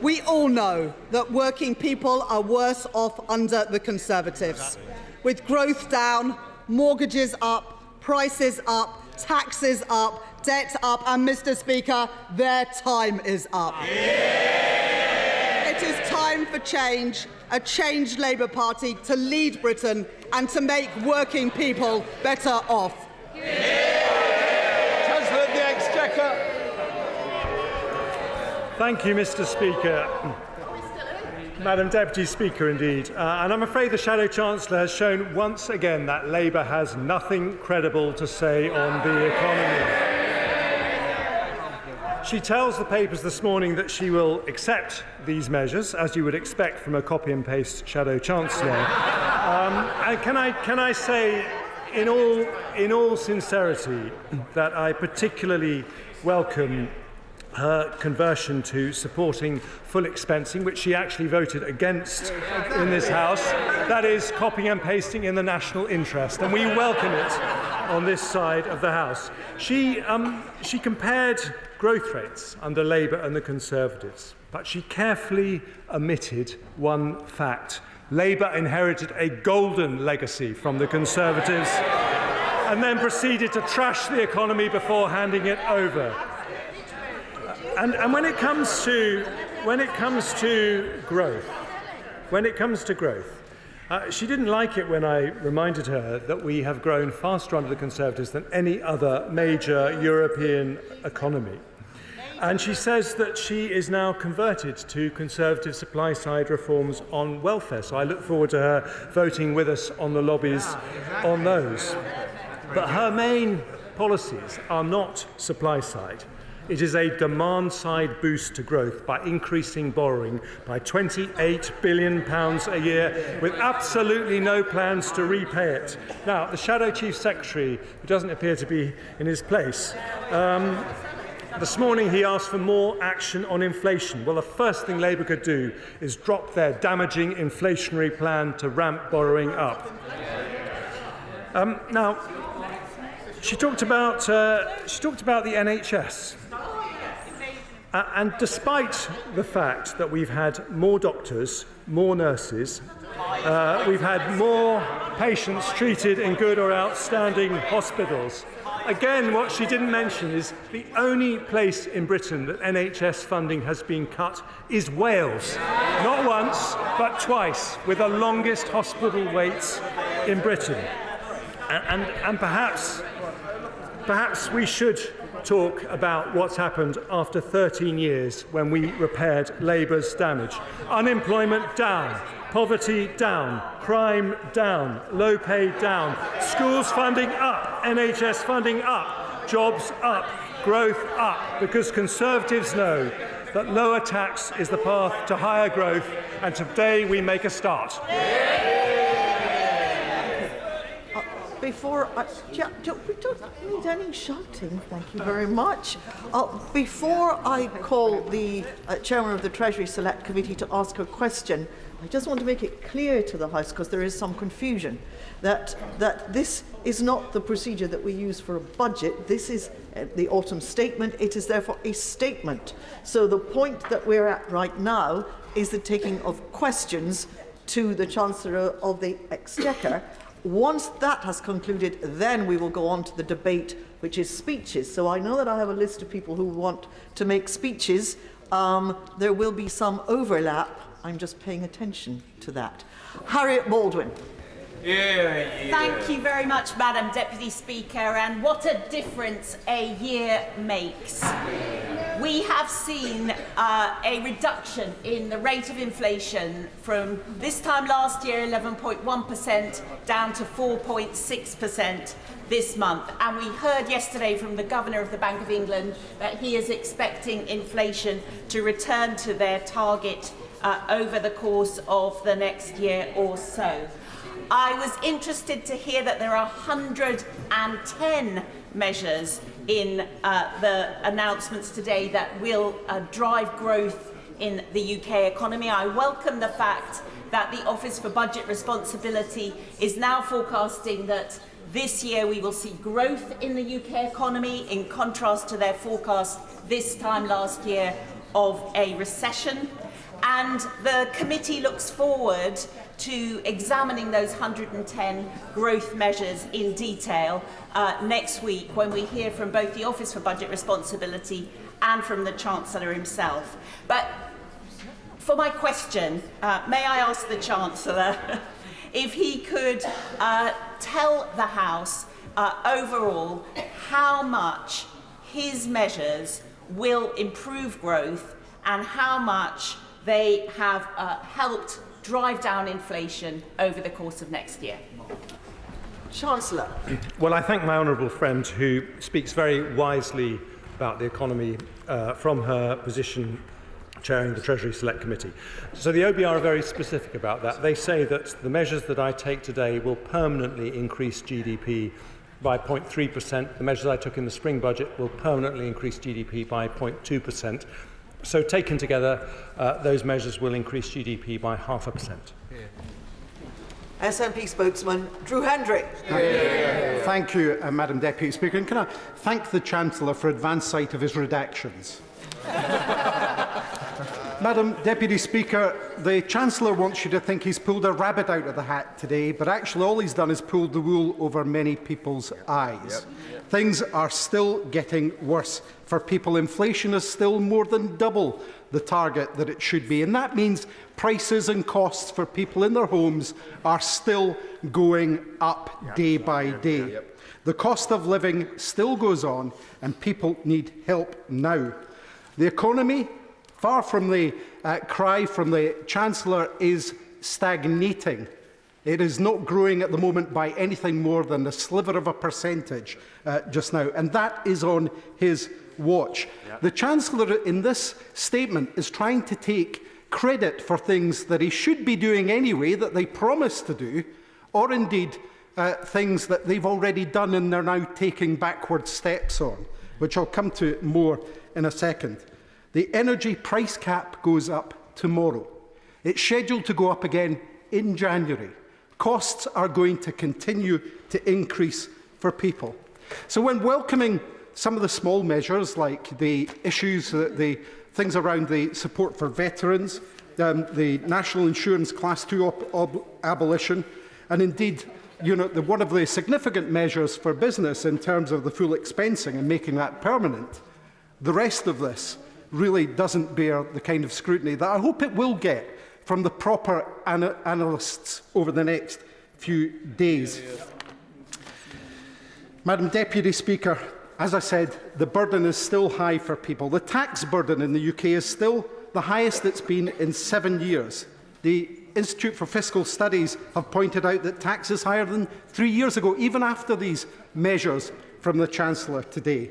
[SPEAKER 4] We all know that working people are worse off under the Conservatives, with growth down, mortgages up, prices up, taxes up, debt up, and, Mr. Speaker, their time is up. It is time for change, a changed Labour Party to lead Britain and to make working people better off.
[SPEAKER 9] Chancellor of the Exchequer.
[SPEAKER 8] Thank you, Mr. Speaker. Madam Deputy Speaker, indeed. And I'm afraid the Shadow Chancellor has shown once again that Labour has nothing credible to say on the economy. She tells the papers this morning that she will accept these measures, as you would expect from a copy and paste Shadow Chancellor. And can I say, in all sincerity, that I particularly welcome her conversion to supporting full expensing, which she actually voted against in this House. That is copying and pasting in the national interest, and we welcome it on this side of the House. She compared growth rates under Labour and the Conservatives, but she carefully omitted one fact. Labour inherited a golden legacy from the Conservatives and then proceeded to trash the economy before handing it over. And when it comes to growth, she didn't like it when I reminded her that we have grown faster under the Conservatives than any other major European economy. And she says that she is now converted to Conservative supply-side reforms on welfare. So I look forward to her voting with us on the lobbies on those. But her main policies are not supply-side. It is a demand-side boost to growth by increasing borrowing by £28 billion a year, with absolutely no plans to repay it. Now, the Shadow Chief Secretary, who doesn't appear to be in his place, this morning he asked for more action on inflation. Well, the first thing Labour could do is drop their damaging inflationary plan to ramp borrowing up. Now, she talked about the NHS. And despite the fact that we've had more doctors, more nurses, we've had more patients treated in good or outstanding hospitals, again, what she didn't mention is the only place in Britain that NHS funding has been cut is Wales. Not once, but twice, with the longest hospital waits in Britain. And perhaps we should talk about what's happened after 13 years when we repaired Labour's damage. Unemployment down, poverty down, crime down, low pay down, schools funding up, NHS funding up, jobs up, growth up, because Conservatives know that lower tax is the path to higher growth, and today we make a start.
[SPEAKER 10] Before we don't need any shouting, thank you very much. Before I call the Chairman of the Treasury Select Committee to ask a question, I just want to make it clear to the House, because there is some confusion, that this is not the procedure that we use for a budget. This is the autumn statement. It is therefore a statement. So the point that we're at right now is the taking of questions to the Chancellor of the Exchequer. Once that has concluded, then we will go on to the debate, which is speeches. So I know that I have a list of people who want to make speeches. There will be some overlap. I'm just paying attention to that. Harriet Baldwin.
[SPEAKER 3] Thank you very much, Madam Deputy Speaker, and what a difference a year makes. We have seen a reduction in the rate of inflation from this time last year, 11.1%, down to 4.6% this month. And we heard yesterday from the Governor of the Bank of England that he is expecting inflation to return to their target over the course of the next year or so. I was interested to hear that there are 110 measures in the announcements today that will drive growth in the UK economy. I welcome the fact that the Office for Budget Responsibility is now forecasting that this year we will see growth in the UK economy, in contrast to their forecast this time last year of a recession. And the committee looks forward to examining those 110 growth measures in detail next week, when we hear from both the Office for Budget Responsibility and from the Chancellor himself. But for my question, may I ask the Chancellor if he could tell the House overall how much his measures will improve growth and how much they have helped drive down inflation over the course of next year.
[SPEAKER 10] Chancellor.
[SPEAKER 8] Well, I thank my honourable friend, who speaks very wisely about the economy from her position chairing the Treasury Select Committee. So the OBR are very specific about that. They say that the measures that I take today will permanently increase GDP by 0.3%. The measures I took in the spring budget will permanently increase GDP by 0.2%. So taken together, those measures will increase GDP by 0.5%.
[SPEAKER 10] SNP spokesman Drew Hendry.
[SPEAKER 12] Thank you, Madam Deputy Speaker. And can I thank the Chancellor for advance sight of his redactions? Madam Deputy Speaker, the Chancellor wants you to think he's pulled a rabbit out of the hat today, but actually all he's done is pulled the wool over many people's eyes. Things are still getting worse for people. Inflation is still more than double the target that it should be, and that means prices and costs for people in their homes are still going up day by day. The cost of living still goes on, and people need help now. The economy, far from the cry from the Chancellor, is stagnating. It is not growing at the moment by anything more than a sliver of a percentage just now, and that is on his watch. The Chancellor in this statement is trying to take credit for things that he should be doing anyway, that they promised to do, or indeed things that they've already done and they're now taking backward steps on, which I'll come to more in a second. The energy price cap goes up tomorrow. It's scheduled to go up again in January. Costs are going to continue to increase for people. So when welcoming some of the small measures like the issues, the things around the support for veterans, the National Insurance Class 2 abolition, and indeed one of the significant measures for business in terms of the full expensing and making that permanent, the rest of this really doesn't bear the kind of scrutiny that I hope it will get from the proper analysts over the next few days. Madam Deputy Speaker, as I said, the burden is still high for people. The tax burden in the UK is still the highest it's been in 7 years. The Institute for Fiscal Studies have pointed out that tax is higher than 3 years ago, even after these measures from the Chancellor today.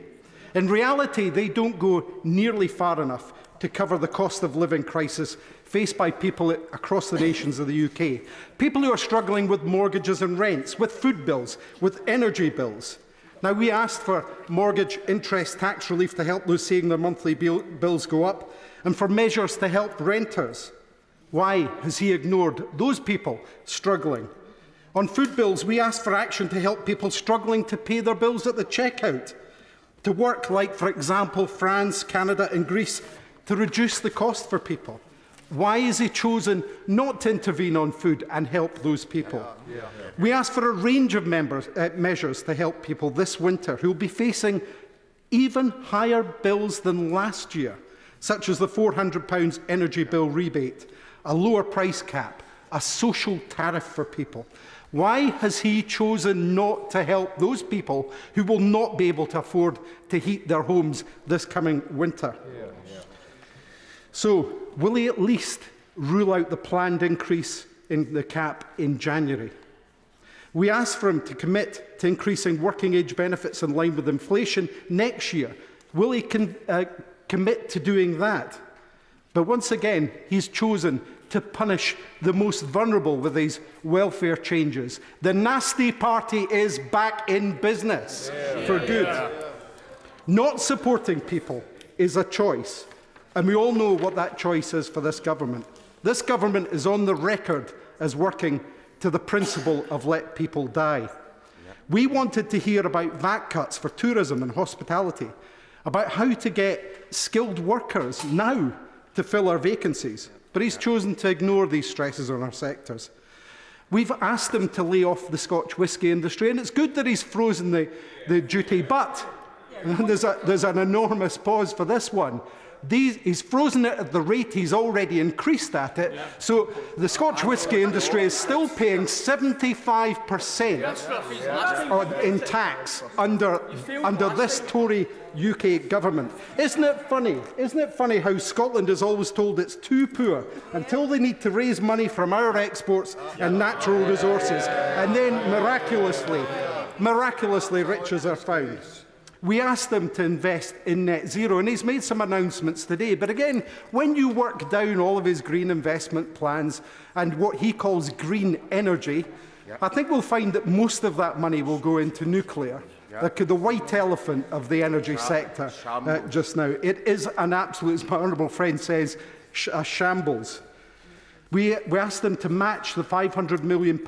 [SPEAKER 12] In reality, they don't go nearly far enough to cover the cost of living crisis faced by people across the nations of the UK. People who are struggling with mortgages and rents, with food bills, with energy bills. Now, we asked for mortgage interest tax relief to help those seeing their monthly bills go up, and for measures to help renters. Why has he ignored those people struggling? On food bills, we asked for action to help people struggling to pay their bills at the checkout, to work like, for example, France, Canada and Greece, to reduce the cost for people. Why has he chosen not to intervene on food and help those people? We asked for a range of measures to help people this winter who will be facing even higher bills than last year, such as the £400 energy bill rebate, a lower price cap, a social tariff for people. Why has he chosen not to help those people who will not be able to afford to heat their homes this coming winter? So, will he at least rule out the planned increase in the cap in January? We asked for him to commit to increasing working age benefits in line with inflation next year. Will he commit to doing that? But once again, he's chosen to punish the most vulnerable with these welfare changes. The nasty party is back in business for good. Not supporting people is a choice. And we all know what that choice is for this government. This government is on the record as working to the principle of let people die. We wanted to hear about VAT cuts for tourism and hospitality, about how to get skilled workers now to fill our vacancies. But he's chosen to ignore these stresses on our sectors. We've asked him to lay off the Scotch whisky industry, and it's good that he's frozen the duty, but there's an enormous pause for this one. He's frozen it at the rate he's already increased at it, so the Scotch whisky industry is still paying 75% in tax under this Tory UK government. Isn't it funny? Isn't it funny how Scotland is always told it's too poor until they need to raise money from our exports and natural resources, and then miraculously riches are found. We asked them to invest in net zero, and he's made some announcements today. But again, when you work down all of his green investment plans and what he calls green energy, I think we'll find that most of that money will go into nuclear, the white elephant of the energy sector just now. It is an absolute, as my honourable friend says, a shambles. We asked them to match the £500 million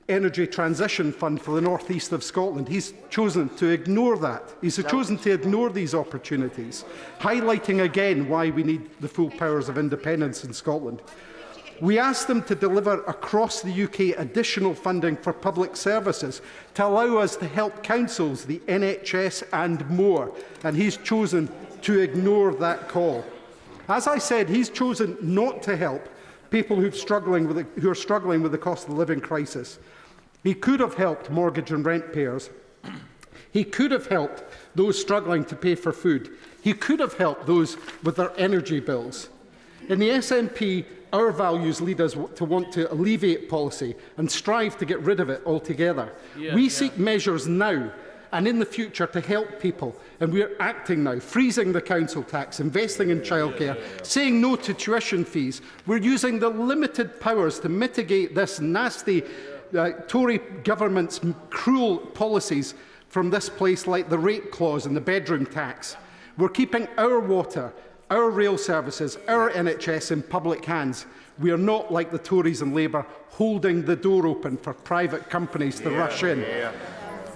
[SPEAKER 12] Energy Transition Fund for the North East of Scotland. He's chosen to ignore that. He's chosen to ignore these opportunities, highlighting again why we need the full powers of independence in Scotland. We asked them to deliver across the UK additional funding for public services to allow us to help councils, the NHS and more, and he's chosen to ignore that call. As I said, he's chosen not to help people who are struggling with the cost of the living crisis. He could have helped mortgage and rent payers. He could have helped those struggling to pay for food. He could have helped those with their energy bills. In the SNP, our values lead us to want to alleviate policy and strive to get rid of it altogether. We seek measures now and in the future to help people, and we are acting now, freezing the council tax, investing in childcare, saying no to tuition fees. We're using the limited powers to mitigate this nasty Tory government's cruel policies from this place, like the rape clause and the bedroom tax. We're keeping our water our rail services, our NHS in public hands. We are not like the Tories and Labour holding the door open for private companies to rush in.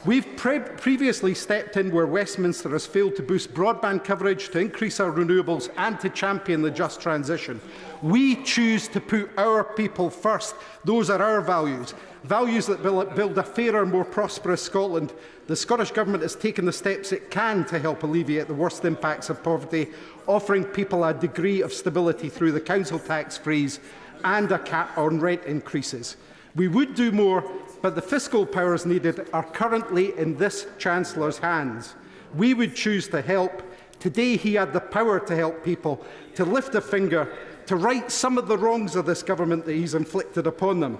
[SPEAKER 12] We've previously stepped in where Westminster has failed to boost broadband coverage, to increase our renewables and to champion the just transition. We choose to put our people first. Those are our values. Values that build a fairer, more prosperous Scotland. The Scottish Government has taken the steps it can to help alleviate the worst impacts of poverty, offering people a degree of stability through the council tax freeze and a cap on rent increases. We would do more, but the fiscal powers needed are currently in this Chancellor's hands. We would choose to help. Today he had the power to help people, to lift a finger, to right some of the wrongs of this government that he's inflicted upon them.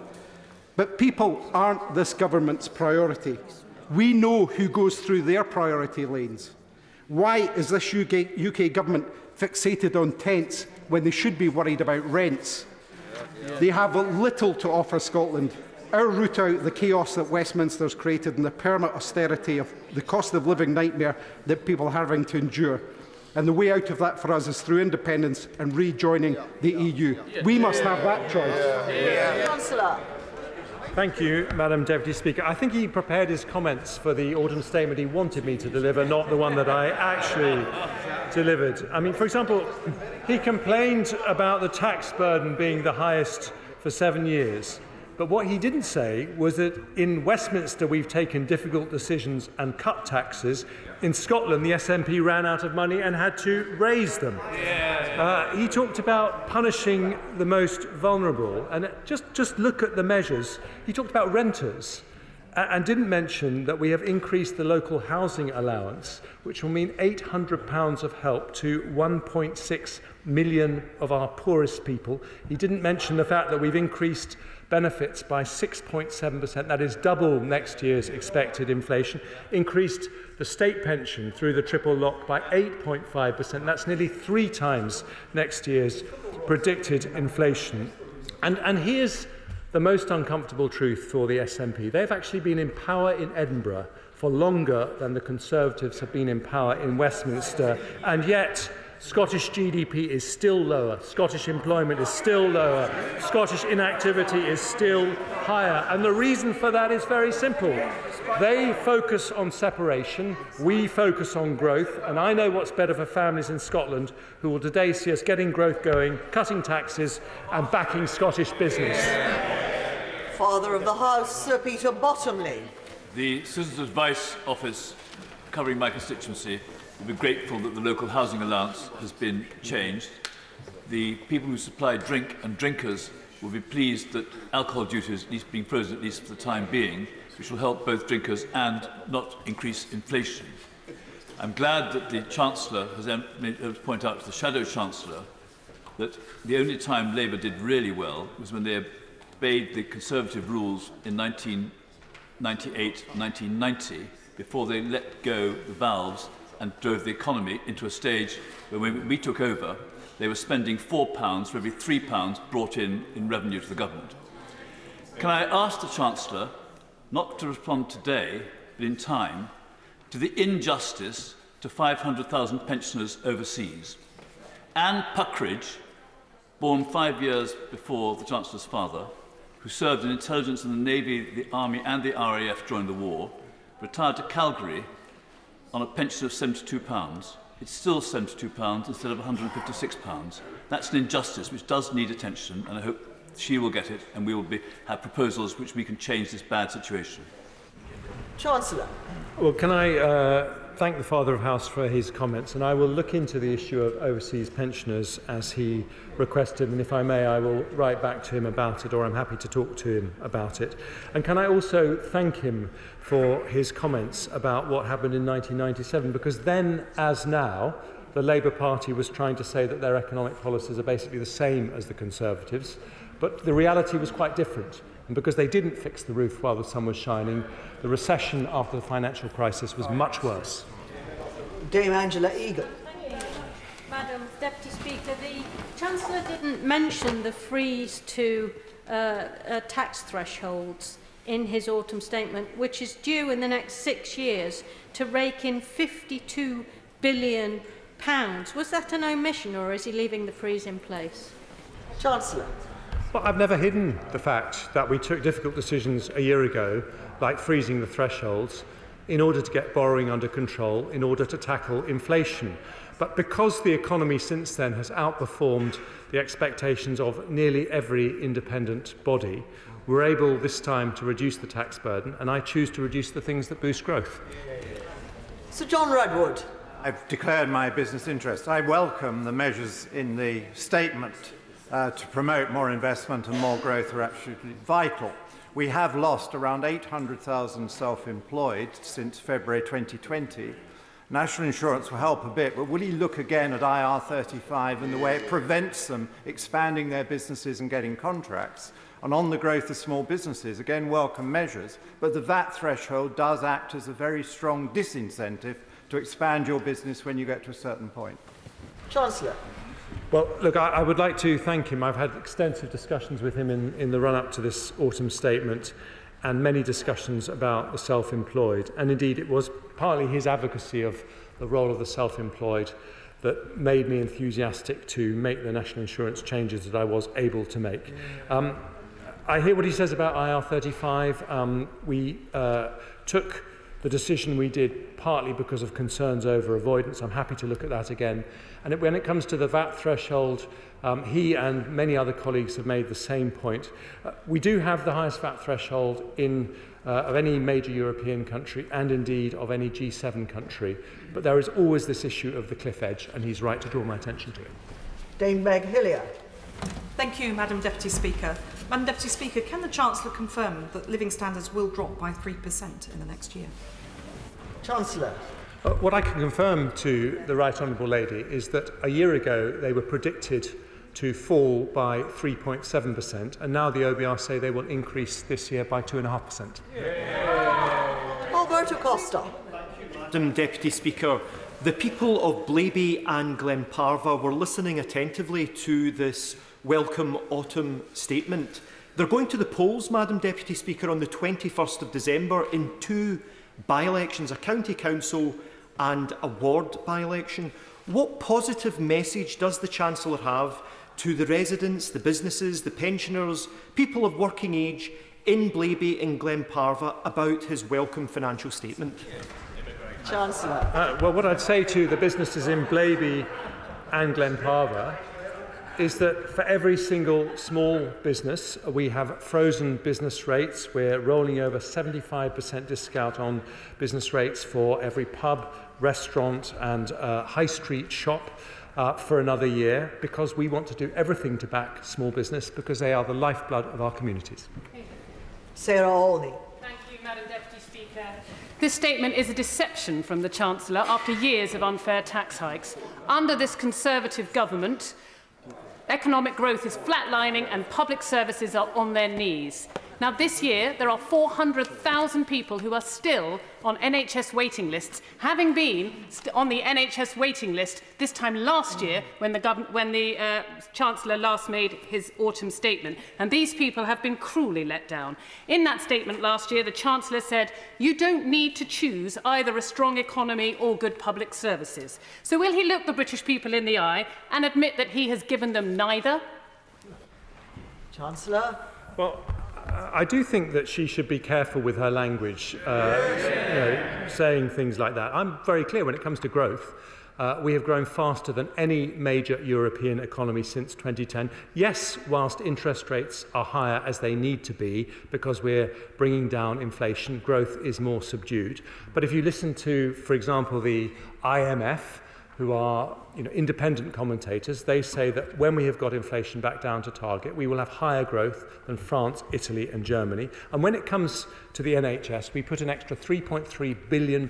[SPEAKER 12] But people aren't this government's priority. We know who goes through their priority lanes. Why is this UK government fixated on tents when they should be worried about rents? They have little to offer Scotland. Our route out the chaos that Westminster has created and the permanent austerity of the cost of living nightmare that people are having to endure. And the way out of that for us is through independence and rejoining the EU. We must have that choice.
[SPEAKER 10] Chancellor.
[SPEAKER 8] Thank you, Madam Deputy Speaker. I think he prepared his comments for the autumn statement he wanted me to deliver, not the one that I actually delivered. I mean, for example, he complained about the tax burden being the highest for 7 years. But what he didn't say was that in Westminster we've taken difficult decisions and cut taxes. In Scotland, the SNP ran out of money and had to raise them. He talked about punishing the most vulnerable. And just look at the measures. He talked about renters and didn't mention that we have increased the local housing allowance, which will mean £800 of help to 1.6 million of our poorest people. He didn't mention the fact that we've increased benefits by 6.7%, that is double next year's expected inflation, increased the state pension through the triple lock by 8.5%, that's nearly 3 times next year's predicted inflation. And here's the most uncomfortable truth for the SNP. They've actually been in power in Edinburgh for longer than the Conservatives have been in power in Westminster, and yet Scottish GDP is still lower, Scottish employment is still lower, Scottish inactivity is still higher. And the reason for that is very simple. They focus on separation, we focus on growth, and I know what's better for families in Scotland who will today see us getting growth going, cutting taxes and backing Scottish business.
[SPEAKER 10] Father of the House, Sir Peter Bottomley.
[SPEAKER 13] The Citizens Advice Office covering my constituency will be grateful that the local housing allowance has been changed. The people who supply drink and drinkers will be pleased that alcohol duties at least being frozen, at least for the time being, which will help both drinkers and not increase inflation. I'm glad that the Chancellor has pointed out to the Shadow Chancellor that the only time Labour did really well was when they obeyed the Conservative rules in 1998-1990, before they let go the valves and drove the economy into a stage where when we took over, they were spending £4 for every £3 brought in revenue to the government. Can I ask the Chancellor not to respond today, but in time, to the injustice to 500,000 pensioners overseas? Anne Puckridge, born 5 years before the Chancellor's father, who served in intelligence in the Navy, the Army and the RAF during the war, retired to Calgary on a pension of £72. It's still £72 instead of £156. That's an injustice which does need attention, and I hope she will get it, and we will have proposals which we can change this bad situation.
[SPEAKER 10] Chancellor.
[SPEAKER 8] Well, can I thank the Father of House for his comments, and I will look into the issue of overseas pensioners as he requested, and if I may, I will write back to him about it, or I'm happy to talk to him about it. And can I also thank him for his comments about what happened in 1997, because then, as now, the Labour Party was trying to say that their economic policies are basically the same as the Conservatives, but the reality was quite different. And because they didn't fix the roof while the sun was shining, the recession after the financial crisis was much worse.
[SPEAKER 10] Dame Angela Eagle.
[SPEAKER 14] Madam Deputy Speaker, the Chancellor didn't mention the freeze to tax thresholds in his autumn statement, which is due in the next 6 years to rake in £52 billion Was that an omission, or is he leaving the freeze in place?
[SPEAKER 10] Chancellor.
[SPEAKER 8] Well, I've never hidden the fact that we took difficult decisions a year ago, like freezing the thresholds, in order to get borrowing under control, in order to tackle inflation. But because the economy since then has outperformed the expectations of nearly every independent body, we're able this time to reduce the tax burden, and I choose to reduce the things that boost growth.
[SPEAKER 10] Sir John Redwood.
[SPEAKER 5] I've declared my business interest. I welcome the measures in the statement to promote more investment and more growth are absolutely vital. We have lost around 800,000 self-employed since February 2020. National insurance will help a bit, but will he look again at IR35 and the way it prevents them expanding their businesses and getting contracts? And on the growth of small businesses, again, welcome measures, but the VAT threshold does act as a very strong disincentive to expand your business when you get to a certain point.
[SPEAKER 10] Chancellor.
[SPEAKER 8] Well, look, I would like to thank him. I've had extensive discussions with him in the run-up to this autumn statement, and many discussions about the self-employed. And indeed, it was partly his advocacy of the role of the self-employed that made me enthusiastic to make the national insurance changes that I was able to make. I hear what he says about IR35. We took the decision we did partly because of concerns over avoidance. I'm happy to look at that again. And when it comes to the VAT threshold, he and many other colleagues have made the same point. We do have the highest VAT threshold of any major European country and indeed of any G7 country. But there is always this issue of the cliff edge, and he's right to draw my attention to it.
[SPEAKER 10] Dame Meg Hillier.
[SPEAKER 15] Thank you, Madam Deputy Speaker. Madam Deputy Speaker, can the Chancellor confirm that living standards will drop by 3% in the next year?
[SPEAKER 10] Chancellor.
[SPEAKER 8] What I can confirm to the Right Honourable Lady is that a year ago they were predicted to fall by 3.7%, and now the OBR say they will increase this year by 2.5%.
[SPEAKER 10] Alberto Costa.
[SPEAKER 16] Madam Deputy Speaker, the people of Blaby and Glenparva were listening attentively to this welcome autumn statement. They're going to the polls, Madam Deputy Speaker, on the 21st of December in two by-elections, a county council and a ward by-election. What positive message does the Chancellor have to the residents, the businesses, the pensioners, people of working age in Blaby and Glenparva about his welcome financial statement?
[SPEAKER 10] Chancellor.
[SPEAKER 8] Well, what I'd say to the businesses in Blaby and Glenparva is that for every single small business, we have frozen business rates. We're rolling over 75% discount on business rates for every pub, restaurant and high street shop for another year, because we want to do everything to back small business, because they are the lifeblood of our communities.
[SPEAKER 10] Sarah Olney.
[SPEAKER 24] Thank you, Madam Deputy Speaker. This statement is a deception from the Chancellor after years of unfair tax hikes. Under this Conservative government, economic growth is flatlining and public services are on their knees. Now, this year, there are 400,000 people who are still on NHS waiting lists, having been on the NHS waiting list this time last year when the Chancellor last made his autumn statement. And these people have been cruelly let down. In that statement last year, the Chancellor said, "You don't need to choose either a strong economy or good public services." So will he look the British people in the eye and admit that he has given them neither?
[SPEAKER 10] Chancellor.
[SPEAKER 8] Well, I do think that she should be careful with her language, saying things like that. I'm very clear when it comes to growth. We have grown faster than any major European economy since 2010. Yes, whilst interest rates are higher as they need to be because we're bringing down inflation, growth is more subdued. But if you listen to, for example, the IMF, who are independent commentators, they say that when we have got inflation back down to target, we will have higher growth than France, Italy and Germany. And when it comes to the NHS, we put an extra £3.3 billion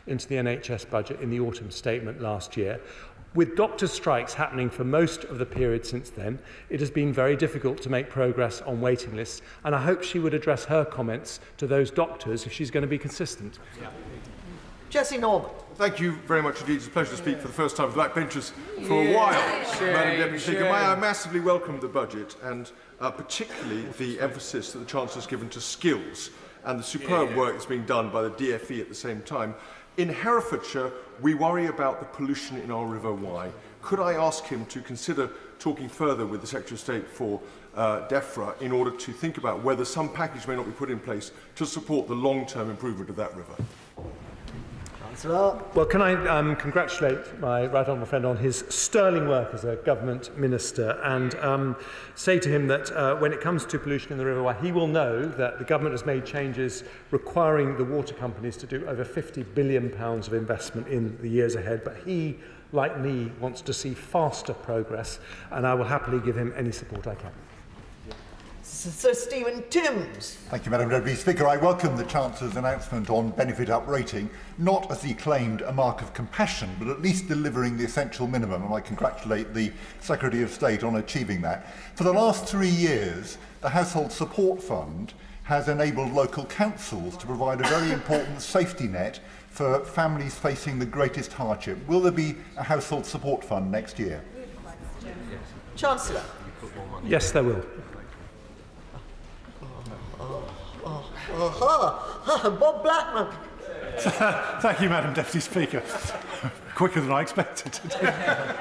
[SPEAKER 8] into the NHS budget in the autumn statement last year. With doctors' strikes happening for most of the period since then, it has been very difficult to make progress on waiting lists, and I hope she would address her comments to those doctors if she's going to be consistent.
[SPEAKER 10] Jesse Norman.
[SPEAKER 25] Thank you very much indeed. It's a pleasure to speak for the first time with backbenchers for a while, Madam Deputy Speaker. May I massively welcome the budget and particularly the emphasis that the Chancellor has given to skills and the superb work that's being done by the DFE at the same time. In Herefordshire, we worry about the pollution in our River Wye. Could I ask him to consider talking further with the Secretary of State for DEFRA in order to think about whether some package may not be put in place to support the long-term improvement of that river?
[SPEAKER 8] Well, can I congratulate my right honourable friend on his sterling work as a government minister and say to him that when it comes to pollution in the River Wye, he will know that the government has made changes requiring the water companies to do over £50 billion of investment in the years ahead, but he, like me, wants to see faster progress, and I will happily give him any support I can.
[SPEAKER 10] Sir Stephen Timms.
[SPEAKER 17] Thank you, Madam Deputy Speaker. I welcome the Chancellor's announcement on benefit uprating, not, as he claimed, a mark of compassion, but at least delivering the essential minimum, and I congratulate the Secretary of State on achieving that. For the last 3 years, the Household Support Fund has enabled local councils to provide a very important safety net for families facing the greatest hardship. Will there be a Household Support Fund next year?
[SPEAKER 10] Chancellor.
[SPEAKER 8] Yes, there will.
[SPEAKER 10] Bob Blackman.
[SPEAKER 12] Thank you, Madam Deputy Speaker. Quicker than I expected.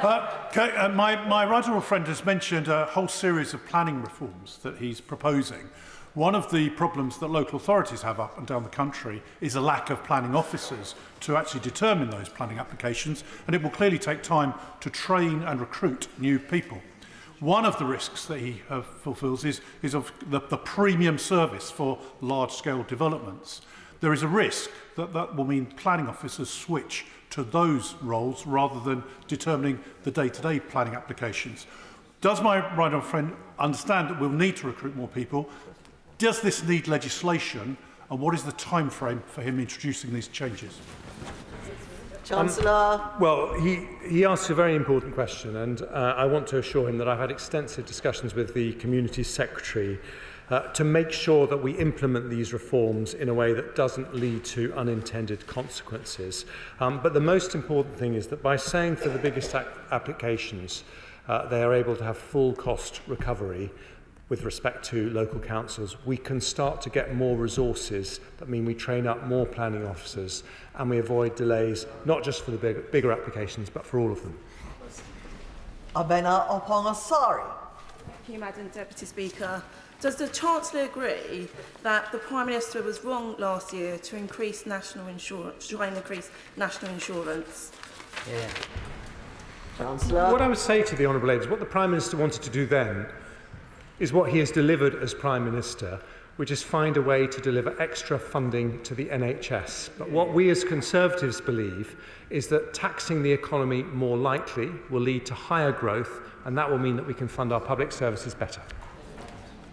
[SPEAKER 12] My right honourable friend has mentioned a whole series of planning reforms that he's proposing. One of the problems that local authorities have up and down the country is a lack of planning officers to actually determine those planning applications, and it will clearly take time to train and recruit new people. One of the risks that he fulfills is of the premium service for large-scale developments. There is a risk that that will mean planning officers switch to those roles rather than determining the day-to-day planning applications. Does my right honourable friend understand that we'll need to recruit more people? Does this need legislation, and what is the time frame for him introducing these changes?
[SPEAKER 10] Chancellor.
[SPEAKER 8] Well, he asks a very important question, and I want to assure him that I've had extensive discussions with the Community Secretary to make sure that we implement these reforms in a way that doesn't lead to unintended consequences. But the most important thing is that by saying for the biggest applications, they are able to have full cost recovery with respect to local councils, we can start to get more resources that mean we train up more planning officers and we avoid delays, not just for the bigger applications, but for all of them.
[SPEAKER 10] Abena Opongasari.
[SPEAKER 19] Thank you, Madam Deputy Speaker. Does the Chancellor agree that the Prime Minister was wrong last year to increase national insurance, try and increase national insurance?
[SPEAKER 10] Yeah. Chancellor.
[SPEAKER 8] What I would say to the Honourable Lady is what the Prime Minister wanted to do then is what he has delivered as Prime Minister, which is find a way to deliver extra funding to the NHS. But what we as Conservatives believe is that taxing the economy more lightly will lead to higher growth, and that will mean that we can fund our public services better.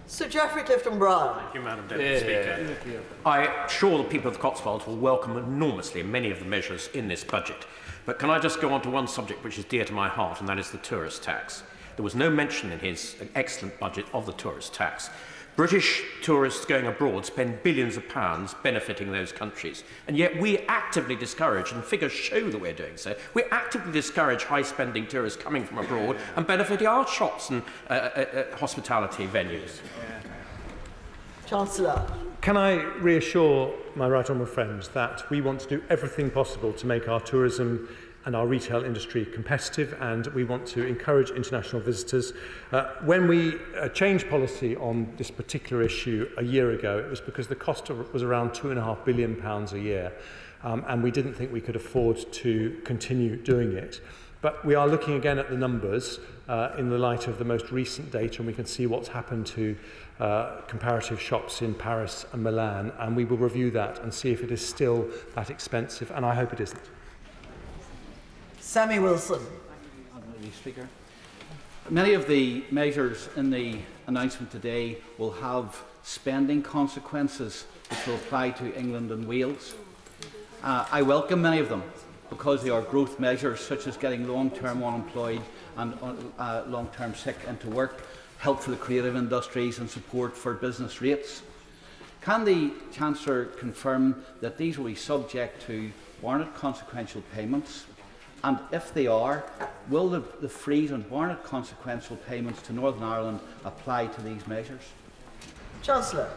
[SPEAKER 10] Sir Geoffrey Clifton-Brown.
[SPEAKER 20] Thank you, Madam Deputy Speaker. I'm sure the people of the Cotswolds will welcome enormously many of the measures in this budget. But can I just go on to one subject which is dear to my heart, and that is the tourist tax. There was no mention in his excellent budget of the tourist tax. British tourists going abroad spend billions of pounds benefiting those countries, and yet we actively discourage, and figures show that we're doing so, we actively discourage high-spending tourists coming from abroad and benefiting our shops and hospitality venues.
[SPEAKER 10] Chancellor.
[SPEAKER 8] Can I reassure my right honourable friends that we want to do everything possible to make our tourism and our retail industry competitive, and we want to encourage international visitors. When we changed policy on this particular issue a year ago, it was because the cost was around £2.5 billion a year, and we didn't think we could afford to continue doing it. But we are looking again at the numbers in the light of the most recent data, and we can see what's happened to comparative shops in Paris and Milan, and we will review that and see if it is still that expensive, and I hope it isn't.
[SPEAKER 10] Sammy Wilson.
[SPEAKER 22] Speaker. Many of the measures in the announcement today will have spending consequences which will apply to England and Wales. I welcome many of them because they are growth measures such as getting long-term unemployed and long-term sick into work, help for the creative industries and support for business rates. Can the Chancellor confirm that these will be subject to warranted consequential payments? And if they are, will the freeze on warranted consequential payments to Northern Ireland apply to these measures?
[SPEAKER 10] Chancellor.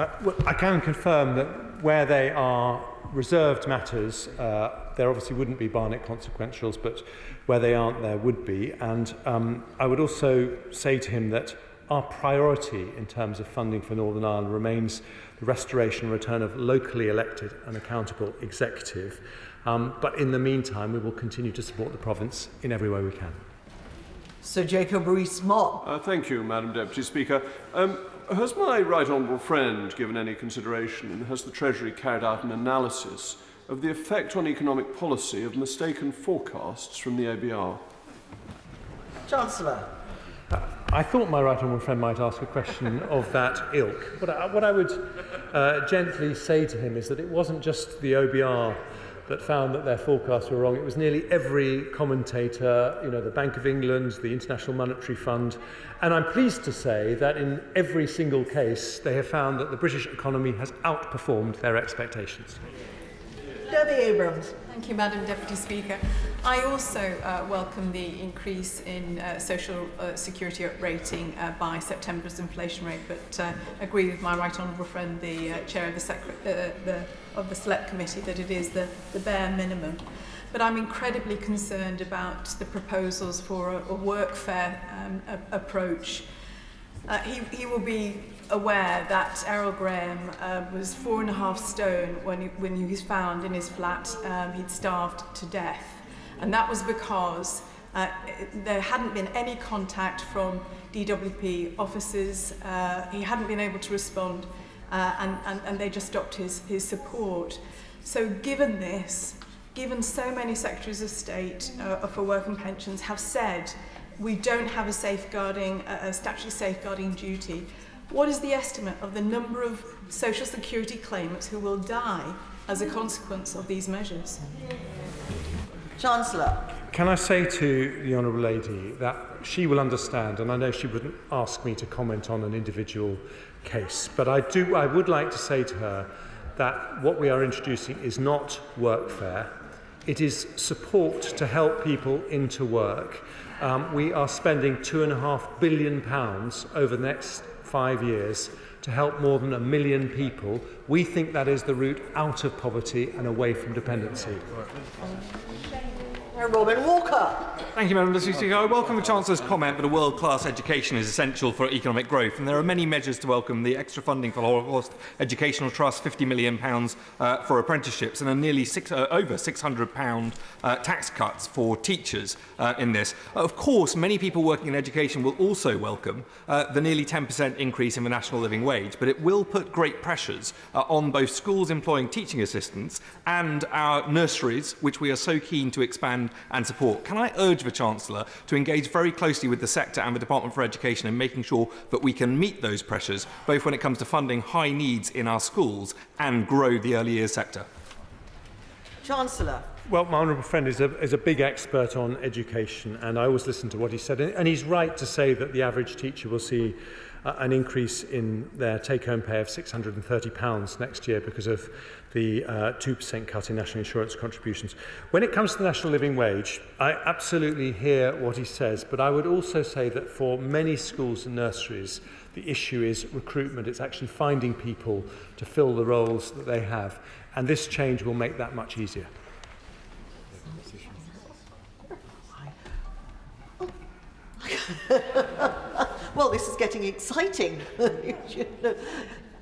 [SPEAKER 8] Well, I can confirm that where they are reserved matters, there obviously wouldn't be Barnett consequentials, but where they aren't, there would be. And I would also say to him that our priority in terms of funding for Northern Ireland remains the restoration and return of locally elected and accountable executive. But in the meantime, we will continue to support the province in every way we can.
[SPEAKER 10] Sir Jacob Rees-Mogg.
[SPEAKER 25] Thank you, Madam Deputy Speaker. Has my right honourable friend given any consideration, and has the Treasury carried out an analysis of the effect on economic policy of mistaken forecasts from the ABR?
[SPEAKER 10] Chancellor.
[SPEAKER 8] I thought my right honourable friend might ask a question of that ilk. What I would gently say to him is that it wasn't just the OBR that found that their forecasts were wrong. It was nearly every commentator, the Bank of England, the International Monetary Fund, and I'm pleased to say that in every single case they have found that the British economy has outperformed their expectations.
[SPEAKER 10] Debbie Abrams.
[SPEAKER 1] Thank you, Madam Deputy Speaker. I also welcome the increase in social security rating by September's inflation rate, but agree with my right honourable friend, the chair of the Select Committee, that it is the bare minimum. But I'm incredibly concerned about the proposals for a workfare approach. He will be aware that Errol Graham was 4.5 stone when he was found in his flat. He'd starved to death. And that was because there hadn't been any contact from DWP officers. He hadn't been able to respond, and they just stopped his support. So given this, given so many Secretaries of State for Work and Pensions have said we don't have a statutory safeguarding duty, what is the estimate of the number of social security claimants who will die as a consequence of these measures?
[SPEAKER 10] Chancellor.
[SPEAKER 8] Can I say to the Honourable Lady that she will understand, and I know she wouldn't ask me to comment on an individual case, but I would like to say to her that what we are introducing is not workfare. It is support to help people into work. We are spending £2.5 billion over the next 5 years to help more than 1 million people. We think that is the route out of poverty and away from dependency.
[SPEAKER 10] Robin Walker.
[SPEAKER 2] Thank you, Madam Deputy Speaker. I welcome the Chancellor's comment that a world-class education is essential for economic growth, and there are many measures to welcome: the extra funding for the Holocaust Educational Trust, £50 million for apprenticeships, and a nearly over £600 tax cuts for teachers in this. Of course, many people working in education will also welcome the nearly 10% increase in the national living wage, but it will put great pressures on both schools employing teaching assistants and our nurseries, which we are so keen to expand and support. Can I urge the Chancellor to engage very closely with the sector and the Department for Education in making sure that we can meet those pressures, both when it comes to funding high needs in our schools and grow the early years sector?
[SPEAKER 10] Chancellor.
[SPEAKER 8] Well, my honourable friend is a big expert on education, and I always listen to what he said. And he's right to say that the average teacher will see an increase in their take-home pay of £630 next year because of the 2% cut in national insurance contributions. When it comes to the national living wage, I absolutely hear what he says, but I would also say that for many schools and nurseries, the issue is recruitment. It's actually finding people to fill the roles that they have, and this change will make that much easier.
[SPEAKER 10] Well, this is getting exciting.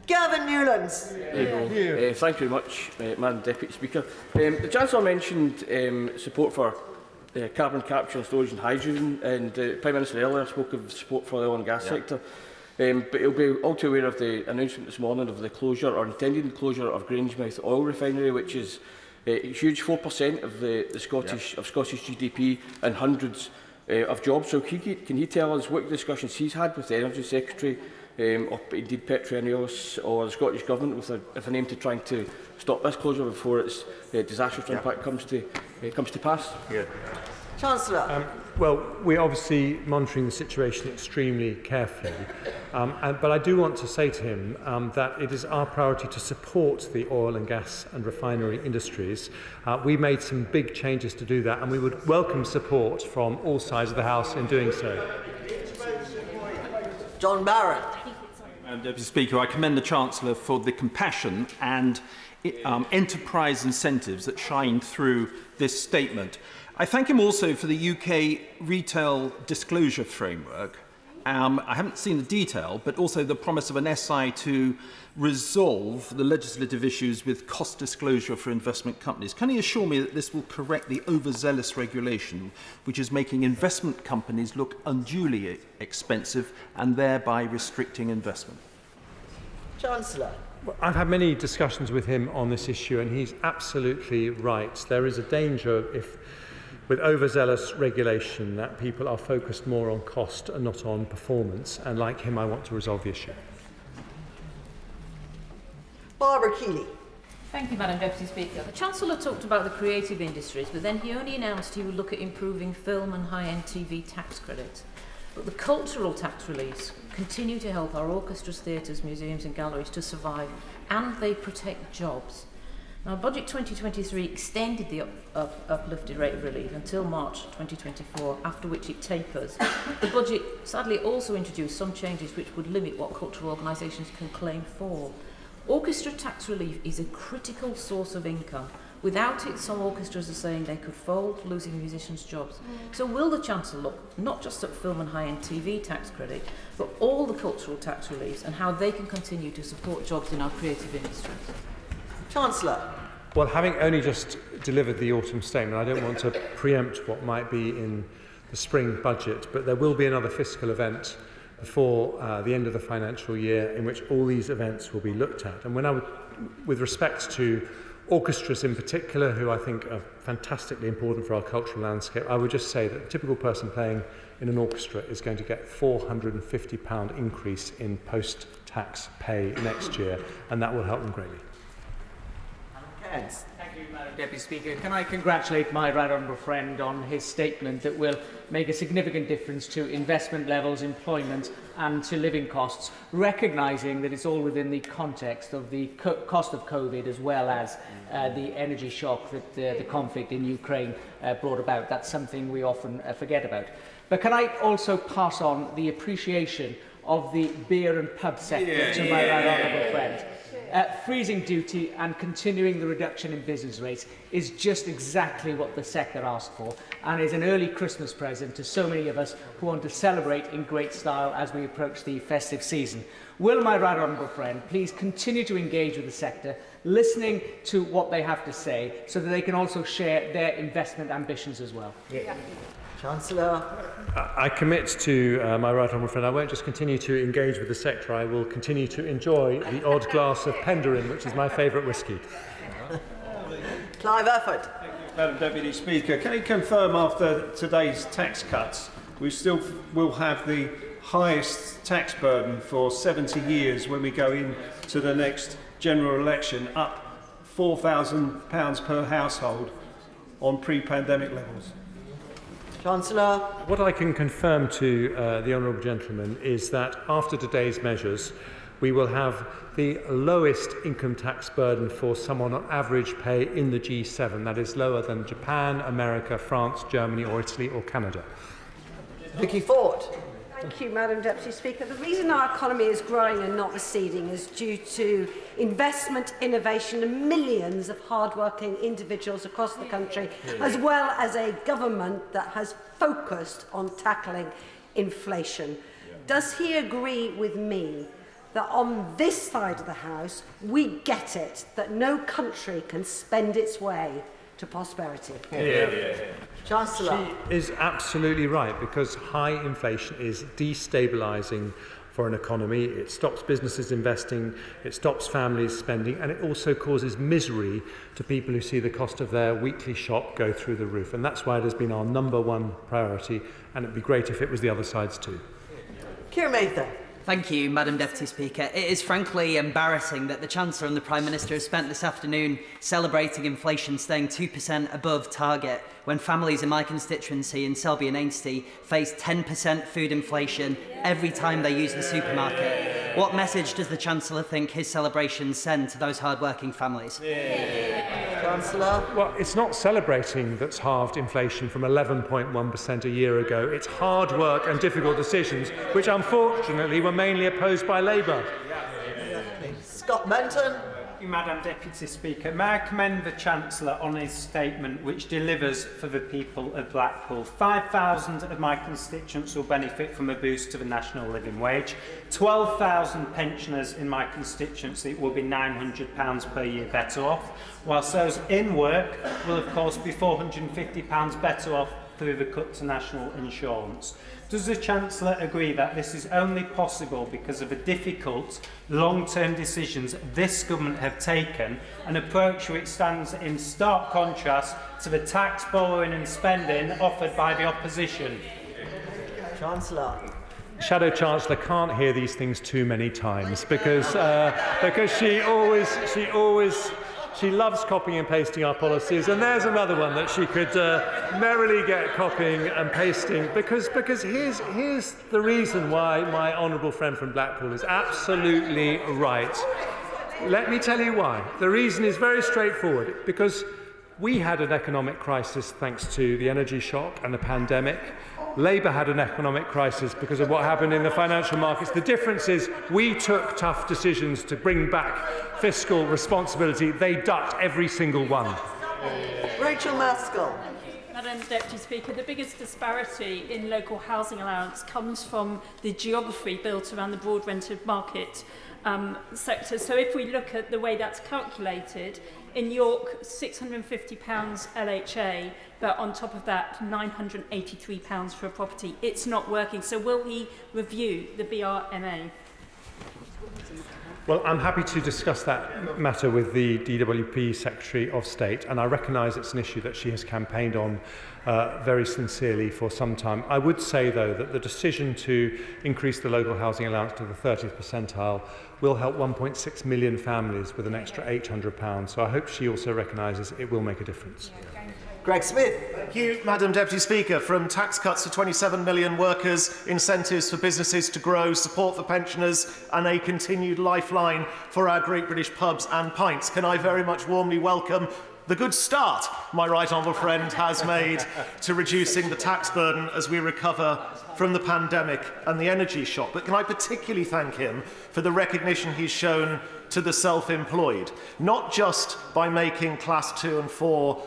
[SPEAKER 10] Gavin Newlands.
[SPEAKER 7] Thank you very much, Madam Deputy Speaker. The Chancellor mentioned support for carbon capture, storage and hydrogen, and the Prime Minister earlier spoke of support for the oil and gas sector. But you'll be all too aware of the announcement this morning of the closure, or intended closure, of Grangemouth Oil Refinery, which is a huge 4% of the Scottish GDP and hundreds of jobs. So can he tell us what discussions he's had with the Energy Secretary, or indeed Petro-Eneos or the Scottish Government with an aim to trying to stop this closure before its disastrous impact comes to pass?
[SPEAKER 10] Chancellor.
[SPEAKER 8] Well, we're obviously monitoring the situation extremely carefully, but I do want to say to him that it is our priority to support the oil and gas and refinery industries. We made some big changes to do that, and we would welcome support from all sides of the House in doing so.
[SPEAKER 10] John Barrett.
[SPEAKER 6] Deputy Speaker, I commend the Chancellor for the compassion and enterprise incentives that shine through this statement. I thank him also for the UK retail disclosure framework. I haven't seen the detail, but also the promise of an SI to resolve the legislative issues with cost disclosure for investment companies. Can he assure me that this will correct the overzealous regulation, which is making investment companies look unduly expensive and thereby restricting investment?
[SPEAKER 10] Chancellor.
[SPEAKER 8] I've had many discussions with him on this issue, and he's absolutely right. There is a danger with overzealous regulation that people are focused more on cost and not on performance. And like him, I want to resolve the issue.
[SPEAKER 10] Barbara Keeley.
[SPEAKER 11] Thank you, Madam Deputy Speaker. The Chancellor talked about the creative industries, but then he only announced he would look at improving film and high-end TV tax credits. But the cultural tax reliefs continue to help our orchestras, theatres, museums and galleries to survive, and they protect jobs. Now, Budget 2023 extended the uplifted rate of relief until March 2024, after which it tapers. The budget sadly also introduced some changes which would limit what cultural organisations can claim for. Orchestra tax relief is a critical source of income. Without it, some orchestras are saying they could fold, losing musicians' jobs. So will the Chancellor look not just at film and high-end TV tax credit, but all the cultural tax reliefs and how they can continue to support jobs in our creative industries?
[SPEAKER 10] Chancellor.
[SPEAKER 8] Well, having only just delivered the autumn statement, I don't want to preempt what might be in the spring budget, but there will be another fiscal event before the end of the financial year in which all these events will be looked at. And with respect to orchestras in particular, who I think are fantastically important for our cultural landscape, I would just say that a typical person playing in an orchestra is going to get a £450 increase in post-tax pay next year, and that will help them greatly.
[SPEAKER 18] Thank you, Madam Deputy Speaker. Can I congratulate my right honourable friend on his statement that will make a significant difference to investment levels, employment and to living costs, recognising that it's all within the context of the cost of COVID as well as the energy shock that the conflict in Ukraine brought about. That's something we often forget about. But can I also pass on the appreciation of the beer and pub sector to my right honourable friend? Freezing duty and continuing the reduction in business rates is just exactly what the sector asked for, and is an early Christmas present to so many of us who want to celebrate in great style as we approach the festive season. Will my right honourable friend please continue to engage with the sector, listening to what they have to say, so that they can also share their investment ambitions as well?
[SPEAKER 10] Chancellor.
[SPEAKER 8] I commit to my right honourable friend. I won't just continue to engage with the sector, I will continue to enjoy the odd glass of Penderyn, which is my favourite whisky.
[SPEAKER 10] Clive Efford.
[SPEAKER 9] Madam Deputy Speaker, can you confirm after today's tax cuts we still will have the highest tax burden for 70 years when we go into the next general election, up £4,000 per household on pre-pandemic levels?
[SPEAKER 10] Chancellor.
[SPEAKER 8] What I can confirm to the honourable gentleman is that after today's measures, we will have the lowest income tax burden for someone on average pay in the G7. That is lower than Japan, America, France, Germany or Italy or Canada.
[SPEAKER 10] Vicky Ford.
[SPEAKER 21] Thank you, Madam Deputy Speaker. The reason our economy is growing and not receding is due to investment, innovation and millions of hard-working individuals across the country, as well as a government that has focused on tackling inflation. Does he agree with me that on this side of the House we get it, that no country can spend its way to prosperity? Chancellor.
[SPEAKER 8] She is absolutely right, because high inflation is destabilising for an economy. It stops businesses investing, it stops families spending, and it also causes misery to people who see the cost of their weekly shop go through the roof. And that's why it has been our #1 priority, and it'd be great if it was the other side's too.
[SPEAKER 10] Keir Mather.
[SPEAKER 23] Thank you, Madam Deputy Speaker. It is frankly embarrassing that the Chancellor and the Prime Minister have spent this afternoon celebrating inflation staying 2% above target, when families in my constituency in Selby and Ainsty face 10% food inflation every time they use the supermarket. What message does the Chancellor think his celebrations send to those hard-working families?
[SPEAKER 10] Chancellor.
[SPEAKER 8] Well, it's not celebrating that's halved inflation from 11.1% a year ago. It's hard work and difficult decisions, which unfortunately were mainly opposed by Labour.
[SPEAKER 10] Scott Menton.
[SPEAKER 3] Thank you, Madam Deputy Speaker. May I commend the Chancellor on his statement, which delivers for the people of Blackpool. 5,000 of my constituents will benefit from a boost to the national living wage. 12,000 pensioners in my constituency will be £900 per year better off, whilst those in work will, of course, be £450 better off through the cut to national insurance. Does the Chancellor agree that this is only possible because of the difficult long-term decisions this government have taken, an approach which stands in stark contrast to the tax, borrowing and spending offered by the opposition?
[SPEAKER 10] Chancellor.
[SPEAKER 8] Shadow Chancellor can't hear these things too many times because she loves copying and pasting our policies, and there's another one that she could merrily get copying and pasting, because here's the reason why my honourable friend from Blackpool is absolutely right. Let me tell you why. The reason is very straightforward, because we had an economic crisis thanks to the energy shock and the pandemic. Labour had an economic crisis because of what happened in the financial markets. The difference is we took tough decisions to bring back fiscal responsibility. They ducked every single one.
[SPEAKER 10] Rachel Maskell.
[SPEAKER 4] Madam Deputy Speaker, the biggest disparity in local housing allowance comes from the geography built around the broad rented market sector. So if we look at the way that's calculated, in York, £650 LHA, but on top of that, £983 for a property. It's not working. So will he review the BRMA?
[SPEAKER 8] Well, I'm happy to discuss that matter with the DWP Secretary of State, and I recognise it's an issue that she has campaigned on very sincerely for some time. I would say, though, that the decision to increase the local housing allowance to the 30th percentile will help 1.6 million families with an extra £800. So I hope she also recognises it will make a difference.
[SPEAKER 10] Greg Smith.
[SPEAKER 5] Thank you, Madam Deputy Speaker. From tax cuts to 27 million workers, incentives for businesses to grow, support for pensioners and a continued lifeline for our great British pubs and pints, can I very much warmly welcome the good start my right honourable friend has made to reducing the tax burden as we recover from the pandemic and the energy shock. But can I particularly thank him for the recognition he's shown to the self-employed, not just by making Class 2 and 4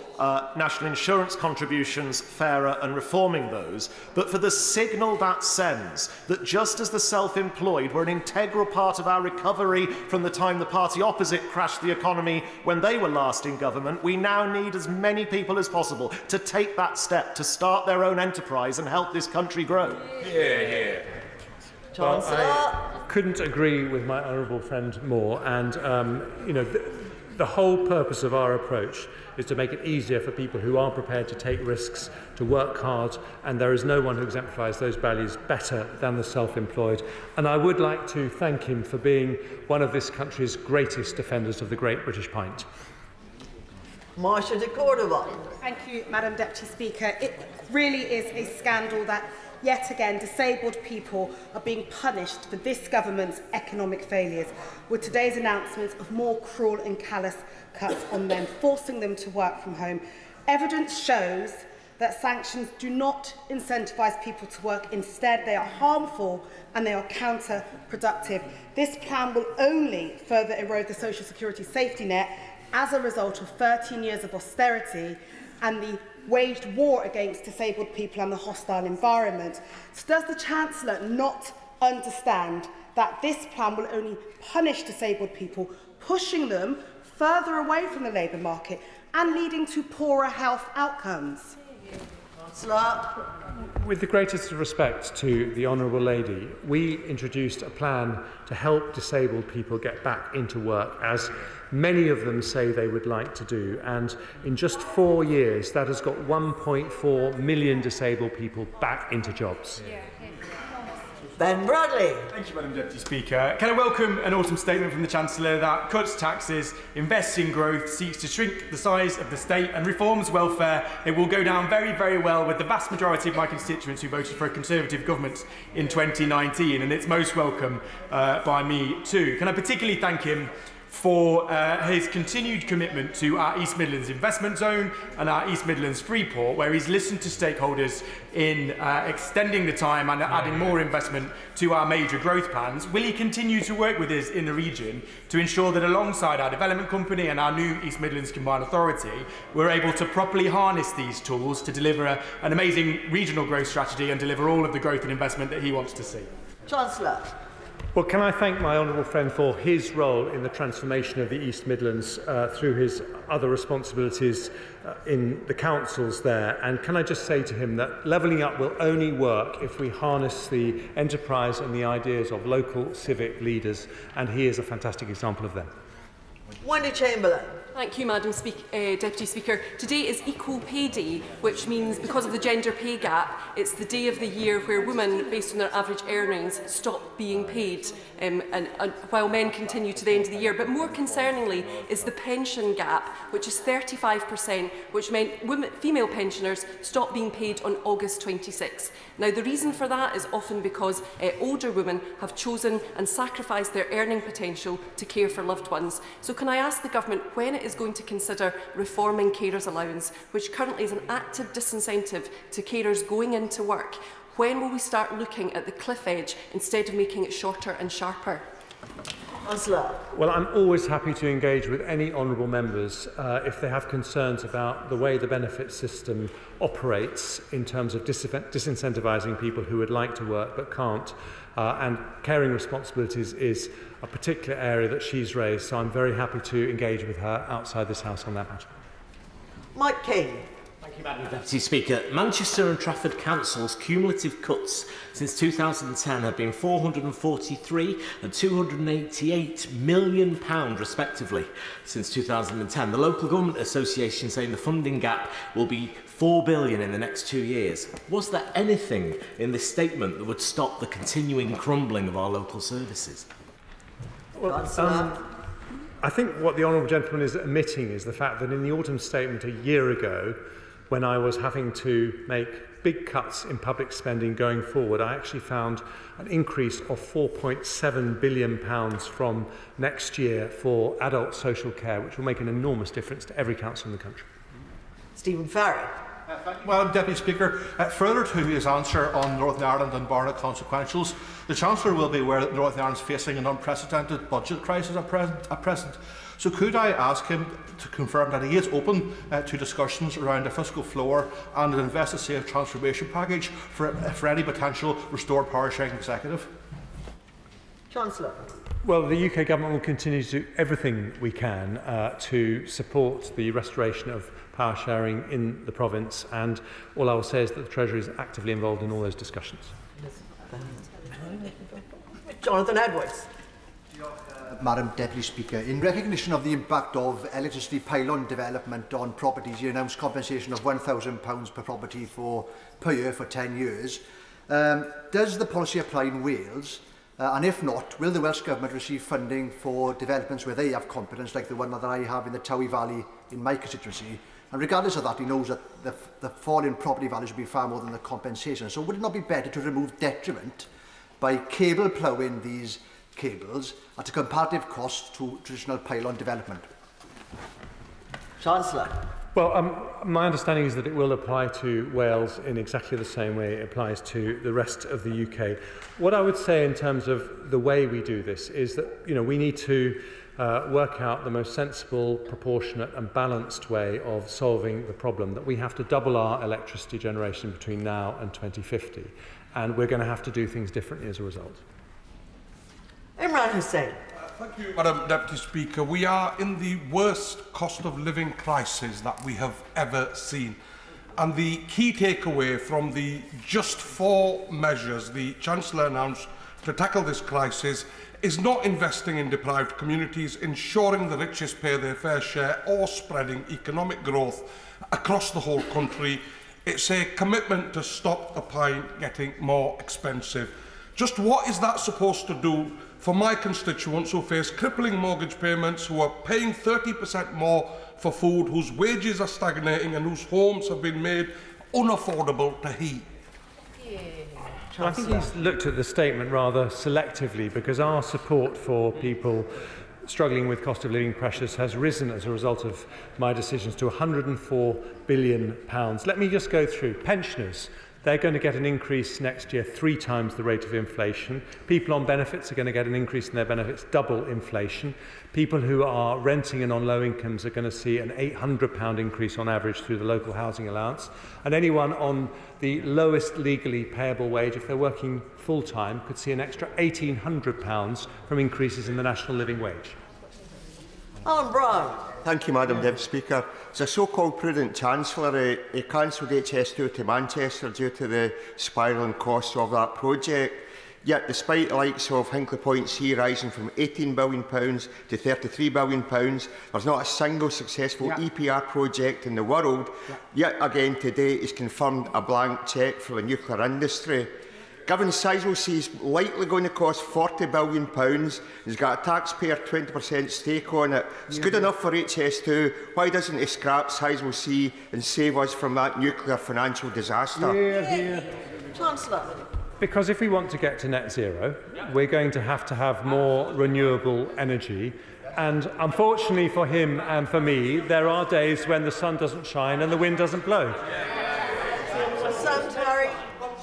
[SPEAKER 5] national insurance contributions fairer and reforming those, but for the signal that sends that just as the self-employed were an integral part of our recovery from the time the party opposite crashed the economy when they were last in government, we now need as many people as possible to take that step, to start their own enterprise and help this country grow.
[SPEAKER 10] Chancellor.
[SPEAKER 8] Well, I couldn't agree with my honourable friend more, and the whole purpose of our approach is to make it easier for people who are prepared to take risks, to work hard, and there is no one who exemplifies those values better than the self-employed. And I would like to thank him for being one of this country's greatest defenders of the great British pint.
[SPEAKER 10] Marcia de Cordova.
[SPEAKER 13] Thank you, Madam Deputy Speaker. It really is a scandal that yet again disabled people are being punished for this government's economic failures, with today's announcements of more cruel and callous cuts on them, forcing them to work from home. Evidence shows that sanctions do not incentivise people to work. Instead, they are harmful and they are counterproductive. This plan will only further erode the social security safety net as a result of 13 years of austerity and the waged war against disabled people and the hostile environment. So does the Chancellor not understand that this plan will only punish disabled people, pushing them further away from the labour market and leading to poorer health outcomes?
[SPEAKER 8] With the greatest respect to the Honourable Lady, we introduced a plan to help disabled people get back into work, as many of them say they would like to do. And in just 4 years, that has got 1.4 million disabled people back into jobs.
[SPEAKER 10] Ben Bradley.
[SPEAKER 14] Thank you, Madam Deputy Speaker. Can I welcome an autumn statement from the Chancellor that cuts taxes, invests in growth, seeks to shrink the size of the state and reforms welfare? It will go down very, very well with the vast majority of my constituents who voted for a Conservative government in 2019, and it's most welcome by me too. Can I particularly thank him for his continued commitment to our East Midlands investment zone and our East Midlands Freeport, where he's listened to stakeholders in extending the time and adding more investment to our major growth plans. Will he continue to work with us in the region to ensure that alongside our development company and our new East Midlands Combined Authority, we're able to properly harness these tools to deliver an amazing regional growth strategy and deliver all of the growth and investment that he wants to see?
[SPEAKER 10] Chancellor.
[SPEAKER 8] Well, can I thank my honourable friend for his role in the transformation of the East Midlands through his other responsibilities in the councils there. And can I just say to him that levelling up will only work if we harness the enterprise and the ideas of local civic leaders, and he is a fantastic example of them.
[SPEAKER 10] Wendy Chamberlain.
[SPEAKER 12] Thank you, Madam Deputy Speaker. Today is Equal Pay Day, which means because of the gender pay gap, it's the day of the year where women, based on their average earnings, stop being paid, while men continue to the end of the year. But more concerningly is the pension gap, which is 35%, which meant female pensioners stop being paid on August 26. Now, the reason for that is often because older women have chosen and sacrificed their earning potential to care for loved ones. So can I ask the Government when it is going to consider reforming carers' allowance, which currently is an active disincentive to carers going into work? When will we start looking at the cliff edge instead of making it shorter and sharper?
[SPEAKER 8] Well, I'm always happy to engage with any honourable members if they have concerns about the way the benefit system operates in terms of disincentivising people who would like to work but can't. And caring responsibilities is a particular area that she's raised, so I'm very happy to engage with her outside this House on that matter.
[SPEAKER 10] Mike King.
[SPEAKER 15] Thank you, Madam Deputy Speaker. Manchester and Trafford Council's cumulative cuts since 2010 have been £443 and £288 million respectively since 2010. The Local Government Association saying the funding gap will be £4 billion in the next 2 years. Was there anything in this statement that would stop the continuing crumbling of our local services?
[SPEAKER 8] Well, I think what the honourable gentleman is admitting is the fact that in the autumn statement a year ago, when I was having to make big cuts in public spending going forward, I actually found an increase of £4.7 billion from next year for adult social care, which will make an enormous difference to every council in the country.
[SPEAKER 10] Stephen Farry.
[SPEAKER 16] Thank you, Madam Deputy Speaker. Further to his answer on Northern Ireland and Barnett consequentials, the Chancellor will be aware that Northern Ireland is facing an unprecedented budget crisis at present. So could I ask him to confirm that he is open to discussions around a fiscal floor and an Invest to Save transformation package for any potential restored power sharing executive?
[SPEAKER 10] Chancellor.
[SPEAKER 8] Well, the UK Government will continue to do everything we can to support the restoration of power sharing in the province, and all I will say is that the Treasury is actively involved in all those discussions.
[SPEAKER 10] Jonathan Edwards.
[SPEAKER 17] Madam Deputy Speaker, in recognition of the impact of electricity pylon development on properties, you announced compensation of £1,000 per property per year for 10 years. Does the policy apply in Wales? And if not, will the Welsh Government receive funding for developments where they have competence, like the one that I have in the Towie Valley in my constituency? And regardless of that, he knows that the fall in property values will be far more than the compensation. So would it not be better to remove detriment by cable ploughing these cables at a comparative cost to traditional pylon development?
[SPEAKER 10] Chancellor.
[SPEAKER 8] Well, my understanding is that it will apply to Wales in exactly the same way it applies to the rest of the UK. What I would say in terms of the way we do this is that we need to work out the most sensible, proportionate and balanced way of solving the problem that we have to double our electricity generation between now and 2050, and we're going to have to do things differently as a result.
[SPEAKER 10] Imran Hussain.
[SPEAKER 24] Thank you, Madam Deputy Speaker. We are in the worst cost of living crisis that we have ever seen. And the key takeaway from the just 4 measures the Chancellor announced to tackle this crisis is not investing in deprived communities, ensuring the richest pay their fair share, or spreading economic growth across the whole country. It's a commitment to stop the pie getting more expensive. Just what is that supposed to do for my constituents who face crippling mortgage payments, who are paying 30% more for food, whose wages are stagnating and whose homes have been made unaffordable to heat?
[SPEAKER 8] Well, I think he's looked at the statement rather selectively, because our support for people struggling with cost of living pressures has risen as a result of my decisions to £104 billion. Let me just go through. Pensioners, they're going to get an increase next year 3 times the rate of inflation. People on benefits are going to get an increase in their benefits double inflation. People who are renting and on low incomes are going to see an £800 increase on average through the local housing allowance. And anyone on the lowest legally payable wage, if they're working full-time, could see an extra £1,800 from increases in the national living wage.
[SPEAKER 10] Alan Brown.
[SPEAKER 1] Thank you, Madam Deputy Speaker. As a so-called prudent chancellor, he cancelled HS2 to Manchester due to the spiralling costs of that project. Yet, despite the likes of Hinkley Point C rising from £18 billion to £33 billion, there's not a single successful EPR project in the world. Yet again today, he's confirmed a blank cheque for the nuclear industry. Given Sizewell C is likely going to cost £40 billion, he's got a taxpayer 20% stake on it. It's good enough for HS2. Why doesn't he scrap Sizewell C and save us from that nuclear financial disaster?
[SPEAKER 10] Chancellor.
[SPEAKER 8] Because if we want to get to net zero, we're going to have more renewable energy. And unfortunately for him and for me, there are days when the sun doesn't shine and the wind doesn't blow.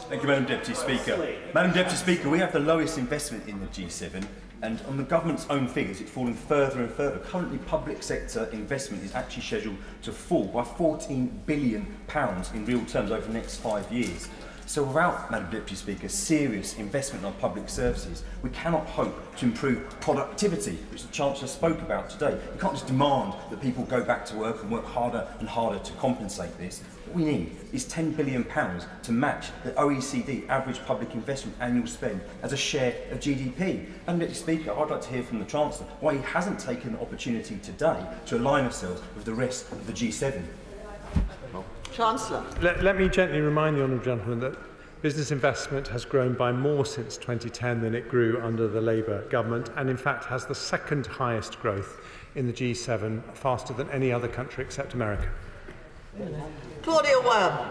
[SPEAKER 19] Thank you, Madam Deputy Speaker. Madam Deputy Speaker, we have the lowest investment in the G7, and on the government's own figures, it's falling further and further. Currently, public sector investment is actually scheduled to fall by £14 billion in real terms over the next 5 years. So without, Madam Deputy Speaker, serious investment in our public services, we cannot hope to improve productivity, which the Chancellor spoke about today. We can't just demand that people go back to work and work harder and harder to compensate this. What we need is £10 billion to match the OECD average public investment annual spend as a share of GDP. Madam Deputy Speaker, I'd like to hear from the Chancellor why he hasn't taken the opportunity today to align ourselves with the rest of the G7.
[SPEAKER 10] Chancellor.
[SPEAKER 8] Let me gently remind the honourable gentleman that business investment has grown by more since 2010 than it grew under the Labour government, and in fact has the second highest growth in the G7, faster than any other country except America.
[SPEAKER 10] Claudia Webb.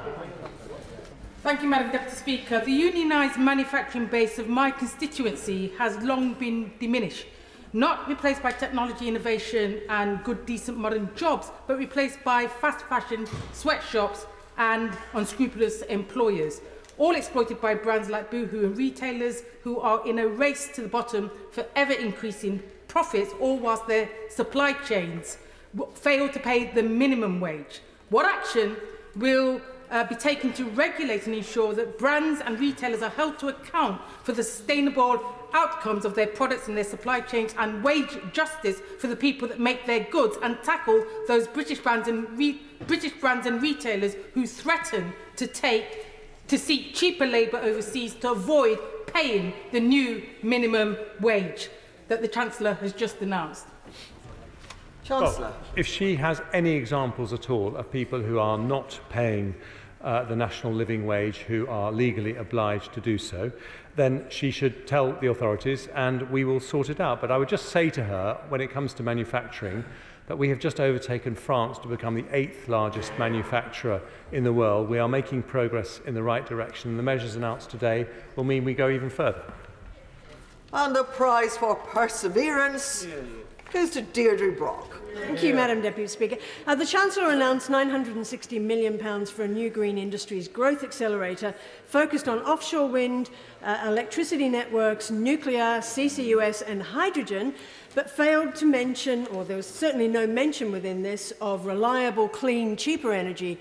[SPEAKER 20] Thank you, Madam Deputy Speaker. The unionised manufacturing base of my constituency has long been diminished. Not replaced by technology innovation and good, decent, modern jobs, but replaced by fast fashion sweatshops and unscrupulous employers, all exploited by brands like Boohoo and retailers who are in a race to the bottom for ever-increasing profits, all whilst their supply chains fail to pay the minimum wage. What action will be taken to regulate and ensure that brands and retailers are held to account for the sustainable outcomes of their products and their supply chains, and wage justice for the people that make their goods, and tackle those British brands and retailers who threaten to seek cheaper labour overseas to avoid paying the new minimum wage that the Chancellor has just announced?
[SPEAKER 10] Chancellor.
[SPEAKER 8] Well, if she has any examples at all of people who are not paying the national living wage, who are legally obliged to do so, then she should tell the authorities and we will sort it out. But I would just say to her, when it comes to manufacturing, that we have just overtaken France to become the 8th largest manufacturer in the world. We are making progress in the right direction. The measures announced today will mean we go even further.
[SPEAKER 10] And the prize for perseverance goes to Deirdre Brock.
[SPEAKER 22] Thank you, Madam Deputy Speaker. The Chancellor announced £960 million for a new green industries growth accelerator focused on offshore wind, electricity networks, nuclear, CCUS and hydrogen, but failed to mention, or there was certainly no mention within this, of reliable, clean, cheaper energy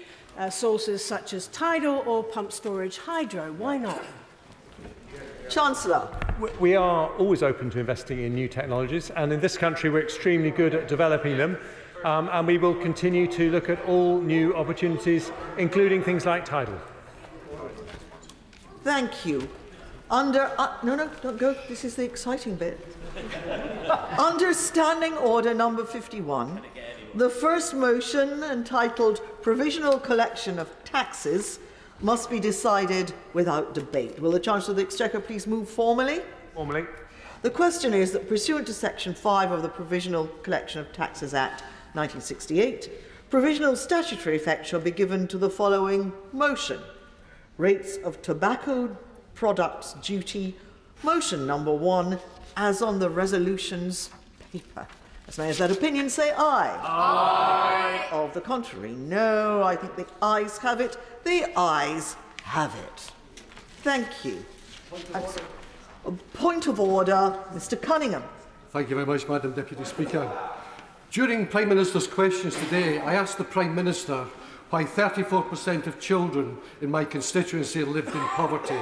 [SPEAKER 22] sources such as tidal or pump storage hydro. Why not?
[SPEAKER 10] Chancellor.
[SPEAKER 8] We are always open to investing in new technologies, and in this country we're extremely good at developing them, and we will continue to look at all new opportunities, including things like tidal.
[SPEAKER 10] Thank you. No, don't go. This is the exciting bit. Under Standing Order number 51, the first motion, entitled Provisional Collection of Taxes, must be decided without debate. Will the Chancellor of the Exchequer please move formally?
[SPEAKER 8] Formally.
[SPEAKER 10] The question is that, pursuant to Section 5 of the Provisional Collection of Taxes Act 1968, provisional statutory effect shall be given to the following motion. Rates of tobacco products duty, motion number 1, as on the resolution's paper. As many as that opinion say aye. Aye. Of the contrary, no. I think the ayes have it. The ayes have it. Thank you. A point of order, Mr. Cunningham.
[SPEAKER 2] Thank you very much, Madam Deputy Speaker. During Prime Minister's questions today, I asked the Prime Minister why 34% of children in my constituency lived in poverty.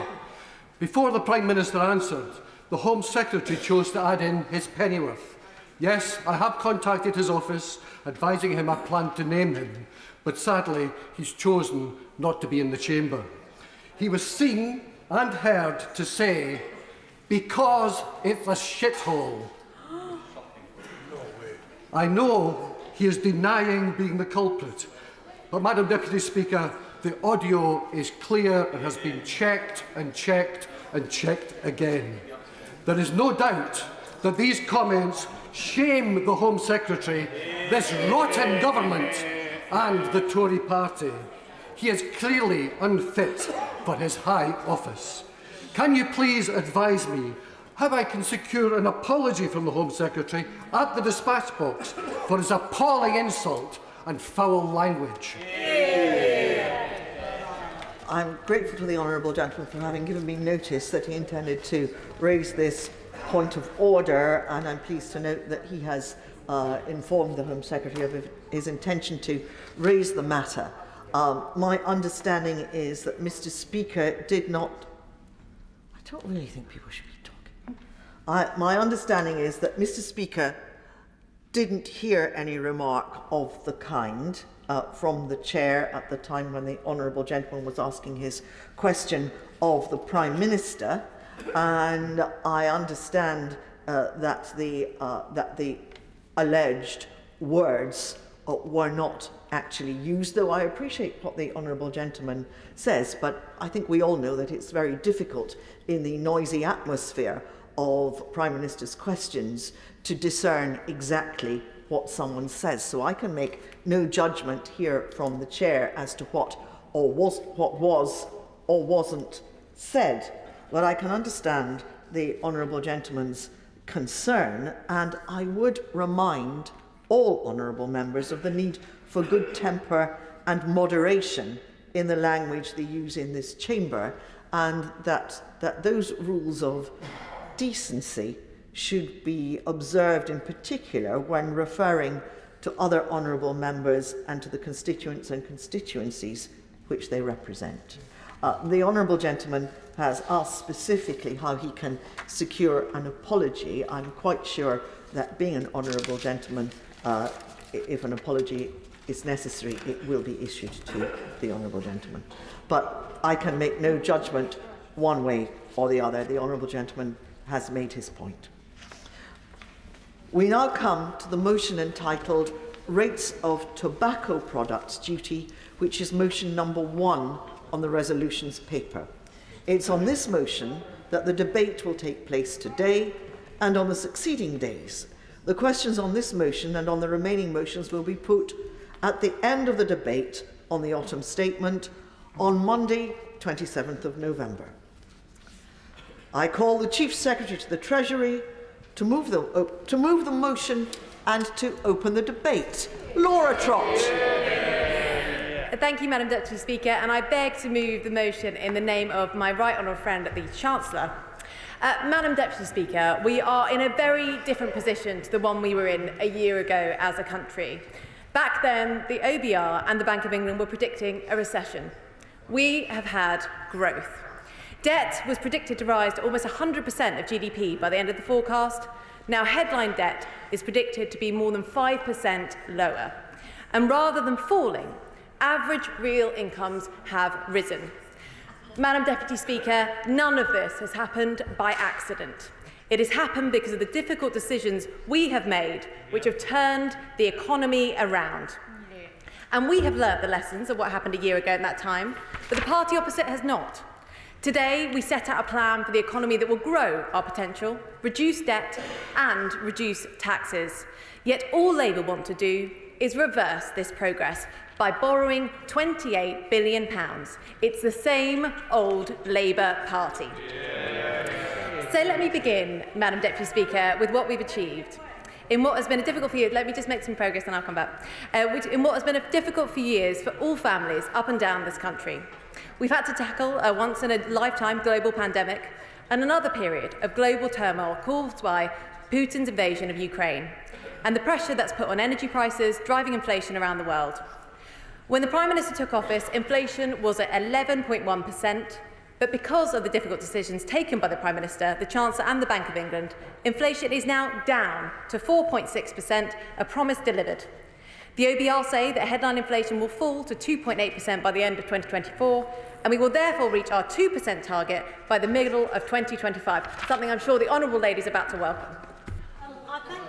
[SPEAKER 2] Before the Prime Minister answered, the Home Secretary chose to add in his pennyworth. Yes, I have contacted his office, advising him I plan to name him, but sadly he's chosen not to be in the chamber. He was seen and heard to say, "Because it's a shithole." I know he is denying being the culprit, but Madam Deputy Speaker, the audio is clear and has been checked and checked and checked again. There is no doubt that these comments shame the Home Secretary, this rotten government and the Tory party. He is clearly unfit for his high office. Can you please advise me how I can secure an apology from the Home Secretary at the dispatch box for his appalling insult and foul language?
[SPEAKER 10] I'm grateful to the honourable gentleman for having given me notice that he intended to raise this point of order, and I'm pleased to note that he has informed the Home Secretary of his intention to raise the matter. My understanding is that Mr. Speaker did not... I don't really think people should be talking. My understanding is that Mr. Speaker didn't hear any remark of the kind from the Chair at the time when the honourable gentleman was asking his question of the Prime Minister, and I understand that the alleged words were not actually used, though I appreciate what the honourable gentleman says, but I think we all know that it's very difficult in the noisy atmosphere of Prime Minister's questions to discern exactly what someone says. So I can make no judgment here from the Chair as to what was or wasn't said. But I can understand the honourable gentleman's concern, and I would remind all honourable members of the need for good temper and moderation in the language they use in this chamber, and that those rules of decency should be observed in particular when referring to other honourable members and to the constituents and constituencies which they represent. The honourable gentleman has asked specifically how he can secure an apology. I'm quite sure that being an honourable gentleman, if an apology is necessary, it will be issued to the honourable gentleman. But I can make no judgment one way or the other. The honourable gentleman has made his point. We now come to the motion entitled Rates of Tobacco Products Duty, which is motion number 1 on the resolutions paper. It's on this motion that the debate will take place today and on the succeeding days. The questions on this motion and on the remaining motions will be put at the end of the debate on the autumn statement on Monday, 27th of November. I call the Chief Secretary to the Treasury to move the motion and to open the debate. Laura Trott.
[SPEAKER 6] Thank you, Madam Deputy Speaker, and I beg to move the motion in the name of my right honourable friend, the Chancellor. Madam Deputy Speaker, we are in a very different position to the one we were in a year ago as a country. Back then, the OBR and the Bank of England were predicting a recession. We have had growth. Debt was predicted to rise to almost 100% of GDP by the end of the forecast. Now, headline debt is predicted to be more than 5% lower. And rather than falling, average real incomes have risen. Madam Deputy Speaker, none of this has happened by accident. It has happened because of the difficult decisions we have made, which have turned the economy around. And we have learnt the lessons of what happened a year ago at that time, but the party opposite has not. Today, we set out a plan for the economy that will grow our potential, reduce debt and reduce taxes. Yet all Labour want to do is reverse this progress by borrowing £28 billion. It's the same old Labour Party. So let me begin, Madam Deputy Speaker, with what we've achieved. in what has been a difficult few years, let me just make some progress and I'll come back, in what has been a difficult few years for all families up and down this country. We've had to tackle a once-in-a-lifetime global pandemic and another period of global turmoil caused by Putin's invasion of Ukraine and the pressure that's put on energy prices, driving inflation around the world. When the Prime Minister took office, inflation was at 11.1%, but because of the difficult decisions taken by the Prime Minister, the Chancellor and the Bank of England, inflation is now down to 4.6%, a promise delivered. The OBR say that headline inflation will fall to 2.8% by the end of 2024, and we will therefore reach our 2% target by the middle of 2025, something I'm sure the Honourable Lady is about to welcome.
[SPEAKER 7] I thank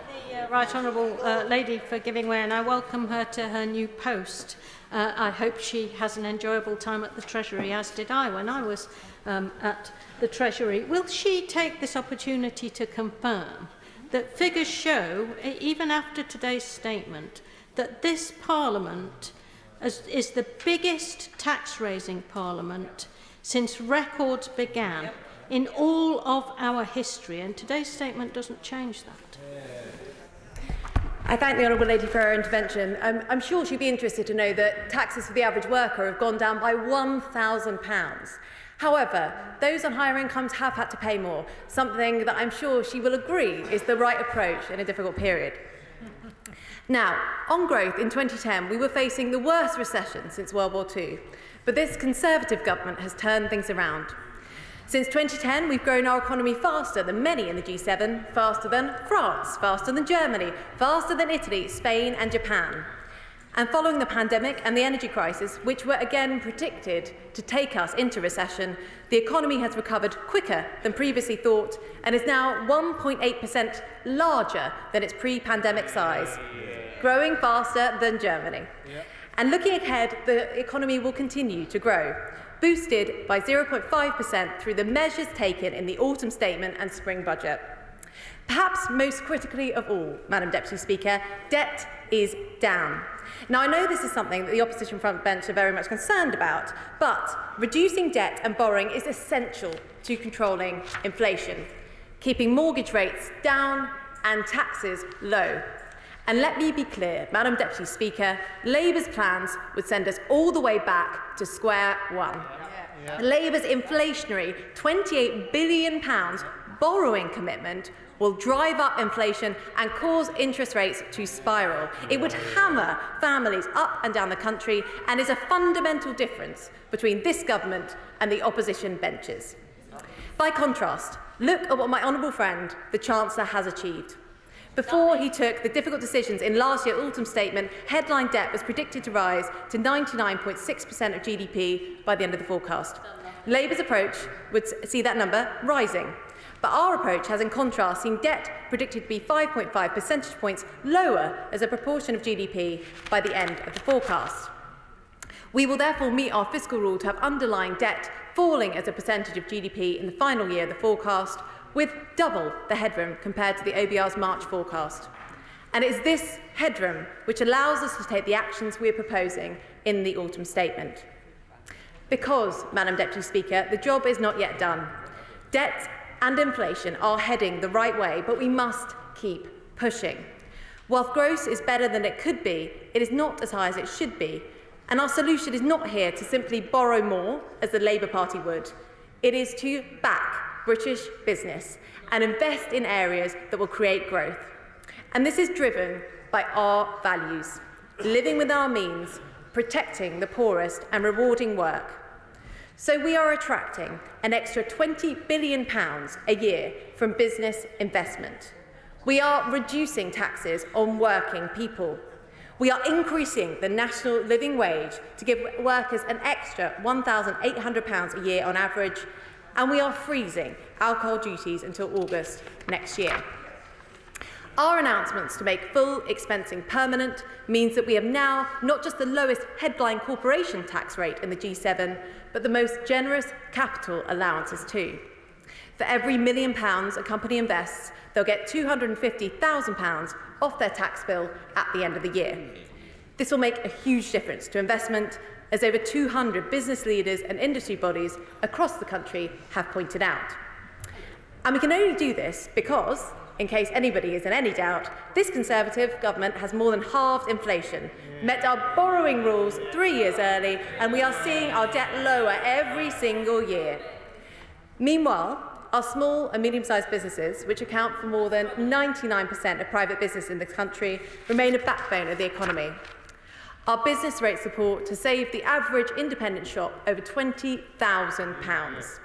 [SPEAKER 7] the Right Honourable Lady for giving way, and I welcome her to her new post. I hope she has an enjoyable time at the Treasury, as did I when I was at the Treasury. Will she take this opportunity to confirm that figures show, even after today's statement, that this Parliament is the biggest tax-raising Parliament since records began in all of our history, and today's statement doesn't change that?
[SPEAKER 6] I thank the Honourable Lady for her intervention. I'm sure she'd be interested to know that taxes for the average worker have gone down by £1,000. However, those on higher incomes have had to pay more, something that I'm sure she will agree is the right approach in a difficult period. Now, on growth, in 2010, we were facing the worst recession since World War II, but this Conservative government has turned things around. Since 2010, we've grown our economy faster than many in the G7, faster than France, faster than Germany, faster than Italy, Spain and Japan. And following the pandemic and the energy crisis, which were again predicted to take us into recession, the economy has recovered quicker than previously thought and is now 1.8% larger than its pre-pandemic size, growing faster than Germany. And looking ahead, the economy will continue to grow, boosted by 0.5% through the measures taken in the autumn statement and spring budget. Perhaps most critically of all, Madam Deputy Speaker, debt is down. Now, I know this is something that the opposition front bench are very much concerned about, but reducing debt and borrowing is essential to controlling inflation, keeping mortgage rates down and taxes low. And let me be clear, Madam Deputy Speaker, Labour's plans would send us all the way back to square one. Labour's inflationary £28 billion borrowing commitment will drive up inflation and cause interest rates to spiral. It would hammer families up and down the country and is a fundamental difference between this government and the opposition benches. By contrast, look at what my honourable friend, the Chancellor, has achieved. Before he took the difficult decisions in last year's autumn statement, headline debt was predicted to rise to 99.6% of GDP by the end of the forecast. Labour's approach would see that number rising. But our approach has, in contrast, seen debt predicted to be 5.5 percentage points lower as a proportion of GDP by the end of the forecast. We will therefore meet our fiscal rule to have underlying debt falling as a percentage of GDP in the final year of the forecast, with double the headroom compared to the OBR's March forecast. And it is this headroom which allows us to take the actions we are proposing in the autumn statement. Because, Madam Deputy Speaker, the job is not yet done. Debt and inflation are heading the right way, but we must keep pushing. Whilst growth is better than it could be, it is not as high as it should be. And our solution is not here to simply borrow more, as the Labour Party would. It is to back British business and invest in areas that will create growth. And this is driven by our values, living within our means, protecting the poorest and rewarding work. So we are attracting an extra £20 billion a year from business investment. We are reducing taxes on working people. We are increasing the national living wage to give workers an extra £1,800 a year on average, and we are freezing alcohol duties until August next year. Our announcements to make full expensing permanent means that we have now not just the lowest headline corporation tax rate in the G7, but the most generous capital allowances too. For every £1 million a company invests, they'll get £250,000 off their tax bill at the end of the year. This will make a huge difference to investment, as over 200 business leaders and industry bodies across the country have pointed out. And we can only do this because in case anybody is in any doubt, this Conservative government has more than halved inflation, met our borrowing rules 3 years early, and we are seeing our debt lower every single year. Meanwhile, our small and medium-sized businesses, which account for more than 99% of private business in this country, remain a backbone of the economy. Our business rate support to save the average independent shop over £20,000.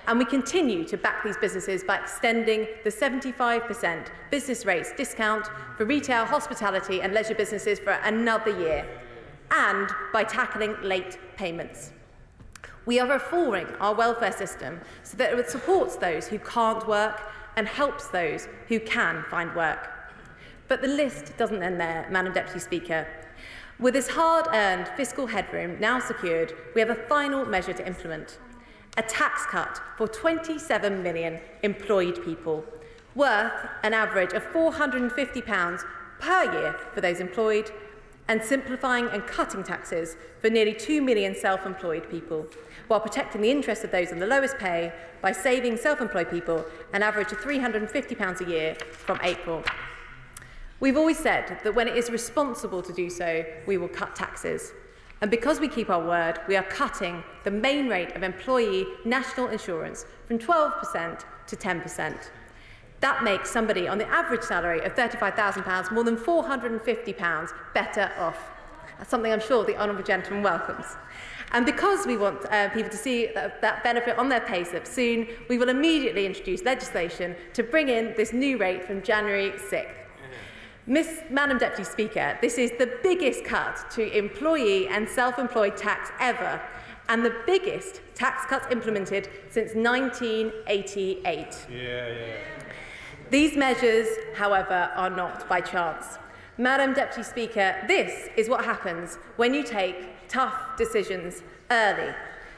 [SPEAKER 6] And we continue to back these businesses by extending the 75% business rates discount for retail, hospitality and leisure businesses for another year, and by tackling late payments. We are reforming our welfare system so that it supports those who can't work and helps those who can find work. But the list doesn't end there, Madam Deputy Speaker. With this hard-earned fiscal headroom now secured, we have a final measure to implement. A tax cut for 27 million employed people, worth an average of £450 per year for those employed, and simplifying and cutting taxes for nearly 2 million self-employed people, while protecting the interests of those on the lowest pay by saving self-employed people an average of £350 a year from April. We've always said that when it is responsible to do so, we will cut taxes. And because we keep our word, we are cutting the main rate of employee national insurance from 12% to 10%. That makes somebody on the average salary of £35,000 more than £450 better off. That's something I'm sure the honourable gentleman welcomes. And because we want people to see that benefit on their payslip soon, we will immediately introduce legislation to bring in this new rate from January 6th. Madam Deputy Speaker, this is the biggest cut to employee and self-employed tax ever, and the biggest tax cuts implemented since 1988. These measures, however, are not by chance. Madam Deputy Speaker, this is what happens when you take tough decisions early,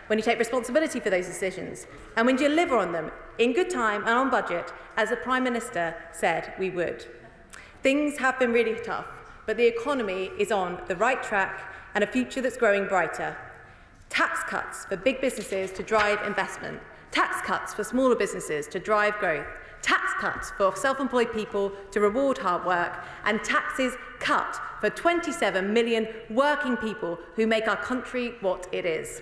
[SPEAKER 6] when you take responsibility for those decisions, and when you deliver on them in good time and on budget, as the Prime Minister said we would. Things have been really tough, but the economy is on the right track and a future that's growing brighter. Tax cuts for big businesses to drive investment, tax cuts for smaller businesses to drive growth, tax cuts for self-employed people to reward hard work, and taxes cut for 27 million working people who make our country what it is.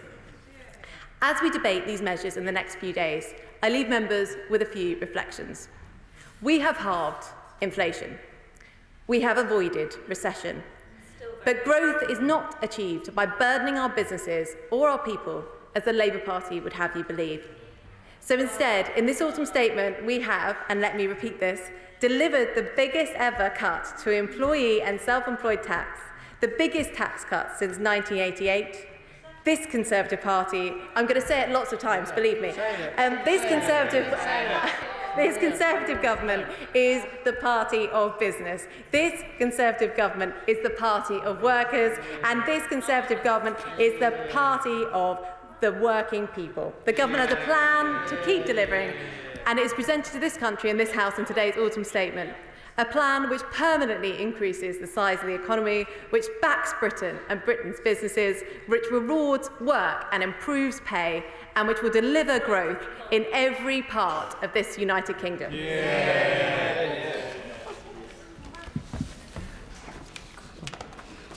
[SPEAKER 6] As we debate these measures in the next few days, I leave members with a few reflections. We have halved inflation. We have avoided recession. But growth is not achieved by burdening our businesses or our people, as the Labour Party would have you believe. So instead, in this autumn statement, we have, and let me repeat this, delivered the biggest ever cut to employee and self-employed tax, the biggest tax cut since 1988. This Conservative Party, I'm going to say it lots of times, believe me, this Conservative government is the party of business. This Conservative government is the party of workers, and this Conservative government is the party of the working people. The government has a plan to keep delivering, and it is presented to this country and this House in today's autumn statement. A plan which permanently increases the size of the economy, which backs Britain and Britain's businesses, which rewards work and improves pay, and which will deliver growth in every part of this United Kingdom.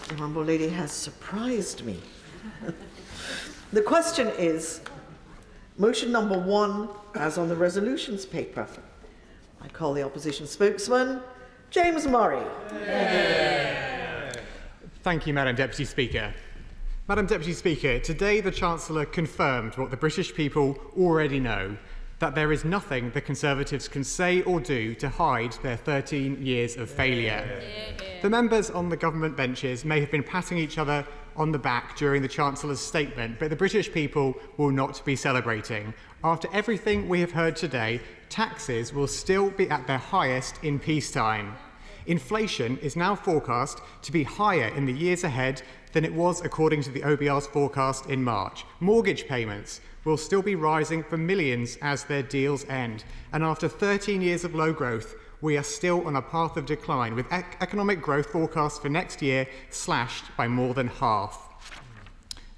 [SPEAKER 10] The Honourable Lady has surprised me. The question is, motion number 1, as on the resolutions paper. I call the opposition spokesman, James Murray.
[SPEAKER 9] Thank you, Madam Deputy Speaker. Madam Deputy Speaker, today the Chancellor confirmed what the British people already know, that there is nothing the Conservatives can say or do to hide their 13 years of failure. The members on the government benches may have been patting each other on the back during the Chancellor's statement, but the British people will not be celebrating. After everything we have heard today, taxes will still be at their highest in peacetime. Inflation is now forecast to be higher in the years ahead than it was according to the OBR's forecast in March. Mortgage payments will still be rising for millions as their deals end. And after 13 years of low growth, we are still on a path of decline, with economic growth forecasts for next year slashed by more than half.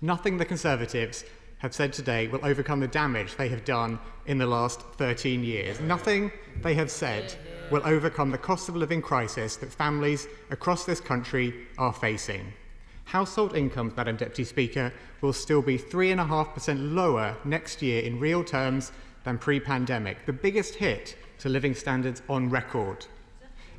[SPEAKER 9] Nothing the Conservatives have said today will overcome the damage they have done in the last 13 years. Nothing they have said will overcome the cost of living crisis that families across this country are facing. Household incomes, Madam Deputy Speaker, will still be 3.5% lower next year in real terms than pre-pandemic, the biggest hit to living standards on record.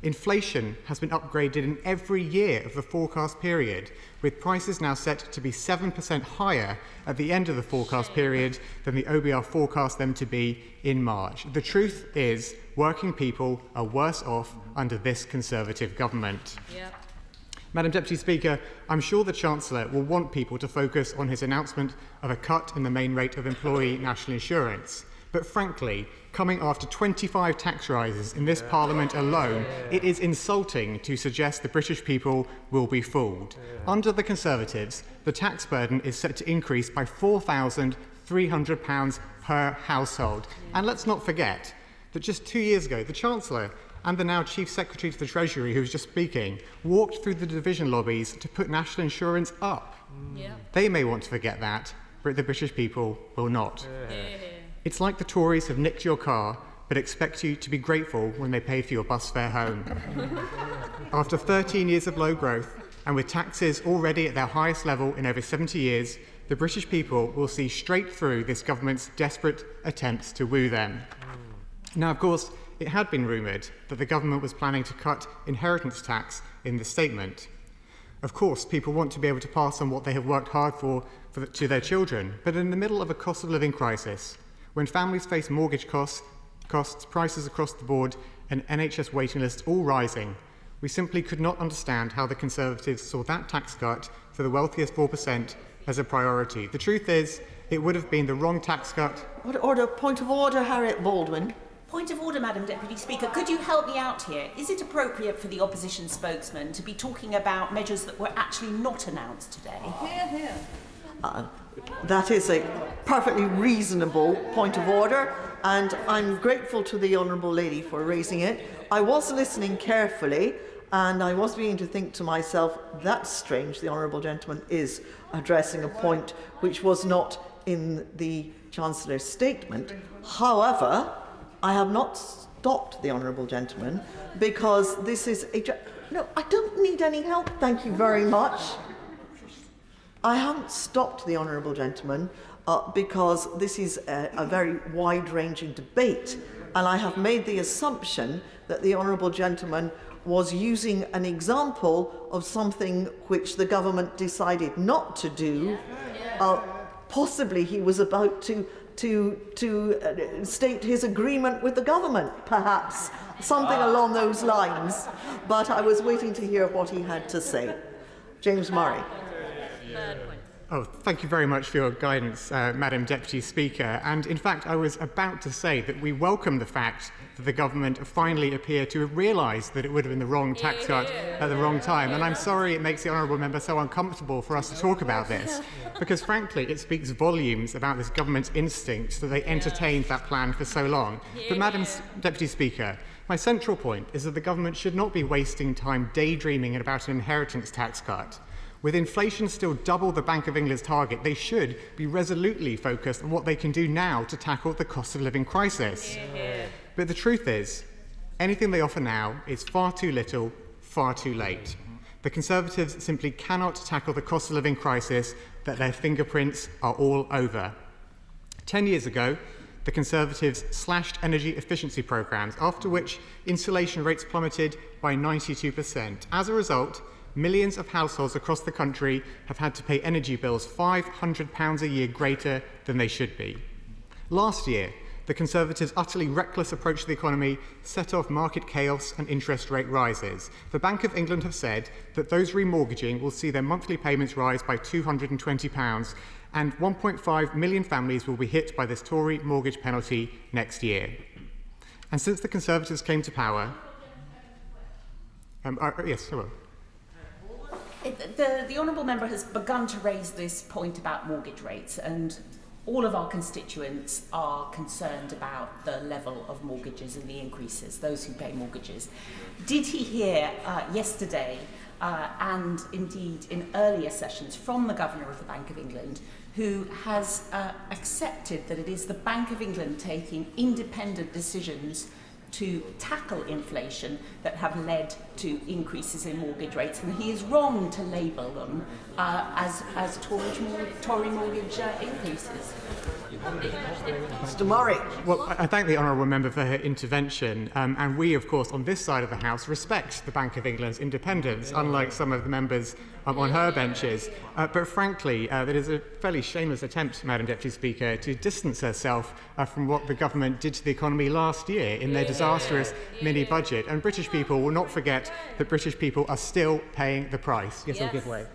[SPEAKER 9] Inflation has been upgraded in every year of the forecast period, with prices now set to be 7% higher at the end of the forecast period than the OBR forecast them to be in March. The truth is, working people are worse off under this Conservative government. Yep. Madam Deputy Speaker, I'm sure the Chancellor will want people to focus on his announcement of a cut in the main rate of employee national insurance. But frankly, coming after 25 tax rises in this Parliament alone, it is insulting to suggest the British people will be fooled. Under the Conservatives, the tax burden is set to increase by £4,300 per household. And let's not forget that just 2 years ago, the Chancellor and the now Chief Secretary to the Treasury, who was just speaking, walked through the division lobbies to put national insurance up. They may want to forget that, but the British people will not. It's like the Tories have nicked your car, but expect you to be grateful when they pay for your bus fare home. After 13 years of low growth, and with taxes already at their highest level in over 70 years, the British people will see straight through this government's desperate attempts to woo them. Now, of course, it had been rumoured that the government was planning to cut inheritance tax in the statement. Of course, people want to be able to pass on what they have worked hard for to their children, but in the middle of a cost of living crisis, when families face mortgage costs, prices across the board, and NHS waiting lists all rising, we simply could not understand how the Conservatives saw that tax cut for the wealthiest 4% as a priority. The truth is, it would have been the wrong tax cut.
[SPEAKER 10] Point of order, Harriet Baldwin.
[SPEAKER 11] Point of order, Madam Deputy Speaker. Could you help me out here? Is it appropriate for the opposition spokesman to be talking about measures that were actually not announced today?
[SPEAKER 10] Here. That is a perfectly reasonable point of order, and I'm grateful to the Honourable Lady for raising it. I was listening carefully, and I was beginning to think to myself, that's strange, the Honourable Gentleman is addressing a point which was not in the Chancellor's statement. However, I have not stopped the Honourable Gentleman because this is a... No, I don't need any help, thank you very much. I haven't stopped the Honourable Gentleman because this is a very wide-ranging debate, and I have made the assumption that the Honourable Gentleman was using an example of something which the government decided not to do. Possibly he was about to state his agreement with the government, perhaps, something along those lines. But I was waiting to hear what he had to say. James Murray.
[SPEAKER 9] Oh, thank you very much for your guidance, Madam Deputy Speaker. And in fact, I was about to say that we welcome the fact that the government finally appear to have realised that it would have been the wrong tax cut at the wrong time. And I'm sorry it makes the honourable member so uncomfortable for us to talk about this, because frankly, it speaks volumes about this government's instinct that they entertained that plan for so long. But Madam Deputy Speaker, my central point is that the government should not be wasting time daydreaming about an inheritance tax cut. With inflation still double the Bank of England's target, they should be resolutely focused on what they can do now to tackle the cost of living crisis. But the truth is, anything they offer now is far too little, far too late. The Conservatives simply cannot tackle the cost of living crisis that their fingerprints are all over. 10 years ago, the Conservatives slashed energy efficiency programmes, after which insulation rates plummeted by 92%. As a result, millions of households across the country have had to pay energy bills £500 a year greater than they should be. Last year, the Conservatives' utterly reckless approach to the economy set off market chaos and interest rate rises. The Bank of England have said that those remortgaging will see their monthly payments rise by £220, and 1.5 million families will be hit by this Tory mortgage penalty next year. And since the Conservatives came to power... yes, I will.
[SPEAKER 11] The honourable member has begun to raise this point about mortgage rates, and all of our constituents are concerned about the level of mortgages and the increases, those who pay mortgages. Did he hear yesterday, and indeed in earlier sessions, from the Governor of the Bank of England, who has accepted that it is the Bank of England taking independent decisions to tackle inflation that have led to increases in mortgage rates, and he is wrong to label them as Tory mortgage increases.
[SPEAKER 10] Mr. Murray.
[SPEAKER 9] Well, I thank the honourable member for her intervention, and we, of course, on this side of the House, respect the Bank of England's independence, unlike some of the members on her benches. But frankly, that is a fairly shameless attempt, Madam Deputy Speaker, to distance herself from what the government did to the economy last year in their disastrous mini-budget. And British people will not forget that British people are still paying the price. Yes, I'll give way.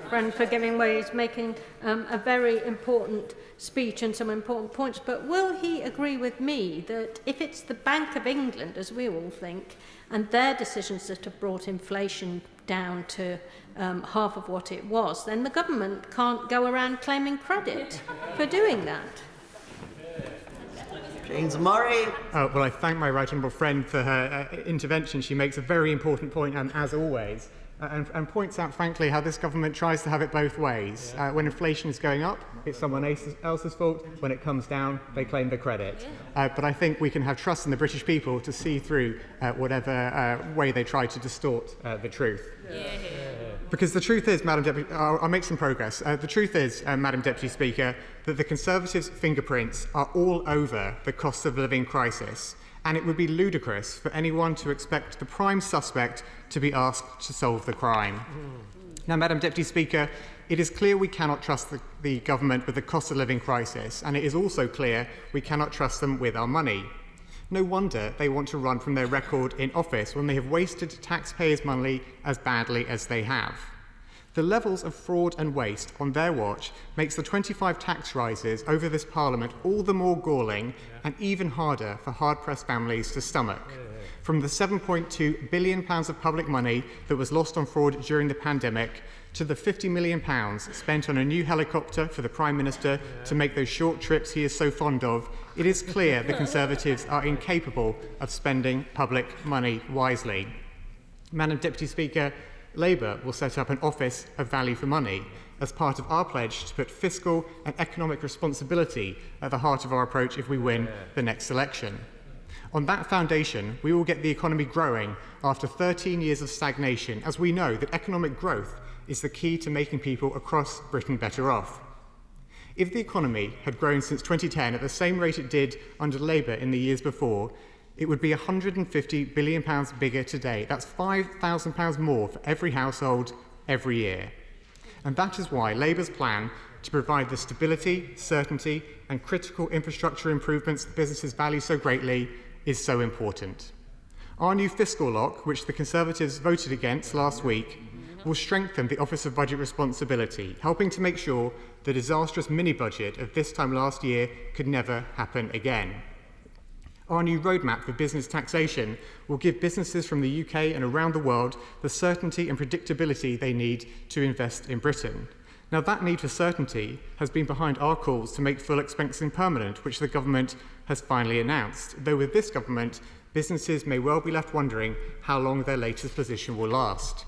[SPEAKER 7] Friend for giving way. He's making a very important speech and some important points, but will he agree with me that if it's the Bank of England, as we all think, and their decisions that have brought inflation down to half of what it was, then the government can't go around claiming credit for doing that?
[SPEAKER 10] James Murray.
[SPEAKER 9] Well, I thank my right honourable friend for her intervention. She makes a very important point, as always. And points out, frankly, how this government tries to have it both ways. When inflation is going up, it's someone else's fault. When it comes down, they claim the credit. But I think we can have trust in the British people to see through whatever way they try to distort the truth. Because the truth is, Madam Deputy, I'll make some progress. The truth is, Madam Deputy Speaker, that the Conservatives' fingerprints are all over the cost of living crisis. And it would be ludicrous for anyone to expect the prime suspect to be asked to solve the crime. Now, Madam Deputy Speaker, it is clear we cannot trust the government with the cost of living crisis, and it is also clear we cannot trust them with our money. No wonder they want to run from their record in office when they have wasted taxpayers' money as badly as they have. The levels of fraud and waste on their watch makes the 25 tax rises over this Parliament all the more galling and even harder for hard-pressed families to stomach. From the £7.2 billion of public money that was lost on fraud during the pandemic to the £50 million spent on a new helicopter for the Prime Minister to make those short trips he is so fond of, it is clear the Conservatives are incapable of spending public money wisely. Madam Deputy Speaker, Labour will set up an Office of Value for Money as part of our pledge to put fiscal and economic responsibility at the heart of our approach if we win the next election. On that foundation, we will get the economy growing after 13 years of stagnation, as we know that economic growth is the key to making people across Britain better off. If the economy had grown since 2010 at the same rate it did under Labour in the years before, it would be £150 billion bigger today. That's £5,000 more for every household every year. And that is why Labour's plan to provide the stability, certainty and critical infrastructure improvements that businesses value so greatly is so important. Our new fiscal lock, which the Conservatives voted against last week, will strengthen the Office of Budget Responsibility, helping to make sure the disastrous mini-budget of this time last year could never happen again. Our new roadmap for business taxation will give businesses from the UK and around the world the certainty and predictability they need to invest in Britain. Now, that need for certainty has been behind our calls to make full expensing permanent, which the government has finally announced, though with this government, businesses may well be left wondering how long their latest position will last.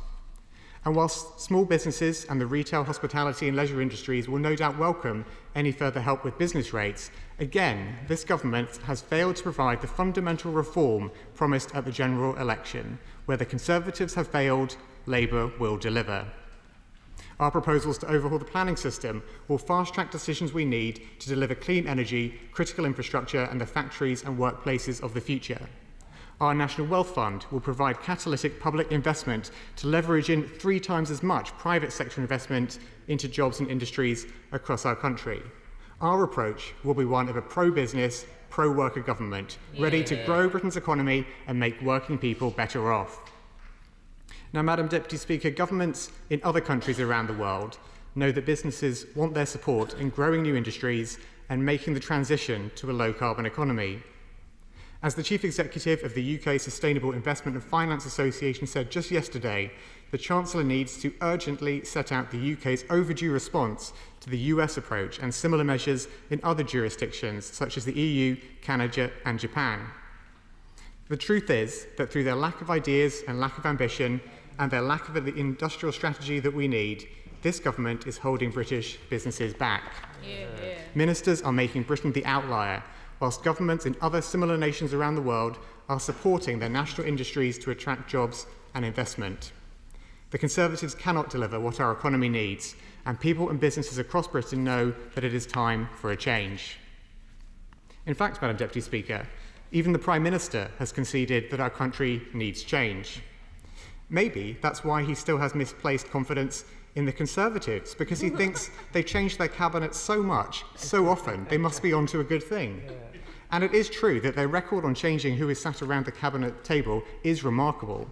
[SPEAKER 9] And whilst small businesses and the retail, hospitality and leisure industries will no doubt welcome any further help with business rates, again, this government has failed to provide the fundamental reform promised at the general election. Where the Conservatives have failed, Labour will deliver. Our proposals to overhaul the planning system will fast-track decisions we need to deliver clean energy, critical infrastructure and the factories and workplaces of the future. Our National Wealth Fund will provide catalytic public investment to leverage in 3 times as much private sector investment into jobs and industries across our country. Our approach will be one of a pro-business, pro-worker government, ready to grow Britain's economy and make working people better off. Now, Madam Deputy Speaker, governments in other countries around the world know that businesses want their support in growing new industries and making the transition to a low-carbon economy. As the Chief Executive of the UK Sustainable Investment and Finance Association said just yesterday, the Chancellor needs to urgently set out the UK's overdue response to the US approach and similar measures in other jurisdictions such as the EU, Canada and Japan. The truth is that through their lack of ideas and lack of ambition and their lack of the industrial strategy that we need, this government is holding British businesses back. Ministers are making Britain the outlier, whilst governments in other similar nations around the world are supporting their national industries to attract jobs and investment. The Conservatives cannot deliver what our economy needs, and people and businesses across Britain know that it is time for a change. In fact, Madam Deputy Speaker, even the Prime Minister has conceded that our country needs change. Maybe that's why he still has misplaced confidence in the Conservatives, because he thinks they've changed their cabinet so much, so often, they must be onto a good thing. And it is true that their record on changing who is sat around the cabinet table is remarkable.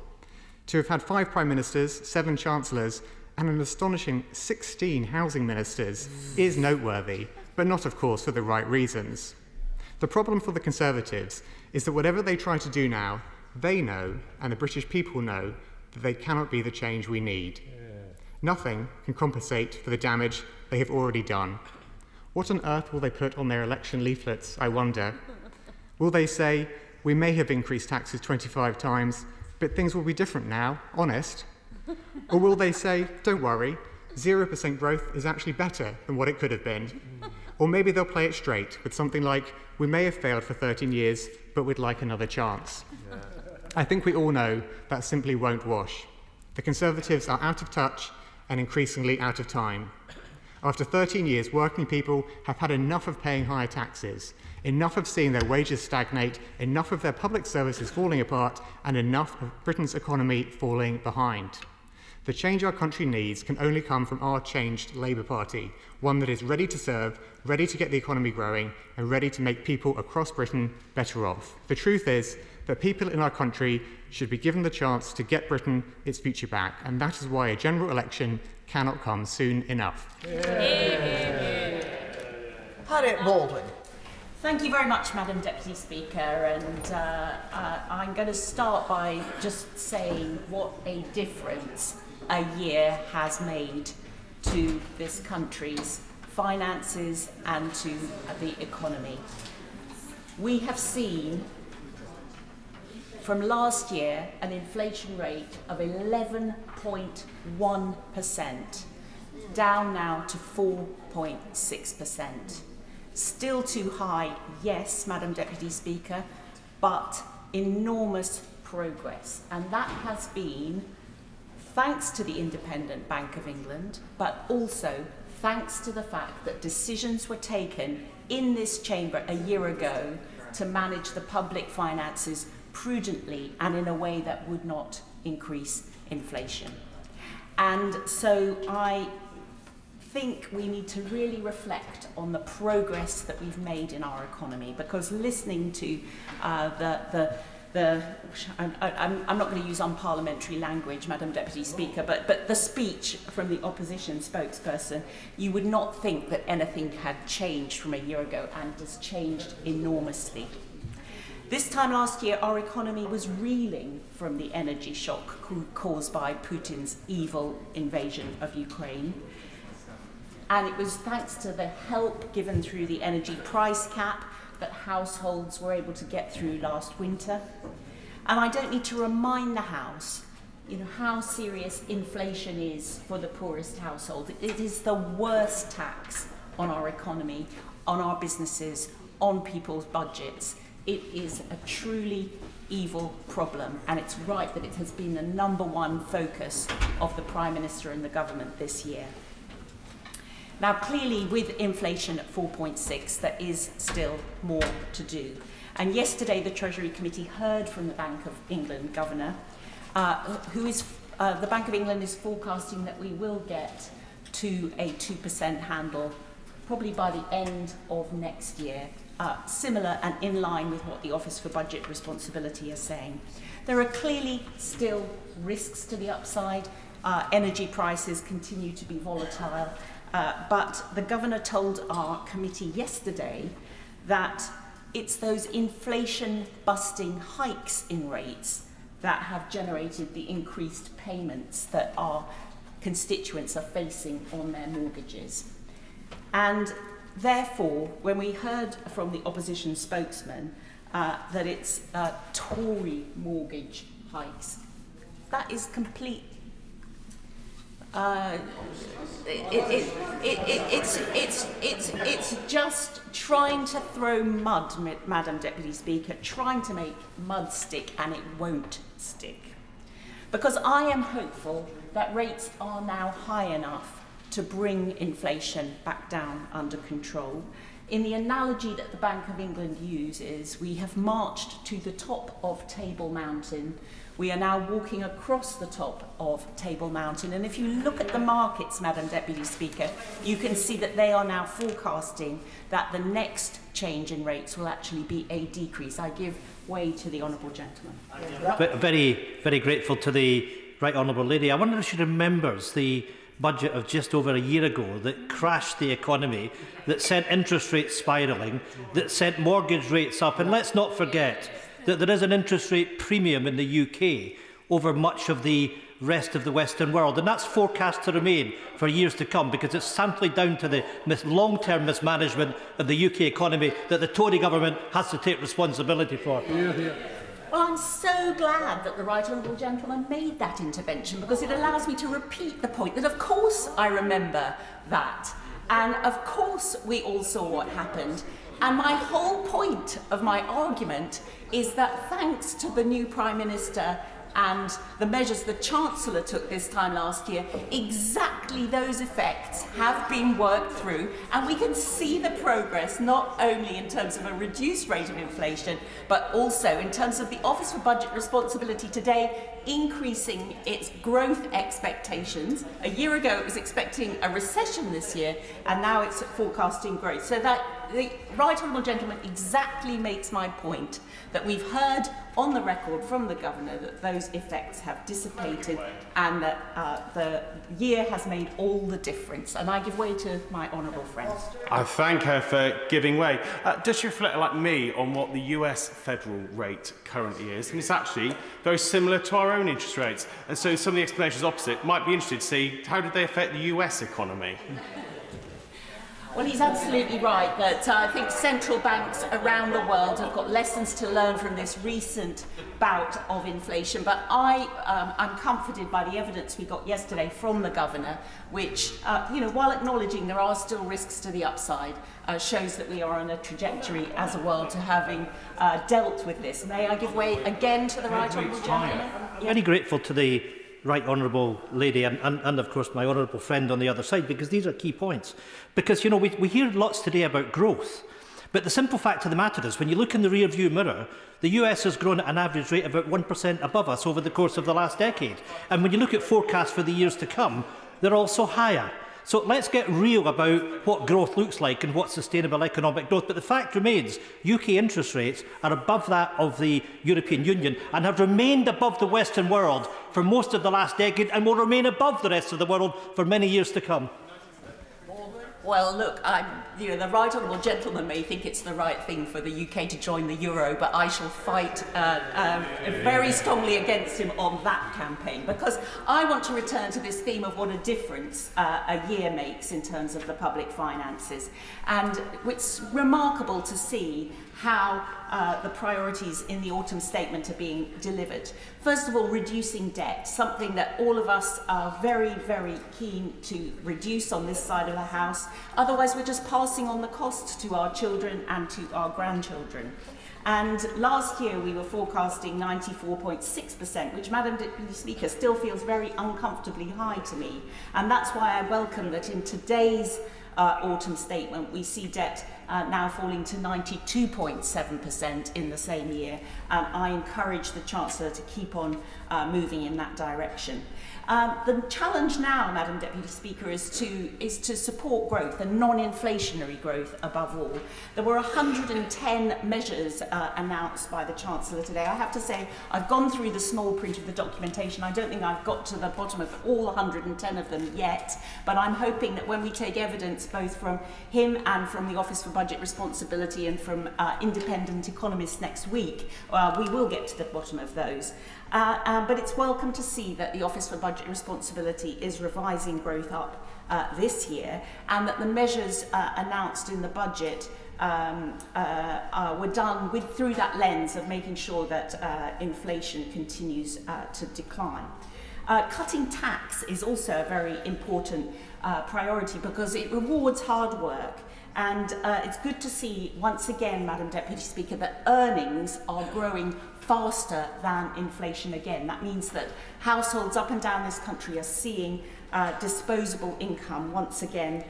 [SPEAKER 9] To have had 5 Prime Ministers, 7 Chancellors, and an astonishing 16 housing ministers is noteworthy, but not, of course, for the right reasons. The problem for the Conservatives is that whatever they try to do now, they know, and the British people know, that they cannot be the change we need. Nothing can compensate for the damage they have already done. What on earth will they put on their election leaflets, I wonder? Will they say, we may have increased taxes 25 times, but things will be different now, honest? Or will they say, don't worry, 0% growth is actually better than what it could have been? Or maybe they'll play it straight with something like, we may have failed for 13 years, but we'd like another chance. I think we all know that simply won't wash. The Conservatives are out of touch and increasingly out of time. After 13 years, working people have had enough of paying higher taxes, enough of seeing their wages stagnate, enough of their public services falling apart, and enough of Britain's economy falling behind. The change our country needs can only come from our changed Labour Party, one that is ready to serve, ready to get the economy growing, and ready to make people across Britain better off. The truth is that people in our country should be given the chance to get Britain its future back, and that is why a general election cannot come soon enough.
[SPEAKER 10] Harriet Baldwin.
[SPEAKER 11] Thank you very much, Madam Deputy Speaker, and I'm going to start by just saying what a difference a year has made to this country's finances and to the economy. We have seen from last year an inflation rate of 11.1%, down now to 4.6%. Still too high, yes, Madam Deputy Speaker, but enormous progress. And that has been thanks to the Independent Bank of England, but also thanks to the fact that decisions were taken in this chamber a year ago to manage the public finances prudently and in a way that would not increase inflation. And so I think we need to really reflect on the progress that we've made in our economy, because listening to I'm not going to use unparliamentary language, Madam Deputy Speaker, but the speech from the opposition spokesperson, you would not think that anything had changed from a year ago, and it has changed enormously. This time last year, our economy was reeling from the energy shock caused by Putin's evil invasion of Ukraine. And it was thanks to the help given through the energy price cap that households were able to get through last winter. And I don't need to remind the House, how serious inflation is for the poorest household. It is the worst tax on our economy, on our businesses, on people's budgets. It is a truly evil problem, and it's right that it has been the #1 focus of the Prime Minister and the government this year. Now, clearly, with inflation at 4.6, there is still more to do. And yesterday, the Treasury Committee heard from the Bank of England Governor, the Bank of England is forecasting that we will get to a 2% handle probably by the end of next year, similar and in line with what the Office for Budget Responsibility is saying. There are clearly still risks to the upside. Energy prices continue to be volatile. But the Governor told our committee yesterday that it's those inflation-busting hikes in rates that have generated the increased payments that our constituents are facing on their mortgages. And therefore, when we heard from the opposition spokesman that it's Tory mortgage hikes, that is complete It's just trying to throw mud, Madam Deputy Speaker, trying to make mud stick, and it won't stick. Because I am hopeful that rates are now high enough to bring inflation back down under control. In the analogy that the Bank of England uses, we have marched to the top of Table Mountain. We are now walking across the top of Table Mountain. And if you look at the markets, Madam Deputy Speaker, you can see that they are now forecasting that the next change in rates will actually be a decrease. I give way to the honourable gentleman.
[SPEAKER 3] Very, very grateful to the right honourable lady. I wonder if she remembers the budget of just over a year ago that crashed the economy, that sent interest rates spiralling, that sent mortgage rates up. And let's not forget that there is an interest rate premium in the UK over much of the rest of the Western world, and that's forecast to remain for years to come, because it's simply down to the long-term mismanagement of the UK economy that the Tory government has to take responsibility for.
[SPEAKER 11] Well, I'm so glad that the right honourable gentleman made that intervention, because it allows me to repeat the point that, of course, I remember that. And, of course, we all saw what happened. And my whole point of my argument is that thanks to the new Prime Minister and the measures the Chancellor took this time last year, exactly those effects have been worked through, and we can see the progress not only in terms of a reduced rate of inflation, but also in terms of the Office for Budget Responsibility today increasing its growth expectations. A year ago it was expecting a recession this year, and now it's forecasting growth. So that the right honourable gentleman exactly makes my point, that we've heard on the record from the Governor that those effects have dissipated and that the year has made all the difference. And I give way to my honourable friend.
[SPEAKER 5] I thank her for giving way. Does she reflect, like me, on what the US federal rate currently is? And it's actually very similar to our own interest rates. And so some of the explanations opposite might be interested to see how did they affect the US economy?
[SPEAKER 11] Well, he's absolutely right that I think central banks around the world have got lessons to learn from this recent bout of inflation. But I'm comforted by the evidence we got yesterday from the Governor, which, while acknowledging there are still risks to the upside, shows that we are on a trajectory as a world to having dealt with this. May I give way again to the right honourable gentleman?
[SPEAKER 3] Very grateful to the right honourable lady and of course my honourable friend on the other side, because these are key points. Because, we hear lots today about growth, but the simple fact of the matter is when you look in the rear view mirror, the US has grown at an average rate about 1% above us over the course of the last decade. And when you look at forecasts for the years to come, they're also higher. So let's get real about what growth looks like and what sustainable economic growth. But the fact remains, UK interest rates are above that of the European Union and have remained above the Western world for most of the last decade and will remain above the rest of the world for many years to come.
[SPEAKER 11] Well, look, the right honourable gentleman may think it's the right thing for the UK to join the euro, but I shall fight very strongly against him on that campaign, because I want to return to this theme of what a difference a year makes in terms of the public finances. And it's remarkable to see how the priorities in the autumn statement are being delivered. First of all, reducing debt, something that all of us are very, very keen to reduce on this side of the House. Otherwise, we're just passing on the costs to our children and to our grandchildren. And last year we were forecasting 94.6%, which, Madam Deputy Speaker, still feels very uncomfortably high to me. And that's why I welcome that in today's autumn statement we see debt now falling to 92.7% in the same year. I encourage the Chancellor to keep on moving in that direction. The challenge now, Madam Deputy Speaker, is to support growth and non-inflationary growth above all. There were 110 measures announced by the Chancellor today. I have to say, I've gone through the small print of the documentation. I don't think I've got to the bottom of all 110 of them yet, but I'm hoping that when we take evidence both from him and from the Office for Budget Responsibility and from independent economists next week, we will get to the bottom of those. But it's welcome to see that the Office for Budget Responsibility is revising growth up this year, and that the measures announced in the budget were done through that lens of making sure that inflation continues to decline. Cutting tax is also a very important priority because it rewards hard work. And it's good to see, once again, Madam Deputy Speaker, that earnings are growing faster than inflation again. That means that households up and down this country are seeing disposable income once again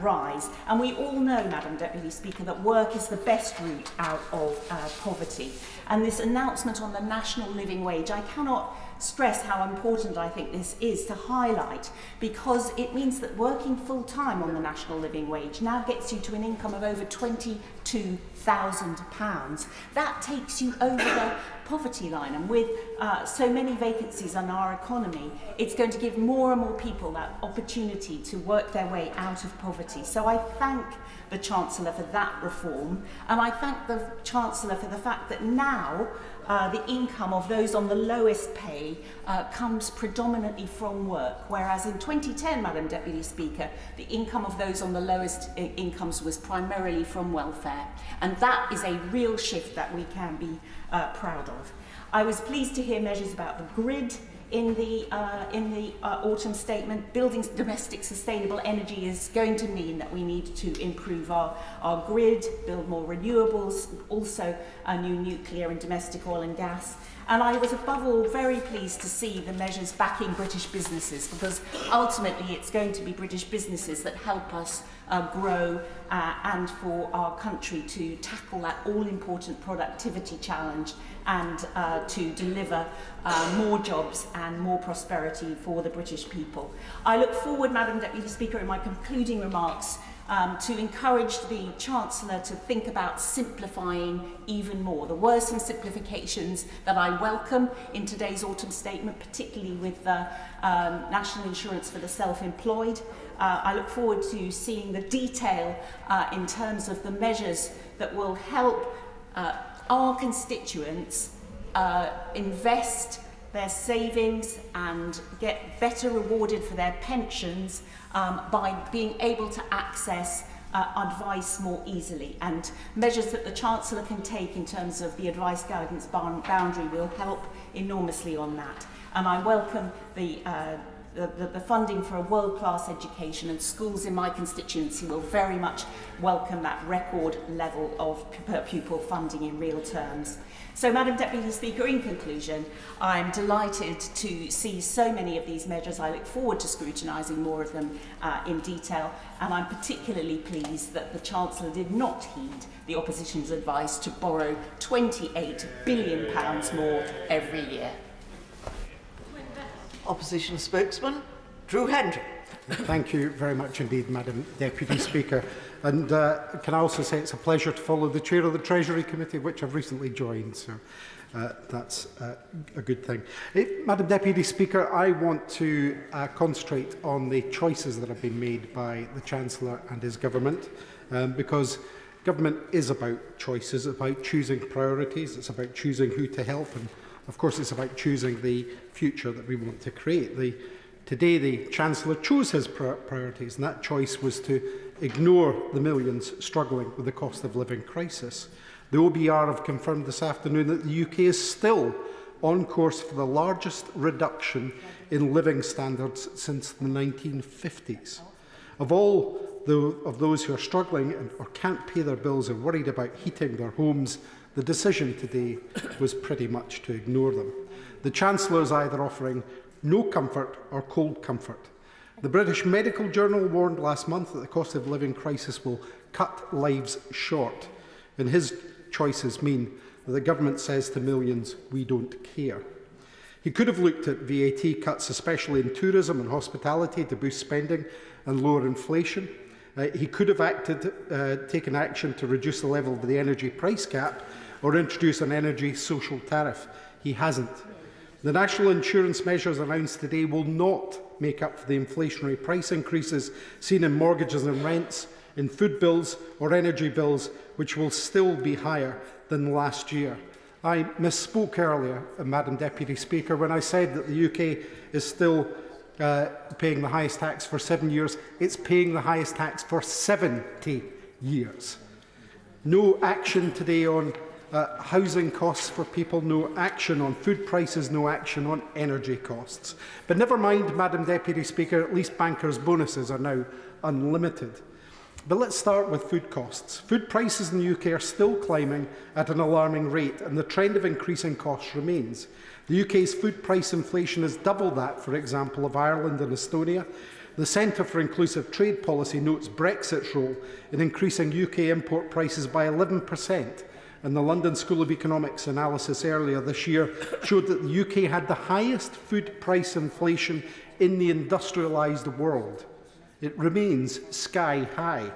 [SPEAKER 11] rise. And we all know, Madam Deputy Speaker, that work is the best route out of poverty. And this announcement on the national living wage, I cannot stress how important I think this is to highlight, because it means that working full-time on the national living wage now gets you to an income of over £22,000. That takes you over the poverty line, and with so many vacancies in our economy, it's going to give more and more people that opportunity to work their way out of poverty. So I thank the Chancellor for that reform, and I thank the Chancellor for the fact that now the income of those on the lowest pay comes predominantly from work, whereas in 2010, Madam Deputy Speaker, the income of those on the lowest incomes was primarily from welfare, and that is a real shift that we can be proud of. I was pleased to hear measures about the grid in the autumn statement. Building domestic sustainable energy is going to mean that we need to improve our grid, build more renewables, also new nuclear and domestic oil and gas. And I was above all very pleased to see the measures backing British businesses, because ultimately it's going to be British businesses that help us grow and for our country to tackle that all-important productivity challenge and to deliver more jobs and more prosperity for the British people. I look forward, Madam Deputy Speaker, in my concluding remarks to encourage the Chancellor to think about simplifying even more. There were some simplifications that I welcome in today's autumn statement, particularly with national insurance for the self-employed. I look forward to seeing the detail in terms of the measures that will help our constituents invest their savings and get better rewarded for their pensions by being able to access advice more easily, and measures that the Chancellor can take in terms of the advice guidance boundary will help enormously on that. And I welcome the funding for a world-class education, and schools in my constituency will very much welcome that record level of per pupil funding in real terms. So, Madam Deputy Speaker, in conclusion, I'm delighted to see so many of these measures. I look forward to scrutinising more of them in detail, and I'm particularly pleased that the Chancellor did not heed the opposition's advice to borrow £28 billion more every year.
[SPEAKER 10] Opposition spokesman, Drew Hendry.
[SPEAKER 4] Thank you very much indeed, Madam Deputy Speaker. And can I also say it's a pleasure to follow the Chair of the Treasury Committee, which I've recently joined, so that's a good thing. Madam Deputy Speaker, I want to concentrate on the choices that have been made by the Chancellor and his government, because government is about choices, it's about choosing priorities, it's about choosing who to help, and of course it's about choosing the future that we want to create. Today the Chancellor chose his priorities, and that choice was to ignore the millions struggling with the cost of living crisis. The OBR have confirmed this afternoon that the UK is still on course for the largest reduction in living standards since the 1950s. Of all of those who are struggling or can't pay their bills or worried about heating their homes, the decision today was pretty much to ignore them. The Chancellor is either offering no comfort or cold comfort. The British Medical Journal warned last month that the cost of living crisis will cut lives short, and his choices mean that the government says to millions, we don't care. He could have looked at VAT cuts, especially in tourism and hospitality, to boost spending and lower inflation. He could have taken action to reduce the level of the energy price cap or introduce an energy social tariff. He hasn't. The national insurance measures announced today will not make up for the inflationary price increases seen in mortgages and rents, in food bills or energy bills, which will still be higher than last year. I misspoke earlier, Madam Deputy Speaker, when I said that the UK is still paying the highest tax for 7 years. It's paying the highest tax for 70 years. No action today on housing costs for people, no action on food prices, no action on energy costs. But never mind, Madam Deputy Speaker, at least bankers' bonuses are now unlimited. But let's start with food costs. Food prices in the UK are still climbing at an alarming rate, and the trend of increasing costs remains. The UK's food price inflation is double that, for example, of Ireland and Estonia. The Centre for Inclusive Trade Policy notes Brexit's role in increasing UK import prices by 11%, and the London School of Economics analysis earlier this year showed that the UK had the highest food price inflation in the industrialised world. It remains sky high.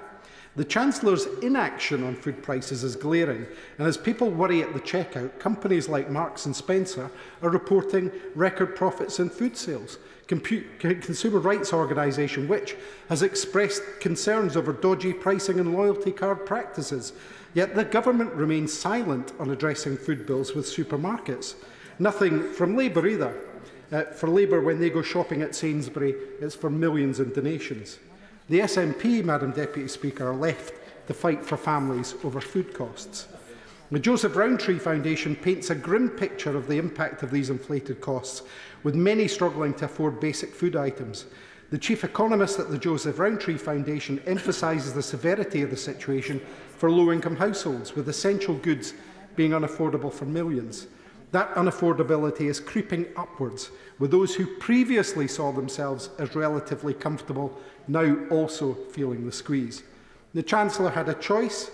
[SPEAKER 4] The Chancellor's inaction on food prices is glaring, and as people worry at the checkout, companies like Marks & Spencer are reporting record profits in food sales. Consumer Rights Organisation, which has expressed concerns over dodgy pricing and loyalty card practices. Yet the government remains silent on addressing food bills with supermarkets. Nothing from Labour either. For Labour, when they go shopping at Sainsbury, it's for millions in donations. The SNP, Madam Deputy Speaker, are left to fight for families over food costs. The Joseph Rowntree Foundation paints a grim picture of the impact of these inflated costs, with many struggling to afford basic food items. The chief economist at the Joseph Rowntree Foundation emphasises the severity of the situation for low-income households, with essential goods being unaffordable for millions. That unaffordability is creeping upwards, with those who previously saw themselves as relatively comfortable now also feeling the squeeze. The Chancellor had a choice.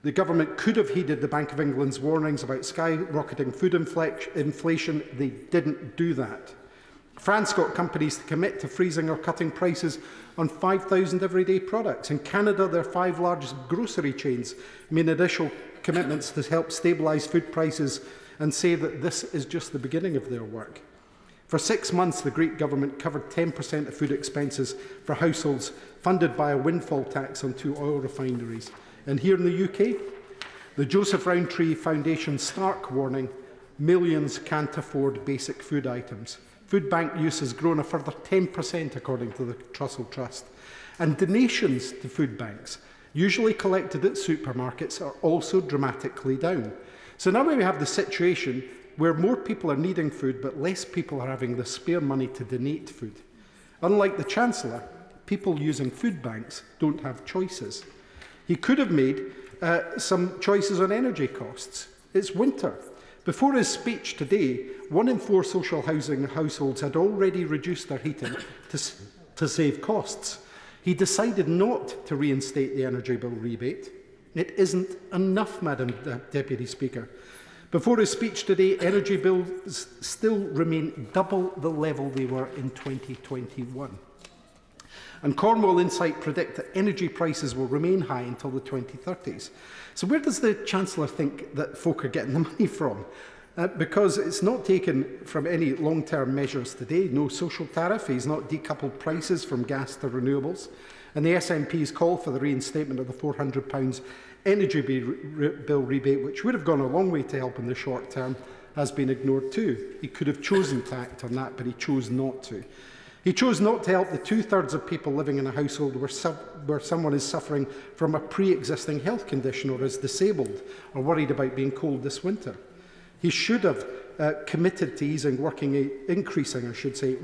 [SPEAKER 4] The government could have heeded the Bank of England's warnings about skyrocketing food inflation. They didn't do that. France got companies to commit to freezing or cutting prices on 5,000 everyday products. In Canada, their 5 largest grocery chains made additional commitments to help stabilise food prices and say that this is just the beginning of their work. For 6 months, the Greek government covered 10% of food expenses for households funded by a windfall tax on 2 oil refineries. And here in the UK, the Joseph Rowntree Foundation stark warning: millions can't afford basic food items. Food bank use has grown a further 10% according to the Trussell Trust. And donations to food banks, usually collected at supermarkets, are also dramatically down. So now we have the situation where more people are needing food, but less people are having the spare money to donate food. Unlike the Chancellor, people using food banks don't have choices. He could have made some choices on energy costs. It's winter. Before his speech today, 1 in 4 social housing households had already reduced their heating to save costs. He decided not to reinstate the energy bill rebate. It isn't enough, Madam Deputy Speaker. Before his speech today, energy bills still remain double the level they were in 2021. And Cornwall Insight predict that energy prices will remain high until the 2030s. So where does the Chancellor think that folk are getting the money from? Because it's not taken from any long-term measures today. No social tariff. He's not decoupled prices from gas to renewables. And the SNP's call for the reinstatement of the £400 energy bill rebate, which would have gone a long way to help in the short term, has been ignored too. He could have chosen to act on that, but he chose not to. He chose not to help the 2/3 of people living in a household where someone is suffering from a pre-existing health condition or is disabled or worried about being cold this winter. He should have committed to increasing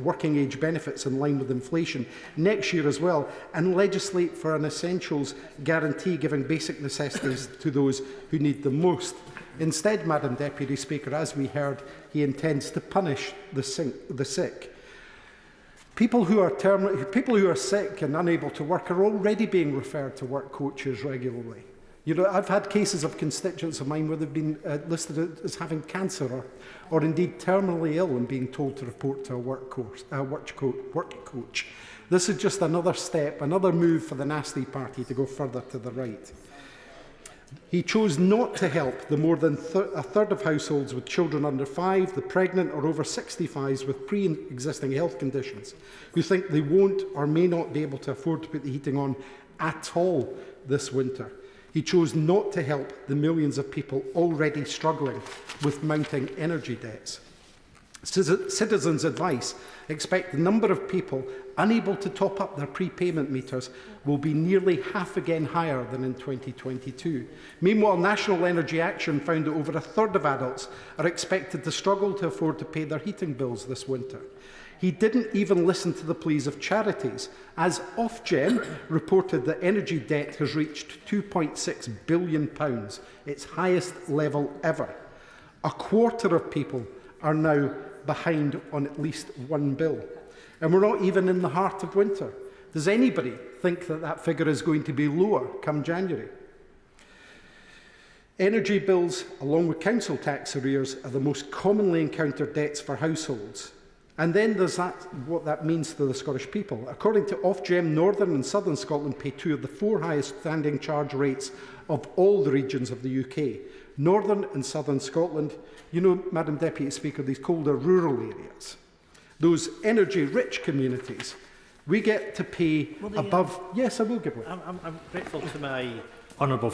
[SPEAKER 4] working age benefits in line with inflation next year as well, and legislate for an essentials guarantee giving basic necessities to those who need them most. Instead, Madam Deputy Speaker, as we heard, he intends to punish the sick. People who are sick and unable to work are already being referred to work coaches regularly. You know, I've had cases of constituents of mine where they've been listed as having cancer or indeed terminally ill and being told to report to a work coach. This is just another step, another move for the nasty party to go further to the right. He chose not to help the more than a third of households with children under 5, the pregnant or over 65s with pre-existing health conditions, who think they won't or may not be able to afford to put the heating on at all this winter. He chose not to help the millions of people already struggling with mounting energy debts. Citizens' advice expect the number of people unable to top up their prepayment meters will be nearly half again higher than in 2022. Meanwhile, National Energy Action found that over a third of adults are expected to struggle to afford to pay their heating bills this winter. He didn't even listen to the pleas of charities, as Ofgem reported that energy debt has reached £2.6 billion, its highest level ever. A quarter of people are now behind on at least one bill. And we're not even in the heart of winter. Does anybody think that that figure is going to be lower come January? Energy bills, along with council tax arrears, are the most commonly encountered debts for households. And then there's what that means to the Scottish people. According to Ofgem, Northern and Southern Scotland pay 2 of the 4 highest standing charge rates of all the regions of the UK. Northern and Southern Scotland, you know, Madam Deputy Speaker, these colder rural areas, those energy-rich communities, we get to pay above... Yes, I will give way.
[SPEAKER 3] I'm grateful to my honourable